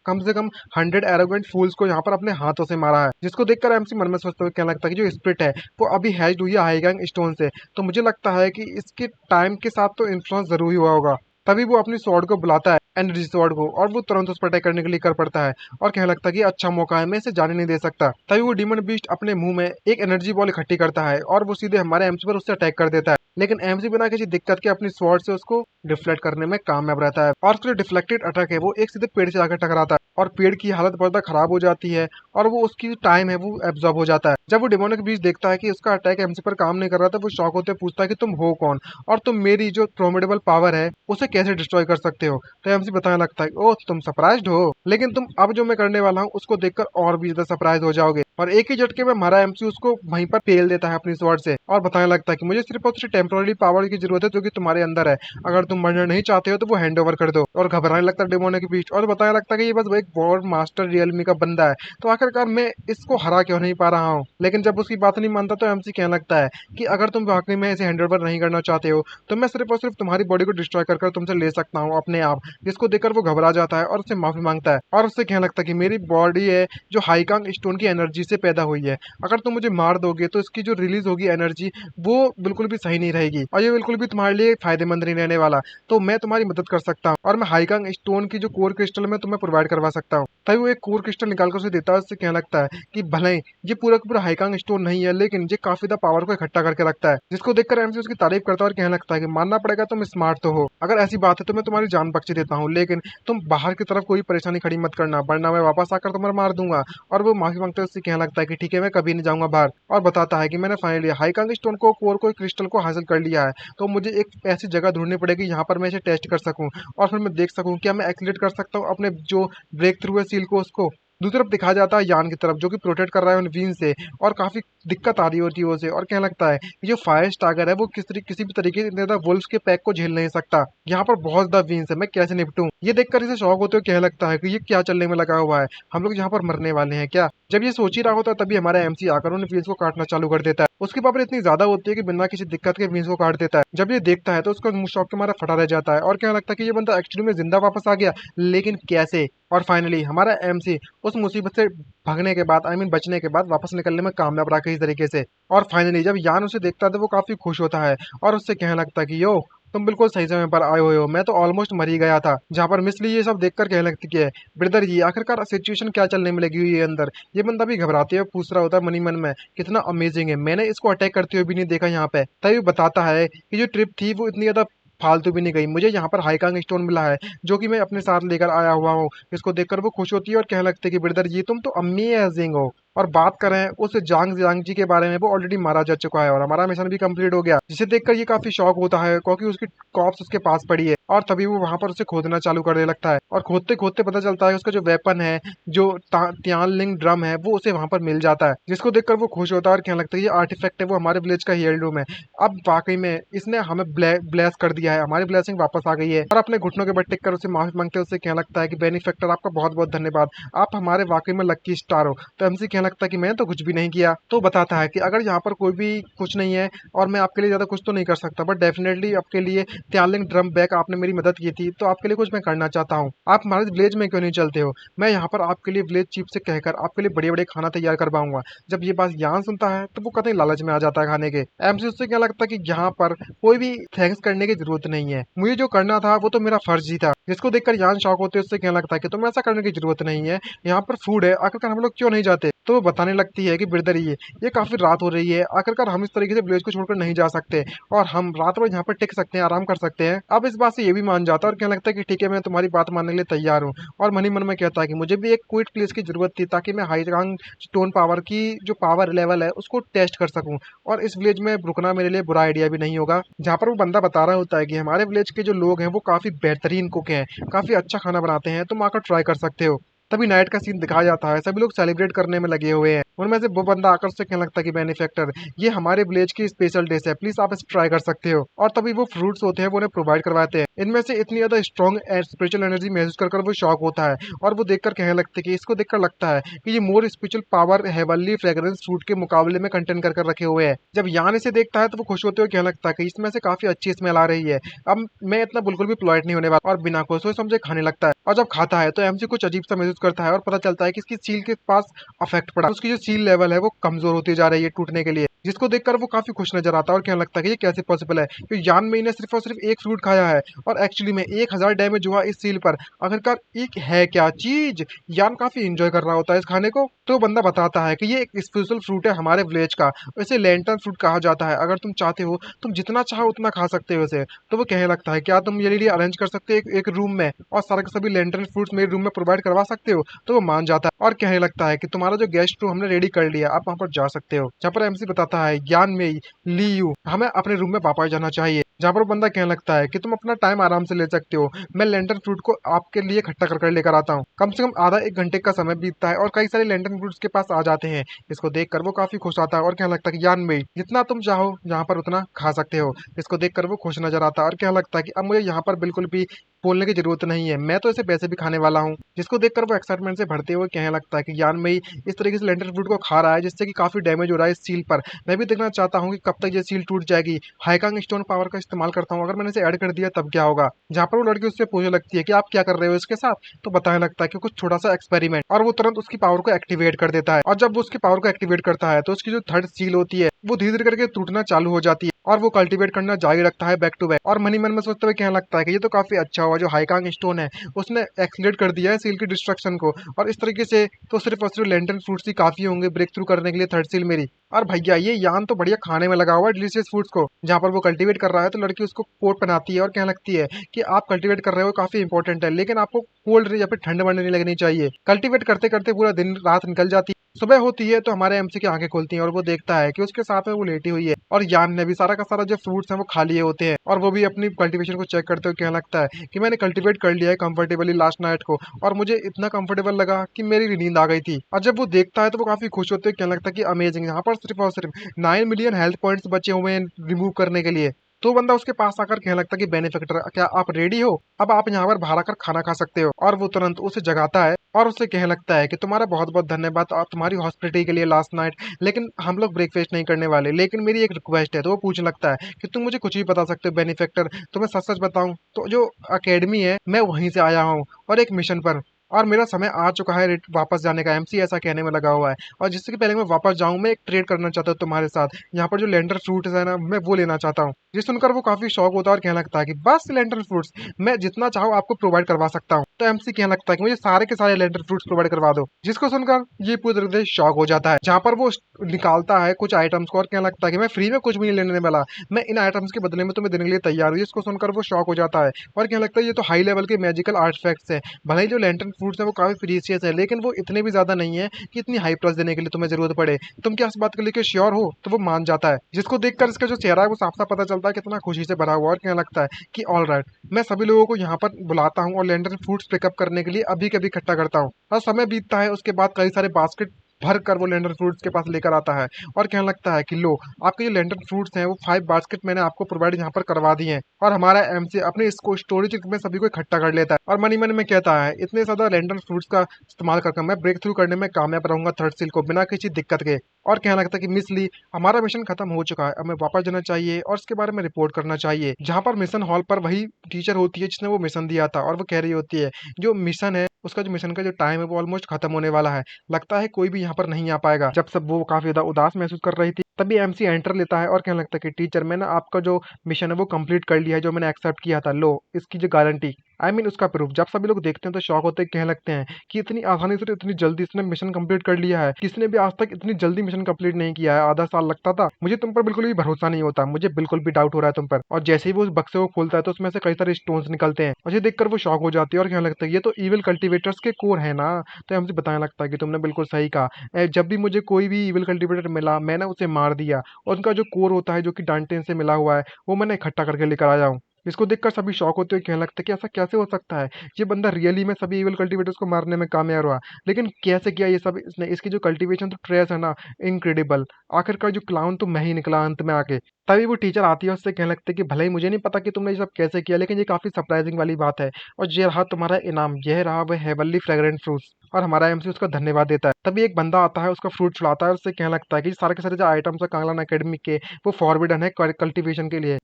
कम से कम 100 एरोगेंट फूल्स को यहाँ पर अपने हाथों से मारा है। जिसको देखकर एमसी मन में सोचते हुए कहने लगता है कि जो स्पिरिट है वो अभी हैज्ड हुई है हाईकांग स्टोन से, तो मुझे लगता है कि इसके टाइम के साथ तो इन्फ्लुएंस जरूर हुआ होगा। तभी वो अपनी स्वॉर्ड को बुलाता है, एनर्जी स्वॉर्ड को, और वो तुरंत उस पर अटैक करने के लिए कर पड़ता है और कहने लगता है कि अच्छा मौका है, मैं इसे जाने नहीं दे सकता। तभी वो डीमन बीस्ट अपने मुंह में एक एनर्जी बॉल इकट्ठी करता है और वो सीधे हमारे एमसी पर उससे अटैक कर देता है। लेकिन एमसी बिना किसी दिक्कत के अपनी स्वॉर्ड से उसको डिफ्लेक्ट करने में कामयाब रहता है और उसका डिफ्लेक्टेड अटैक है वो एक सीधे पेड़ से जाकर टकराता है और पेड़ की हालत बहुत ज्यादा खराब हो जाती है और वो उसकी टाइम है वो एब्जॉर्ब हो जाता है। जब वो डिमोनिक बीस्ट देखता है कि उसका अटैक एमसी पर काम नहीं कर रहा था, वो शॉक होते पूछता है कि तुम हो कौन और तुम मेरी जो फॉर्मिडेबल पावर है उसे कैसे डिस्ट्रॉय कर सकते हो? तो एमसी बताने लगता है, ओह तुम सरप्राइज्ड हो, लेकिन तुम अब जो मैं करने वाला हूँ उसको देखकर और भी ज्यादा सरप्राइज हो जाओगे। और एक ही झटके में हमारा एमसी उसको वहीं पर पेल देता है अपनी स्वॉर्ड से और बताने लगता है कि मुझे सिर्फ और सिर्फ टेम्पोररी पावर की जरूरत है जो कि तुम्हारे अंदर है, अगर तुम मरना नहीं चाहते हो तो वो हैंड ओवर कर दो। और घबराने लगता है डेमोन के बीच और बताने लगता है कि ये बस वो एक वॉर मास्टर रियलमी का बंदा है, तो आखिरकार मैं इसको हरा क्यों नहीं पा रहा हूँ। लेकिन जब उसकी बात नहीं मानता तो एमसी कहने लगता है कि अगर तुम वाकई में इसे हैंड ओवर नहीं करना चाहते हो तो मैं सिर्फ और सिर्फ तुम्हारी बॉडी को डिस्ट्रॉय कर तुमसे ले सकता हूँ अपने आप। जिसको देखकर वो घबरा जाता है और उससे माफी मांगता है और उससे कहने लगता है कि मेरी बॉडी है जो हाईकांग स्टोन की एनर्जी से पैदा हुई है, अगर तुम मुझे मार दोगे तो इसकी जो रिलीज होगी एनर्जी वो बिल्कुल भी सही नहीं रहेगी और ये बिल्कुल भी तुम्हारे लिए फायदेमंद नहीं रहने वाला, तो मैं तुम्हारी मदद कर सकता हूँ और मैं हाईकांग स्टोन की जो कोर क्रिस्टल मैं तुम्हें प्रोवाइड करवा सकता हूँ। तभी वो एक कोर क्रिस्टल निकाल कर उसे देता है, उससे कहने लगता है कि भले ये पूरा का पूरा हाईकांग स्टोन नहीं है लेकिन ये काफी ज्यादा पावर को इकट्ठा करके रखता है। जिसको देखकर एमसी उसकी तारीफ करता है और कहने लगता है कि मानना पड़ेगा तुम स्मार्ट तो हो, अगर ऐसी बात है तो मैं तुम्हारी जान बख्श देता हूँ, लेकिन तुम बाहर की तरफ कोई परेशानी खड़ी मत करना वरना मैं वापस आकर तुम्हें मार दूंगा। और वो माफी मांगते उससे कहने लगता है कि ठीक है मैं कभी नहीं जाऊंगा बाहर, और बताता है कि मैंने फाइनली हाईकांग स्टोन को कोर को क्रिस्टल को हासिल कर लिया है, तो मुझे एक ऐसी जगह ढूंढनी पड़ेगी यहाँ पर मैं इसे टेस्ट कर सकूं और फिर मैं देख सकूं क्या मैं एक्सीलेट कर सकता हूँ अपने जो ब्रेक थ्रू है सील को उसको। दूसरी तरफ दिखाया जाता है यान की तरफ जो कि प्रोटेक्ट कर रहा है उन व्हील से और काफी दिक्कत आ रही होती है उसे, और कहने लगता है कि जो फायर स्टागर है वो किसी भी तरीके से वुल्फ्स के पैक को झेल नहीं सकता, यहाँ पर बहुत ज्यादा व्हील्स है मैं कैसे निपटूं। ये देखकर इसे शौक होते हुए कहने लगता है कि ये क्या चलने में लगा हुआ है, हम लोग यहाँ पर मरने वाले हैं क्या। जब ये सोच ही रहा होता है तभी हमारा एमसी आकर उन व्हील्स को काटना चालू कर देता है। उसकी पावर इतनी ज्यादा होती है कि बिना किसी दिक्कत के व्हील्स को काट देता है। जब ये देखता है तो उसका मुंह शौक के मारा फटा रह जाता है और कहने लगता है कि ये बंदा एक्चुअली में जिंदा वापस आ गया, लेकिन कैसे। और फाइनली हमारा एमसी उस मुसीबत से भागने के बाद बचने के बाद वापस निकलने में कामयाब रहा किसी तरीके से। और फाइनली जब यान उसे देखता है तो वो काफी खुश होता है और उससे कहने लगता है कि यो तुम बिल्कुल सही समय पर आए हुए हो, मैं तो ऑलमोस्ट मर ही गया था। जहाँ पर मिसली ये सब देखकर कहने लगती है ब्रदर जी आखिरकार सिचुएशन क्या चलने में लगी हुई है अंदर। ये बंदा भी घबराते हुए पूछ रहा होता है मनी मन में कितना अमेजिंग है, मैंने इसको अटैक करते हुए भी नहीं देखा यहाँ पे। तभी वो बताता है कि जो ट्रिप थी वो इतनी ज्यादा फालतू भी नहीं गई, मुझे यहाँ पर हाईकांग स्टोन मिला है जो कि मैं अपने साथ लेकर आया हुआ हूँ। इसको देखकर वो खुश होती है और कहने लगती है कि ब्रदर जी तुम तो अमेजिंग हो। और बात करें उस जांग जियांग जी के बारे में, वो ऑलरेडी मारा जा चुका है और हमारा मिशन भी कंप्लीट हो गया, जिसे देखकर ये काफी शौक होता है क्योंकि उसकी कॉप्स उसके पास पड़ी है। और तभी वो वहां पर उसे खोदना चालू करने लगता है और खोदते खोदते पता चलता है उसका जो वेपन है जो त्यानलिंग ड्रम है वो उसे वहां पर मिल जाता है। जिसको देखकर वो खुश होता है और कहने लगता है ये आर्टिफैक्ट है वो हमारे विलेज का हेयरलूम है, अब वाकई में इसने हमें ब्लेस कर दिया है, हमारी ब्लेसिंग वापस आ गई है। और अपने घुटनों के बल टिक कर उसे माफी मांगते उसे कहने लगता है कि बेनिफैक्टर आपका बहुत बहुत धन्यवाद, आप हमारे वाकई में लक्की स्टार हो। तो एमसी कहने लगता है कि मैंने तो कुछ भी नहीं किया। तो बताता है कि अगर यहाँ पर कोई भी कुछ नहीं है और मैं आपके लिए ज्यादा कुछ तो नहीं कर सकता, बट डेफिनेटली आपके लिए त्यालिंग ड्रम बैक आपने मेरी मदद की थी तो आपके लिए कुछ मैं करना चाहता हूँ, आप हमारे विलेज में क्यों नहीं चलते हो, मैं यहाँ पर आपके लिए विलेज चीफ से कहकर आपके लिए बड़े बड़े खाना तैयार करवाऊंगा। जब ये बात यान सुनता है तो वो कतई लालच में आ जाता है खाने के। एमसी उससे क्या लगता है कि यहाँ पर कोई भी थैंक्स करने की जरूरत नहीं है, मुझे जो करना था वो तो मेरा फर्ज ही था। जिसको देखकर यान शौक होते उससे कहने लगता है कि तुम्हें ऐसा करने की जरूरत नहीं है, यहाँ पर फूड है आखिरकार हम लोग क्यों नहीं जाते। तो वो बताने लगती है कि ब्रदर ये काफी रात हो रही है, आखिरकार हम इस तरीके से विलेज को छोड़कर नहीं जा सकते और हम रात भर यहाँ पर टिक सकते हैं, आराम कर सकते हैं। अब इस बात से ये भी मान जाता है और कहने लगता है कि ठीक है मैं तुम्हारी बात मानने के लिए तैयार हूँ। और मनी मन में कहता है कि मुझे भी एक क्विट प्लेस की जरूरत थी ताकि मैं हाईकांग स्टोन पावर की जो पावर लेवल है उसको टेस्ट कर सकूं, और इस विलेज में रुकना मेरे लिए बुरा आइडिया भी नहीं होगा। जहाँ पर वो बंदा बता रहा होता है कि हमारे विलेज के जो लोग हैं वो काफी बेहतरीन कुक हैं, काफी अच्छा खाना बनाते हैं, तुम आकर ट्राई कर सकते हो। तभी नाइट का सीन दिखाया जाता है, सभी लोग सेलिब्रेट करने में लगे हुए हैं। उनमें से वो बंदा आकर से कहने लगता है कि बेनिफैक्टर ये हमारे विलेज की स्पेशल डिश है, प्लीज आप इसे ट्राई कर सकते हो। और तभी वो फ्रूट्स होते हैं वो उन्हें प्रोवाइड करवाते हैं, इनमें से इतनी ज्यादा स्ट्रॉन्ग एंड स्पिरिचुअल एनर्जी महसूस कर वो शॉक होता है और वो देखकर कहने लगते हैं कि इसको देखकर लगता है कि ये मोर spiritual power heavenly fragrance fruit के मुकाबले में कंटेन कर रखे हुए हैं। जब यान इसे देखता है तो वो खुश होते हुए कहने लगता है कि इसमें से काफी अच्छी स्मेल आ रही है, अब मैं इतना बिल्कुल भी प्लॉइट नहीं होने वाला, और बिना कोई सोच समझे खाने लगता है। और जब खाता है तो एमसी कुछ अजीब सा महसूस करता है और पता चलता है कि इसकी सील के पास अफेक्ट पड़ा, उसकी जो सील लेवल है वो कमजोर होती जा रही है टूटने के लिए। जिसको देखकर वो काफी खुश नजर आता है और कहने लगता है कि ये कैसे पॉसिबल है, क्योंकि यान में ने सिर्फ और सिर्फ एक फ्रूट खाया है और एक्चुअली में 1000 डैमेज हुआ इस सील पर, आखिरकार एक है क्या चीज। यान काफी एंजॉय कर रहा होता है इस खाने को। तो बंदा बताता है कि ये एक स्पेशल फ्रूट है हमारे विलेज का, इसे लैंटर्न फ्रूट कहा जाता है, अगर तुम चाहते हो तुम जितना चाहो उतना खा सकते हो इसे। तो वो कहने लगता है क्या तुम मेरे लिए अरेंज कर सकते हो एक रूम में और सारे के सभी लैंटर्न फ्रूट्स मेरे रूम में प्रोवाइड करवा सकते हो। तो वो मान जाता है और कहने लगता है कि तुम्हारा जो गेस्ट रूम हमने रेडी कर लिया, आप वहां पर जा सकते हो। जहाँ पर एमसी बताता है ज्ञान में ली यू हमें अपने रूम में वापस जाना चाहिए। जहाँ पर बंदा कहने लगता है कि तुम अपना टाइम आराम से ले सकते हो, मैं लैंटर्न फ्रूट को आपके लिए इकट्ठा कर कर लेकर आता हूँ। कम से कम आधा एक घंटे का समय बीतता है और कई सारे लैंटर्न फ्रूट्स के पास आ जाते हैं। इसको देखकर वो काफी खुश आता है और कहने लगता है कि यान भाई जितना तुम चाहो यहाँ पर उतना खा सकते हो। इसको देखकर वो खुश नजर आता है और कहने लगता है कि अब मुझे यहाँ पर बिल्कुल भी बोलने की जरूरत नहीं है, मैं तो इसे पैसे भी खाने वाला हूँ। जिसको देखकर वो एक्साइटमेंट से भरते हुए कहने लगता है कि यान भाई इस तरीके से लैंटर्न फ्रूट को खा रहा है जिससे कि काफी डैमेज हो रहा है इस सील पर। मैं भी देखना चाहता हूँ कि कब तक ये सील टूट जाएगी। हाईकांग स्टोन पावर का इस्तेमाल करता हूँ, अगर मैंने इसे ऐड कर दिया तब क्या होगा। जहाँ पर वो लड़की उससे पूछने लगती है कि आप क्या कर रहे हो इसके साथ, तो बताने लगता है कि कुछ छोटा सा एक्सपेरिमेंट, और वो तुरंत उसकी पावर को एक्टिवेट कर देता है। और जब वो उसकी पावर को एक्टिवेट करता है तो उसकी जो थर्ड सील होती है वो धीरे धीरे करके टूटना चालू हो जाती है और वो कल्टीवेट करना जारी रखता है बैक टू बैक। और मनी मन में सोचते हुए कहने लगता है कि ये तो काफी अच्छा हुआ जो हाईकांग स्टोन है उसने एक्सीलेट कर दिया है सील की डिस्ट्रक्शन को, और इस तरीके से तो सिर्फ और सिर्फ लैंटर्न फ्रूट्स ही काफी होंगे ब्रेक थ्रू करने के लिए थर्ड सील मेरी। और भैया ये यान तो बढ़िया खाने में लगा हुआ है डिलीशियस फूड्स को। जहाँ पर वो कल्टीवेट कर रहा है तो लड़की उसको कोट पहनाती है और कहने लगती है कि आप कल्टीवेट कर रहे हो काफी इंपॉर्टेंट है, लेकिन आपको कोल्ड या फिर ठंड बढ़ने नहीं लगनी चाहिए। कल्टीवेट करते करते पूरा दिन रात निकल जाती है। सुबह होती है तो हमारे एमसी की आंखें खुलती हैं और वो देखता है कि उसके साथ में वो लेटी हुई है और यान ने भी सारा का सारा जो फ्रूट्स हैं वो खा लिए होते हैं। और वो भी अपनी कल्टीवेशन को चेक करते हुए कहने लगता है कि मैंने कल्टीवेट कर लिया है कंफर्टेबली लास्ट नाइट को, और मुझे इतना कंफर्टेबल लगा कि मेरी नींद आ गई थी। और जब वो देखता है तो वो काफी खुश होते हुए कहने लगता है कि अमेजिंग, यहाँ पर सिर्फ और सिर्फ 9 मिलियन हेल्थ पॉइंट्स बचे हुए हैं रिमूव करने के लिए। तो बंदा उसके पास आकर कहने लगता है कि बेनिफिक्टर क्या आप रेडी हो, अब आप यहाँ पर बाहर आकर खाना खा सकते हो। और वो तुरंत उसे जगाता है और उससे कहने लगता है कि तुम्हारा बहुत बहुत धन्यवाद और तुम्हारी हॉस्पिटलिटी के लिए लास्ट नाइट, लेकिन हम लोग ब्रेकफास्ट नहीं करने वाले, लेकिन मेरी एक रिक्वेस्ट है। तो वो पूछने लगता है कि तुम मुझे कुछ भी बता सकते हो बेनिफिक्टर, तो मैं सच सच बताऊं तो जो अकेडमी है मैं वहीं से आया हूँ और एक मिशन पर, और मेरा समय आ चुका है वापस जाने का। एमसी ऐसा कहने में लगा हुआ है, और जिससे कि पहले मैं वापस जाऊं मैं एक ट्रेड करना चाहता हूँ तुम्हारे साथ, यहाँ पर जो लैंडर फ्रूट्स है ना मैं वो लेना चाहता हूँ। ये सुनकर वो काफी शौक होता है और कहने लगता है कि बस लैंडर फ्रूट्स मैं जितना चाहूँ आपको प्रोवाइड करवा सकता हूँ। तो एमसी कहने लगता है कि मुझे सारे के सारे लैंडर फ्रूट्स प्रोवाइड करवा दो। जिसको सुनकर ये पूरी तरह से शौक हो जाता है, जहाँ पर वो निकालता है कुछ आइटम्स को और कहने लगता है कि मैं फ्री में कुछ भी नहीं लेने वाला, मैं इन आइटम्स के बदले में तुम्हें देने के लिए तैयार हूँ। इसको सुनकर वो शौक हो जाता है और कहने लगता है ये तो हाई लेवल के मैजिकल आर्टिफैक्ट्स है। भले ही जो लैंटर्न फ्रूट्स है वो काफी प्रीशियस है, लेकिन वो इतने भी ज्यादा नहीं है कि इतनी हाई प्राइस देने के लिए तुम्हें जरूरत पड़े। तुम क्या इस बात को लेकर श्योर हो? तो वो मान जाता है, जिसको देखकर इसका जो चेहरा है वो साफ साफ पता चलता है कितना खुशी से भरा हुआ, और कहने लगता है कि ऑल राइट, मैं सभी लोगों को यहाँ पर बुलाता हूँ और लैंटर्न फ्रूट्स पिकअप करने के लिए अभी कभी इकट्ठा करता हूँ। और समय बीतता है, उसके बाद कई सारे बास्केट भर कर वो लैंडर फ्रूट्स के पास लेकर आता है और कहने लगता है कि लो आपके जो लैंडर फ्रूट्स हैं वो 5 बास्केट मैंने आपको प्रोवाइड यहाँ पर करवा दिए हैं। और हमारा एमसी अपने इसको स्टोरेज में सभी को इकट्ठा कर लेता है और मनी मन में कहता है इतने ज्यादा लैंडर फ्रूट्स का इस्तेमाल करके मैं ब्रेक थ्रू करने में कामयाब रहूंगा थर्ड सील को बिना किसी दिक्कत के। और कहने लगता है कि मिस ली हमारा मिशन खत्म हो चुका है, अब हमें वापस जाना चाहिए और इसके बारे में रिपोर्ट करना चाहिए। जहाँ पर मिशन हॉल पर वही टीचर होती है जिसने वो मिशन दिया था, और वो कह रही होती है जो मिशन है उसका जो मिशन का जो टाइम है वो ऑलमोस्ट खत्म होने वाला है, लगता है कोई भी यहाँ पर नहीं आ पाएगा। जब सब वो काफी ज्यादा उदास महसूस कर रही थी तभी एमसी एंटर लेता है और कहने लगता है कि टीचर मैंने आपका जो मिशन है वो कंप्लीट कर लिया है, जो मैंने एक्सेप्ट किया था, लो इसकी जो गारंटी उसका प्रूफ। जब सभी लोग देखते हैं तो शॉक होते हैं, कहने लगते हैं कि इतनी आसानी से इतनी जल्दी इसने मिशन कंप्लीट कर लिया है, किसी ने भी आज तक इतनी जल्दी मिशन कंप्लीट नहीं किया है, आधा साल लगता था। मुझे तुम पर बिल्कुल भी भरोसा नहीं होता, मुझे बिल्कुल भी डाउट हो रहा है तुम पर। और जैसे ही वो उस बक्से को खोलता है तो उसमें से कई सारे स्टोन्स निकलते हैं और ये देखकर वो शॉक हो जाती है और कहने लगता है ये तो इविल कल्टीवेटर्स के कोर है ना। तो हमसे बताने लगता है कि तुमने बिल्कुल सही कहा, जब भी मुझे कोई भी इविल कल्टीवेटर मिला मैंने उसे मार दिया, और उनका जो कोर होता है जो कि डांटेन से मिला हुआ है वो मैंने इकट्ठा करके लेकर आया हूँ। इसको देखकर सभी शॉक होते हुए कहने लगते हैं कि ऐसा कैसे हो सकता है, ये बंदा रियली में सभी इविल कल्टीवेटर्स को मारने में कामयाब हुआ, लेकिन कैसे किया ये सब इसने, इसकी जो कल्टीवेशन तो ट्रेस है ना इनक्रेडिबल, आखिरकार जो क्लाउन तो मैं ही निकला अंत में आके। तभी वो टीचर आती है उससे कहने लगते हैं कि भले ही मुझे नहीं पता कि तुमने ये सब कैसे किया, लेकिन ये काफी सरप्राइजिंग वाली बात है, और ये रहा तुम्हारा इनाम, यह रहा वह हेवनली फ्रेग्रेंट फ्रूट्स। और हमारा एमसी उसका धन्यवाद देता है। तभी एक बंदा आता है उसका फ्रूट छुड़ाता है और उससे कहने लगता है कि सारे के सारे जो आइटम्स है कांगलान अकेडमी के वो फॉरबिडन है कल्टीवेशन के लिए,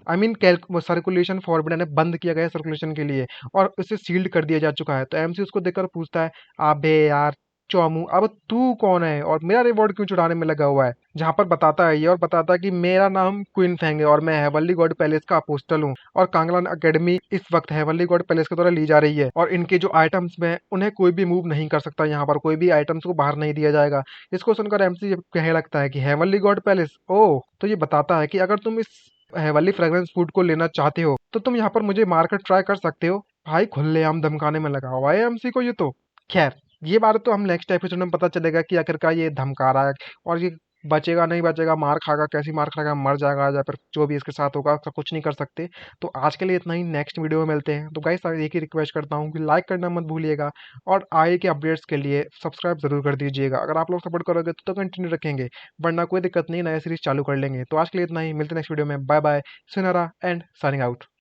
सर्कुलेशन फॉरबिडन है, बंद किया गया है सर्कुलेशन के लिए, और उसे सील्ड कर दिया जा चुका है। तो एमसी उसको देखकर पूछता है अबे यार चौमू अब तू कौन है और मेरा रिवॉर्ड क्यों चुराने में लगा हुआ है। जहाँ पर बताता है ये और बताता है कि मेरा नाम क्वीन फेंग है और मैं हेवनली गॉड पैलेस का अपोस्टल हूँ, और कांगलान अकेडमी इस वक्त हेवनली गॉड पैलेस के द्वारा ली जा रही है, और इनके जो आइटम्स में उन्हें कोई भी मूव नहीं कर सकता, यहाँ पर कोई भी आइटम्स को बाहर नहीं दिया जाएगा। इसको सुनकर एमसी कहने लगता है कि हेवनली गॉड पैलेस, ओ तो ये बताता है कि अगर तुम इस हेवनली फ्रेग्रेंस फूड को लेना चाहते हो तो तुम यहाँ पर मुझे मारकर ट्राई कर सकते हो। भाई खुलेआम धमकाने में लगा हुआ है एमसी को ये तो। खैर ये बात तो हम नेक्स्ट एपिसोड में पता चलेगा कि आखिरकार ये धमका रहा है और ये बचेगा नहीं बचेगा, मार खाएगा, कैसी मार खाएगा, मर जाएगा या फिर जो भी इसके साथ होगा उसका कुछ नहीं कर सकते। तो आज के लिए इतना ही, नेक्स्ट वीडियो में मिलते हैं। तो गाइस एक ही रिक्वेस्ट करता हूँ कि लाइक करना मत भूलिएगा और आगे के अपडेट्स के लिए सब्सक्राइब जरूर कर दीजिएगा। अगर आप लोग सपोर्ट करोगे तो कंटिन्यू रखेंगे, वरना कोई दिक्कत नहीं, नया सीरीज चालू कर लेंगे। तो आज के लिए इतना ही, मिलते हैं नेक्स्ट वीडियो में। बाय बाय, सुनहरा एंड साइनिंग आउट।